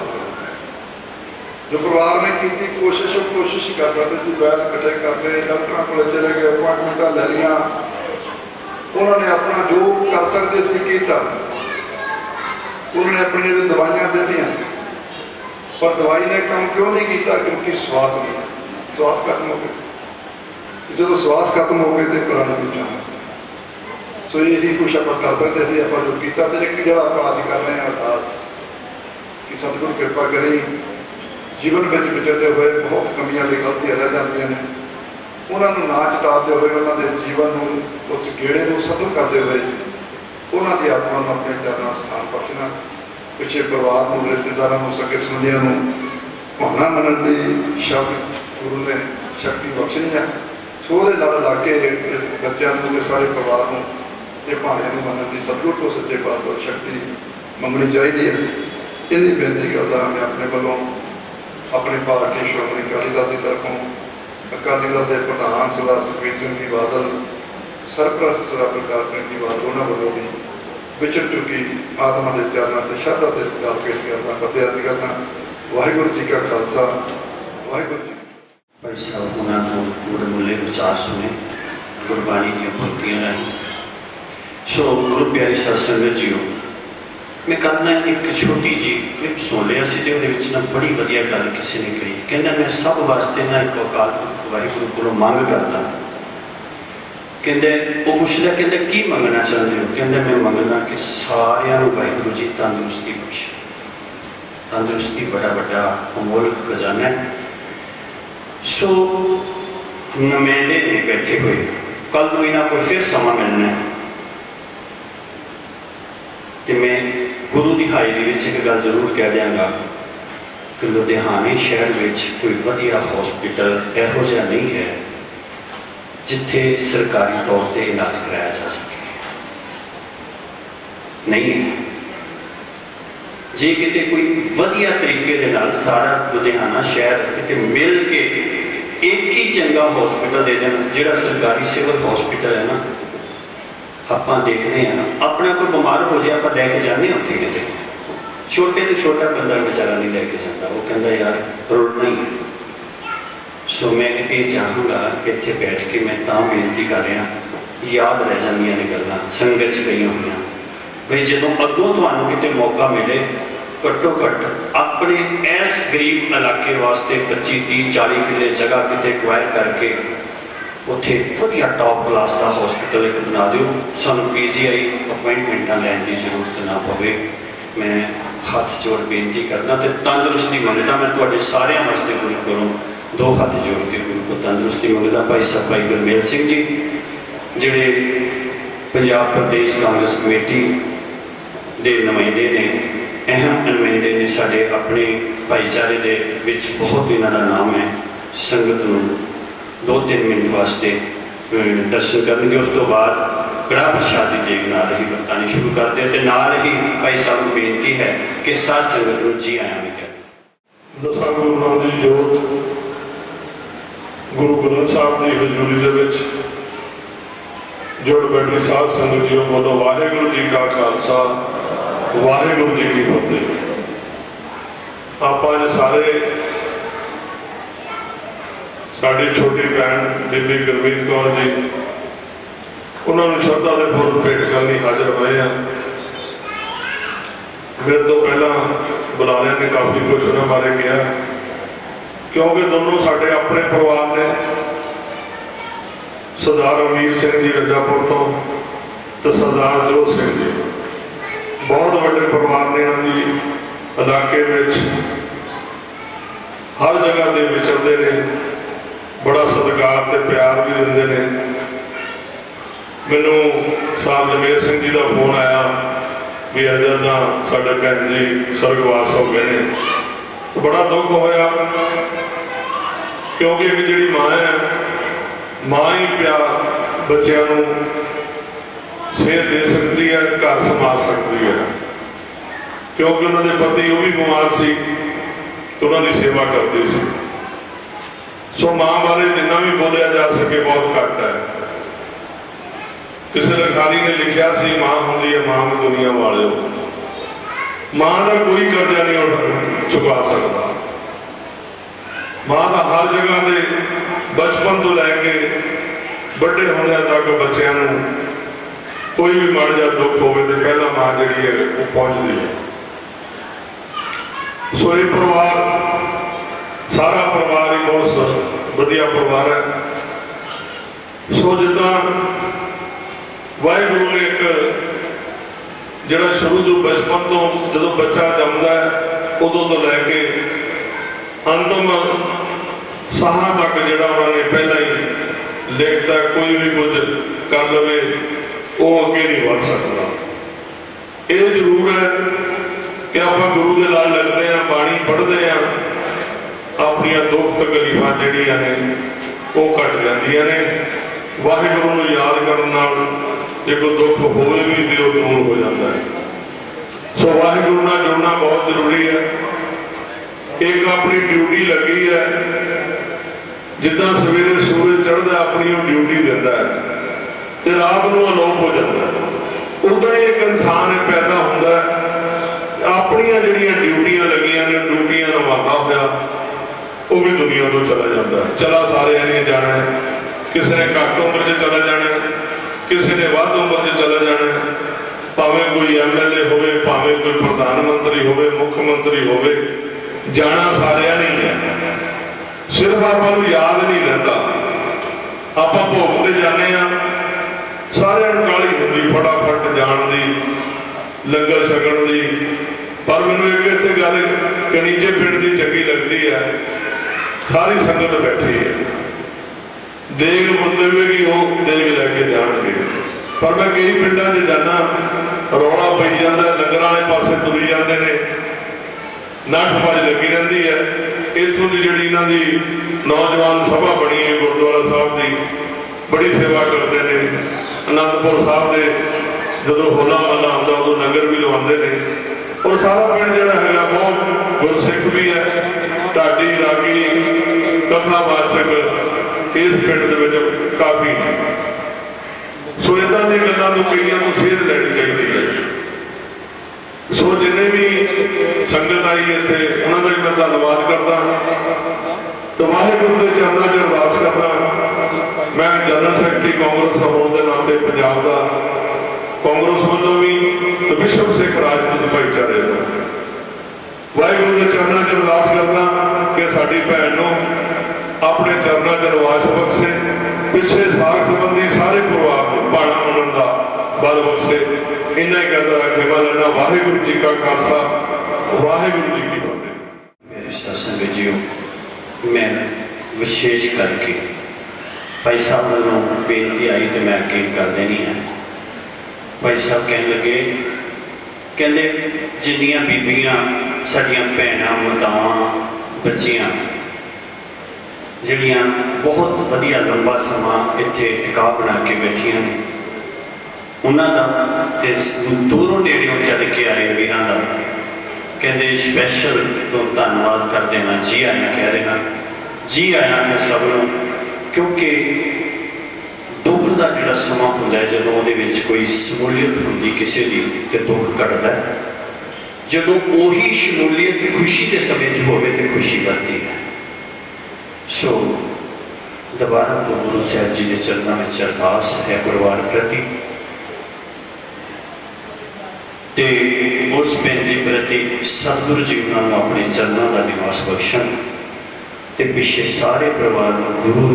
ਜੋ ਪਰਿਵਾਰ ਨੇ ਕੀਤੀ ਕੋਸ਼ਿਸ਼, ਉਹ ਕੋਸ਼ਿਸ਼ ਕਰ ਸਕਦੇ ਸੀ। ਵੈਦ ਇਕੱਠੇ ਕਰ ਲਏ, ਡਾਕਟਰਾਂ ਕੋਲ ਚਲੇ ਗਏ, ਅਪਾਇੰਟਮੈਂਟਾਂ ਲੈ ਲਈਆਂ, ਉਹਨਾਂ ਨੇ ਆਪਣਾ ਜੋ ਕਰ ਸਕਦੇ ਸੀ ਕੀਤਾ। ਉਹਨਾਂ ਨੇ ਆਪਣੀਆਂ ਦਵਾਈਆਂ ਦਿੱਤੀਆਂ, ਪਰ ਦਵਾਈ ਨੇ ਕੰਮ ਕਿਉਂ ਨਹੀਂ ਕੀਤਾ? ਕਿਉਂਕਿ ਸਵਾਸ ਨਹੀਂ, ਸਵਾਸ ਖਤਮ ਹੋ ਗਏ। ਜਦੋਂ ਸਵਾਸ ਖਤਮ ਹੋ ਗਏ ਤੇ ਪ੍ਰਾਣੀ ਨੂੰ ਜਾਣਾ। ਸੋ ਇਹੀ ਕੁਛ ਆਪਾਂ ਕਰ ਸਕਦੇ ਸੀ, ਆਪਾਂ ਜੋ ਕੀਤਾ। ਤੇ ਇੱਕ ਜਿਹੜਾ ਆਪਾਂ ਅੱਜ ਕਰ ਰਹੇ ਹਾਂ ਅਰਦਾਸ ਕਿ ਸਤਿਗੁਰ ਕਿਰਪਾ ਕਰੇ, ਜੀਵਨ ਵਿੱਚ ਵਿਚਰਦੇ ਹੋਏ ਬਹੁਤ ਕਮੀਆਂ ਤੇ ਗਲਤੀਆਂ ਰਹਿ ਜਾਂਦੀਆਂ ਨੇ, ਉਹਨਾਂ ਨੂੰ ਨਾ ਚਟਾਉਂਦੇ ਹੋਏ, ਉਹਨਾਂ ਦੇ ਜੀਵਨ ਨੂੰ ਉਸ ਗੇੜੇ ਨੂੰ ਸਫਲ ਕਰਦੇ ਹੋਏ ਉਹਨਾਂ ਦੀ ਆਤਮਾ ਨੂੰ ਆਪਣੇ ਚਰਨਾਂ ਸਥਾਨ ਬਖਸ਼ਣਾ। ਪਿੱਛੇ ਪਰਿਵਾਰ ਨੂੰ, ਰਿਸ਼ਤੇਦਾਰਾਂ ਨੂੰ, ਸਕੇ ਸੰਬੰਧੀਆਂ ਨੂੰ ਭਾਣਾ ਮੰਨਣ ਦੀ ਸ਼ਬਦ ਗੁਰੂ ਨੇ ਸ਼ਕਤੀ ਬਖਸ਼ੀ ਹੈ। ਸੋ ਉਹਦੇ ਨਾਲ ਲਾ ਕੇ ਬੱਚਿਆਂ ਨੂੰ ਤੇ ਸਾਰੇ ਪਰਿਵਾਰ ਨੂੰ ਇਹ ਭਾਣੇ ਨੂੰ ਮੰਨਣ ਦੀ ਸਤਿਗੁਰ ਤੋਂ ਸੱਚੇ ਪਾਤਸ਼ਾਹ ਸ਼ਕਤੀ ਮੰਗਣੀ ਚਾਹੀਦੀ ਹੈ। ਇਹਦੀ ਬੇਨਤੀ ਕਰਦਾ ਮੈਂ ਆਪਣੇ ਵੱਲੋਂ ਆਪਣੀ ਪਾਰਟੀ ਸ਼੍ਰੋਮਣੀ ਅਕਾਲੀ ਦਲ ਦੀ ਤਰਫੋਂ ਅਕਾਲੀ ਦਲ ਦੇ ਪ੍ਰਧਾਨ ਸਰਦਾਰ ਸੁਖਬੀਰ ਸਿੰਘ ਜੀ ਬਾਦਲ, ਸਰਪ੍ਰਸਤ ਸਰਦਾਰ ਪ੍ਰਕਾਸ਼ ਸਿੰਘ ਜੀ ਬਾਦਲ, ਉਹਨਾਂ ਵੱਲੋਂ ਵੀ ਵਿਚਰ ਚੁੱਕੀ ਆਤਮਾ ਦੇ ਚਰਨਾਂ ਤੇ ਸ਼ਰਧਾ ਤੇ ਸਤਿਕਾਰ ਪੇਸ਼ ਕਰਦਾ, ਫਤਿਹ ਅਰਜ਼ ਕਰਦਾ। ਵਾਹਿਗੁਰੂ ਜੀ ਕਾ ਖਾਲਸਾ, ਵਾਹਿਗੁਰੂ ਜੀ। ਭਾਈ ਸਾਹਿਬ ਉਹਨਾਂ ਤੋਂ ਮੁੱਢਲੇ ਵਿਚਾਰ ਸੁਣੇ ਗੁਰਬਾਣੀ ਦੀਆਂ ਪੰਕਤੀਆਂ ਰਾਹੀਂ। ਸੋ ਗੁਰੂ ਪਿਆਰੀ ਸਾਧ ਸੰਗਤ ਜੀਓ, ਮੈਂ ਕੱਲ੍ਹ ਨਾ ਇੱਕ ਛੋਟੀ ਜਿਹੀ ਕਲਿੱਪ ਸੁਣ ਲਿਆ ਸੀ ਤੇ ਉਹਦੇ ਵਿੱਚ ਨਾ ਬੜੀ ਵਧੀਆ ਗੱਲ ਕਿਸੇ ਨੇ ਕਹੀ। ਕਹਿੰਦਾ ਮੈਂ ਸਭ ਵਾਸਤੇ ਨਾ ਇੱਕ ਅਕਾਲ ਪੁਰਖ ਵਾਹਿਗੁਰੂ ਕੋਲੋਂ ਮੰਗ ਕਰਦਾ। ਕਹਿੰਦੇ ਉਹ ਪੁੱਛਦਾ, ਕਹਿੰਦਾ ਕੀ ਮੰਗਣਾ ਚਾਹੁੰਦੇ ਹੋ? ਕਹਿੰਦਾ ਮੈਂ ਮੰਗਣਾ ਕਿ ਸਾਰਿਆਂ ਨੂੰ ਵਾਹਿਗੁਰੂ ਜੀ ਤੰਦਰੁਸਤੀ ਬਖਸ਼ੇ। ਤੰਦਰੁਸਤੀ ਬੜਾ ਵੱਡਾ ਅਮੋਲਕ ਖਜ਼ਾਨਾ ਹੈ। ਸੋ ਨੁਮਾਇੰਦੇ ਨੇ ਬੈਠੇ ਹੋਏ, ਕੱਲ੍ਹ ਨੂੰ ਇਹਨਾਂ ਕੋਲ ਫਿਰ ਸਮਾਂ ਮਿਲਣਾ ਹੈ ਤੇ ਮੈਂ ਗੁਰੂ ਦੀ ਹਾਜ਼ਰੀ ਵਿੱਚ ਇੱਕ ਗੱਲ ਜ਼ਰੂਰ ਕਹਿ ਦਿਆਂਗਾ ਕਿ ਲੁਧਿਆਣੇ ਸ਼ਹਿਰ ਵਿੱਚ ਕੋਈ ਵਧੀਆ ਹੌਸਪੀਟਲ ਇਹੋ ਜਿਹਾ ਨਹੀਂ ਹੈ ਜਿੱਥੇ ਸਰਕਾਰੀ ਤੌਰ ਤੇ ਇਲਾਜ ਕਰਾਇਆ ਜਾ ਸਕੇ। ਨਹੀਂ, ਜੇ ਕਿਤੇ ਕੋਈ ਵਧੀਆ ਤਰੀਕੇ ਦੇ ਨਾਲ ਸਾਰਾ ਲੁਧਿਆਣਾ ਸ਼ਹਿਰ ਕਿਤੇ ਮਿਲ ਕੇ ਇੱਕ ਹੀ ਚੰਗਾ ਹੌਸਪੀਟਲ ਦੇ ਦੇਣ, ਜਿਹੜਾ ਸਰਕਾਰੀ ਸਿਵਲ ਹੌਸਪੀਟਲ ਹੈ ਨਾ, ਆਪਾਂ ਦੇਖਦੇ ਹਾਂ ਨਾ, ਆਪਣਾ ਕੋਈ ਬਿਮਾਰ ਹੋ ਜਾਏ ਆਪਾਂ ਲੈ ਕੇ ਜਾਂਦੇ ਹਾਂ ਉੱਥੇ ਕਿਤੇ, ਛੋਟੇ ਤੋਂ ਛੋਟਾ ਬੰਦਾ ਵਿਚਾਰਾ ਨਹੀਂ ਲੈ ਕੇ ਜਾਂਦਾ, ਉਹ ਕਹਿੰਦਾ ਯਾਰ ਰੋਣਾ ਹੀ। ਸੋ ਮੈਂ ਇਹ ਚਾਹਾਂਗਾ ਇੱਥੇ ਬੈਠ ਕੇ ਮੈਂ ਤਾਂ ਬੇਨਤੀ ਕਰ ਰਿਹਾ, ਯਾਦ ਰਹਿ ਜਾਂਦੀਆਂ ਨੇ ਗੱਲਾਂ ਸੰਗਤ 'ਚ ਗਈਆਂ ਹੋਈਆਂ, ਵੀ ਜਦੋਂ ਅੱਗੋਂ ਤੁਹਾਨੂੰ ਕਿਤੇ ਮੌਕਾ ਮਿਲੇ ਘੱਟੋ ਘੱਟ ਆਪਣੇ ਇਸ ਗਰੀਬ ਇਲਾਕੇ ਵਾਸਤੇ 25, 30, 40 ਕਿੱਲੇ ਜਗ੍ਹਾ ਕਿਤੇ ਐਕਵਾਇਰ ਕਰਕੇ ਉੱਥੇ ਵਧੀਆ ਟੌਪ ਕਲਾਸ ਦਾ ਹੌਸਪੀਟਲ ਇੱਕ ਬਣਾ ਦਿਓ। ਸਾਨੂੰ PGI ਅਪਾਇੰਟਮੈਂਟਾਂ ਲੈਣ ਦੀ ਜ਼ਰੂਰਤ ਨਾ ਪਵੇ। ਮੈਂ ਹੱਥ ਜੋੜ ਬੇਨਤੀ ਕਰਦਾ ਤੇ ਤੰਦਰੁਸਤੀ ਮੰਗਦਾ। ਮੈਂ ਤੁਹਾਡੇ ਸਾਰਿਆਂ ਵਾਸਤੇ ਗੁਰੂ ਕੋਲੋਂ ਦੋ ਹੱਥ ਜੋੜ ਕੇ ਗੁਰੂ ਕੋਲ ਤੰਦਰੁਸਤੀ ਮੰਗਦਾ। ਭਾਈ ਸਾਹਿਬ ਭਾਈ ਗੁਰਮੇਲ ਸਿੰਘ ਜੀ, ਜਿਹੜੇ ਪੰਜਾਬ ਪ੍ਰਦੇਸ਼ ਕਾਂਗਰਸ ਕਮੇਟੀ ਦੇ ਨੁਮਾਇੰਦੇ ਨੇ, ਅਹਿਮ ਨੁਮਾਇੰਦੇ ਨੇ ਸਾਡੇ ਆਪਣੇ ਭਾਈਚਾਰੇ ਦੇ ਵਿੱਚ, ਬਹੁਤ ਇਹਨਾਂ ਦਾ ਨਾਮ ਹੈ। ਸੰਗਤ ਨੂੰ 2-3 ਮਿੰਟ ਵਾਸਤੇ ਦਰਸ਼ਨ ਕਰਨਗੇ, ਉਸ ਤੋਂ ਬਾਅਦ ਕੜਾਹ ਪ੍ਰਸ਼ਾਦ ਦੀ ਦੇਗ ਨਾਲ ਹੀ ਵਰਤਾਨੀ ਸ਼ੁਰੂ ਕਰਦੇ ਅਤੇ ਨਾਲ ਹੀ ਭਾਈ ਸਾਹਿਬ ਨੂੰ ਬੇਨਤੀ ਹੈ ਕਿ ਸਾਧ ਸੰਗਤ ਨੂੰ ਜੀ ਆਇਆਂ ਵੀ ਕਰੇ। ਦਸਾਂ ਗੁਰੂਆਂ ਦੀ ਜੋਤ ਗੁਰੂ ਗ੍ਰੰਥ ਸਾਹਿਬ ਦੀ ਹਜ਼ੂਰੀ ਦੇ ਵਿੱਚ ਜੁੜ ਬੈਠੀ ਸਾਧ ਸੰਗਤ ਜੀਓ, ਬੋਲੋ ਵਾਹਿਗੁਰੂ ਜੀ ਕਾ ਖਾਲਸਾ, ਵਾਹਿਗੁਰੂ ਜੀ ਕੀ ਫਤਿਹ। ਆਪਾਂ ਅੱਜ ਸਾਰੇ ਸਾਡੀ ਛੋਟੀ ਭੈਣ ਬੀਬੀ ਗੁਰਮੀਤ ਕੌਰ ਜੀ, ਉਹਨਾਂ ਨੂੰ ਸ਼ਰਧਾ ਦੇ ਫੁੱਲ ਭੇਟ ਕਰਨ ਲਈ ਹਾਜ਼ਰ ਹੋਏ ਆ। ਮੇਰੇ ਤੋਂ ਪਹਿਲਾਂ ਬੁਲਾਰਿਆਂ ਨੇ ਕਾਫੀ ਕੁਝ ਉਹਨਾਂ ਬਾਰੇ ਕਿਹਾ, ਕਿਉਂਕਿ ਦੋਨੋਂ ਸਾਡੇ ਆਪਣੇ ਪਰਿਵਾਰ ਨੇ। ਸਰਦਾਰ ਅਮੀਰ ਸਿੰਘ ਜੀ ਰਜਾਪੁਰ ਤੋਂ ਤੇ ਸਰਦਾਰ ਜੋਤ ਸਿੰਘ ਜੀ, ਬਹੁਤ ਵੱਡੇ ਪਰਿਵਾਰ ਨੇ ਇਹਨਾਂ ਦੀ ਇਲਾਕੇ ਵਿੱਚ, ਹਰ ਜਗ੍ਹਾ ਤੇ ਵਿਚਰਦੇ ਨੇ, ਬੜਾ ਸਤਿਕਾਰ ਤੇ ਪਿਆਰ ਵੀ ਦਿੰਦੇ ਨੇ। ਮੈਨੂੰ ਸਾਹਿਬ ਜਮੇਰ ਸਿੰਘ ਜੀ ਦਾ ਫੋਨ ਆਇਆ ਵੀ ਅੱਜ ਤਾਂ ਸਾਡੇ ਭੈਣ ਜੀ ਸਰਗਵਾਸ ਹੋ ਗਏ ਨੇ। ਬੜਾ ਦੁੱਖ ਹੋਇਆ, ਕਿਉਂਕਿ ਇੱਕ ਜਿਹੜੀ ਮਾਂ ਹੈ, ਮਾਂ ਹੀ ਪਿਆਰ ਬੱਚਿਆਂ ਨੂੰ ਸੇਧ ਦੇ ਸਕਦੀ ਹੈ, ਘਰ ਸੰਭਾਲ ਸਕਦੀ ਹੈ। ਕਿਉਂਕਿ ਉਹਨਾਂ ਦੇ ਪਤੀ ਉਹ ਵੀ ਬਿਮਾਰ ਸੀ ਤੇ ਉਹਨਾਂ ਦੀ ਸੇਵਾ ਕਰਦੇ ਸੀ। ਸੋ ਮਾਂ ਬਾਰੇ ਜਿੰਨਾ ਵੀ ਬੋਲਿਆ ਜਾ ਸਕੇ ਬਹੁਤ ਘੱਟ ਹੈ। ਕਿਸੇ ਲਿਖਾਰੀ ਨੇ ਲਿਖਿਆ ਸੀ, ਮਾਂ ਹੁੰਦੀ ਹੈ ਮਾਂ ਦੁਨੀਆ ਵਾਲਿਓ, ਮਾਂ ਦਾ ਕੋਈ ਕਰਜ਼ਾ ਨਹੀਂ ਚੁਕਾ ਸਕਦਾ। ਮਾਂ ਦਾ ਹਰ ਜਗ੍ਹਾ ਤੇ ਬਚਪਨ ਤੋਂ ਲੈ ਕੇ ਵੱਡੇ ਹੋਣ ਤੱਕ ਬੱਚਿਆਂ ਨੂੰ ਕੋਈ ਵੀ ਮਾੜਾ ਜਿਹਾ ਦੁੱਖ ਹੋਵੇ ਤੇ ਪਹਿਲਾਂ ਮਾਂ ਜਿਹੜੀ ਹੈ ਉਹ ਪਹੁੰਚਦੀ ਹੈ। ਸੋ ਇਹ ਪਰਿਵਾਰ, ਸਾਰਾ ਪਰਿਵਾਰ ਹੀ ਬਹੁਤ ਵਧੀਆ ਪਰਿਵਾਰ ਹੈ। ਸੋ ਜਿੱਦਾਂ ਵਾਹਿਗੁਰੂ ਨੇ ਇੱਕ ਜਿਹੜਾ ਸ਼ੁਰੂ ਤੋਂ ਬਚਪਨ ਤੋਂ ਜਦੋਂ ਬੱਚਾ ਜੰਮਦਾ ਹੈ ਉਦੋਂ ਤੋਂ ਲੈ ਕੇ ਅੰਤਮ ਸਾਹਾਂ ਤੱਕ ਜਿਹੜਾ ਉਹਨਾਂ ਨੇ ਪਹਿਲਾਂ ਹੀ ਲਿਖਤਾ, ਕੋਈ ਵੀ ਕੁਝ ਕਰ ਲਵੇ ਉਹ ਅੱਗੇ ਨਹੀਂ ਵੱਧ ਸਕਦਾ। ਇਹ ਜ਼ਰੂਰ ਹੈ कि आप गुरु के नाल लगते हैं, बाणी पढ़ते हैं, अपनियां दुख तकलीफां जिहड़ियां ने वो घट जांदियां ने। वाहिगुरू नूं याद करन नाल जे कोई दुख होवे भी ते वो दूर हो जाता है। सो वाहिगुरू नाल जुड़ना बहुत जरूरी है। एक अपनी ड्यूटी लगी है, जिद्दां सवेरे सूरज चढ़दा अपनी वो ड्यूटी दिंदा है ते रात नूं अलोप हो जाता है, उदां ही एक इंसान पैदा हुंदा है अपनियां जिहड़ियां ड्यूटियां लगियां ने ड्यूटियां निभांदा होया वो भी दुनिया तो चला जाता है। चला सारे ने जाना है, किसी ने घट उम्र च चला जाना है, किसी ने वध उम्र च चला जाना है। भावें कोई MLA होवे, भावें कोई प्रधानमंत्री होवे, मुख्यमंत्री होवे, जाना सारिया नहीं है। सिर्फ आपां नूं याद नहीं रहता, आपां भोग ते जाने आ, सारिਆਂ ਨੂੰ ਕਾਹਲੀ ਹੁੰਦੀ फटाफट जाण दी, लंगर छकण दी। पर मैनूं एक इत्थे गल कनीजे पिंड दी चंगी लगदी है, सारी संगत बैठी है, देग मुद्दे भी कि वो देग लैके जाणगे। पर मैं कई पिंडां 'च जाना, रौला पई जांदा, लंगर वाले पासे तुरी जांदे ने, नठ भज लगी रहिंदी है। इत्थों की जिहड़ी इन्हां दी नौजवान सभा बनी है गुरुद्वारा साहब की, बड़ी सेवा करते हैं। आनंदपुर साहब के जो होला महला आता उदों लंगर भी लवाते हैं। और सारा पिंड जिहड़ा है बहुत गुरसिख भी है, ढाडी रागी कथावाचक इस पिंड दे विच काफ़ी ने। सो इदां दी गल्लां तो कईयां नूं सेध लैनी चाहिदी है। सो जिन्हें भी संगत आई इत्थे उन्हां दा मैं धन्नवाद करदा। तो वाहिगुरू के चरणों च अरदास करदा। मैं जनरल सैकटरी कांग्रेस होने के नाते पंजाब का कांग्रेस वालों भी तो विश्व सिख राजपूत भाईचारे का वाहिगुरू के चरणों च अरदास करदा कि साडी भैन नूं अपने चरणों च निवास बख्शे, पिछे साख संबंधी सारे परिवार को बाणा मनण दा बल बख्शे। इन्ना ही कहता खेमा लेना। वाहिगुरू जी का खालसा, वाहिगुरू जी की फतेह। मेरे सत्संग जीओ, मैं विशेष करके भाई साहब वालों बेनती आई तो मैं अगे कर देनी है। भाई साहब कह लगे, कहते जिन्नियां बीबियां साडियां भैणां मातावां बच्चियां जिहड़ियां बहुत वधिया लंबा समा इत्थे टिका बना के बैठियां ने, उन्हां दा ते दूरों नेड़ियों चल के आए वीरां दा कहते स्पैशल तो धन्नवाद कर देना, जी आया कह देना, जी आया मैं सब नूं। क्योंकि दुख का जो समा होंदा है, जदों उहदे विच कोई शमूलीयत होंदी किसी की तो दुख घटदा है, जदों उही शमूलीयत खुशी के समय होवे तो खुशी बढ़ती है। सो दोबारा तो गुरु साहब जी के चरणों में अरदास है परिवार प्रति ते उस भैन जी प्रति सतगुरु जी उन्होंने अपने चरणों का निवास बख्शण ते पिछे सारे परिवार गुरु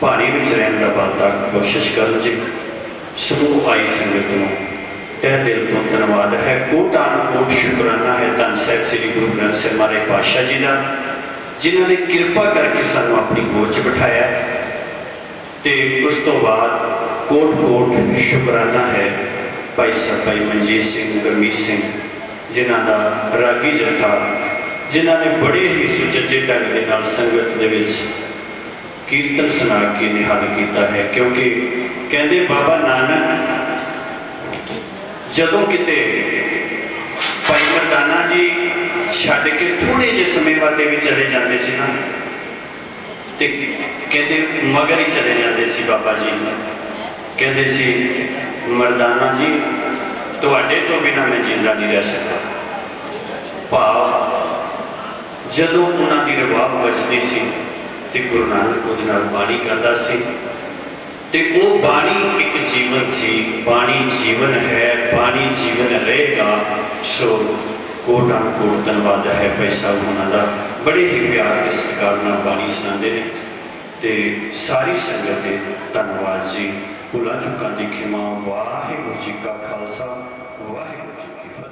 पानी में रहने का बल तक कोशिश कर जी। समूह आई संगत को तह दिल तो धन्यवाद है, कोटान कोट शुकराना है धन साहब श्री गुरु ग्रंथ साहिब महाराज पातशाह जी का, जिन्होंने कृपा करके सानू अपनी गोद च बिठाया। तो उस तो बाद कोट कोट शुकराना है भाई साहब भाई मनजीत सिंह गुरमीत सिंह, जिन्हों का रागी जत्था, जिन्होंने बड़े ही सुचजे ढंग के नाल संगत दे विच कीर्तन सुना के निहाल किया है। क्योंकि कहते बाबा नानक जदों किते भाई मरदाना जी छड्ड के थोड़े जे समय वास्ते भी चले जाते सी ना, ते कहते मगर ही चले जाते सी बाबा जी। कहते सी मरदाना जी तुहाडे तो बिना मैं जिंदा नहीं रह सकता। भाव जदों उन्हां दी रवाब बजदी सी ते गुरु नानक उहदे नाल बाणी करदा सी, ते वो बाणी एक जीवन सी, बाणी जीवन है, बाणी जीवन रहेगा। सो कोटान कोट धन्यवाद है भाई साहब उन्होंने, बड़े ही प्यार के सत्कार नाल बाणी सुनाते हैं। तो सारी संगत दे धन्यवाद जी। भुलां चुकां दी खिमा। वाहिगुरू जी का खालसा, वाहिगुरू जी की फतेह।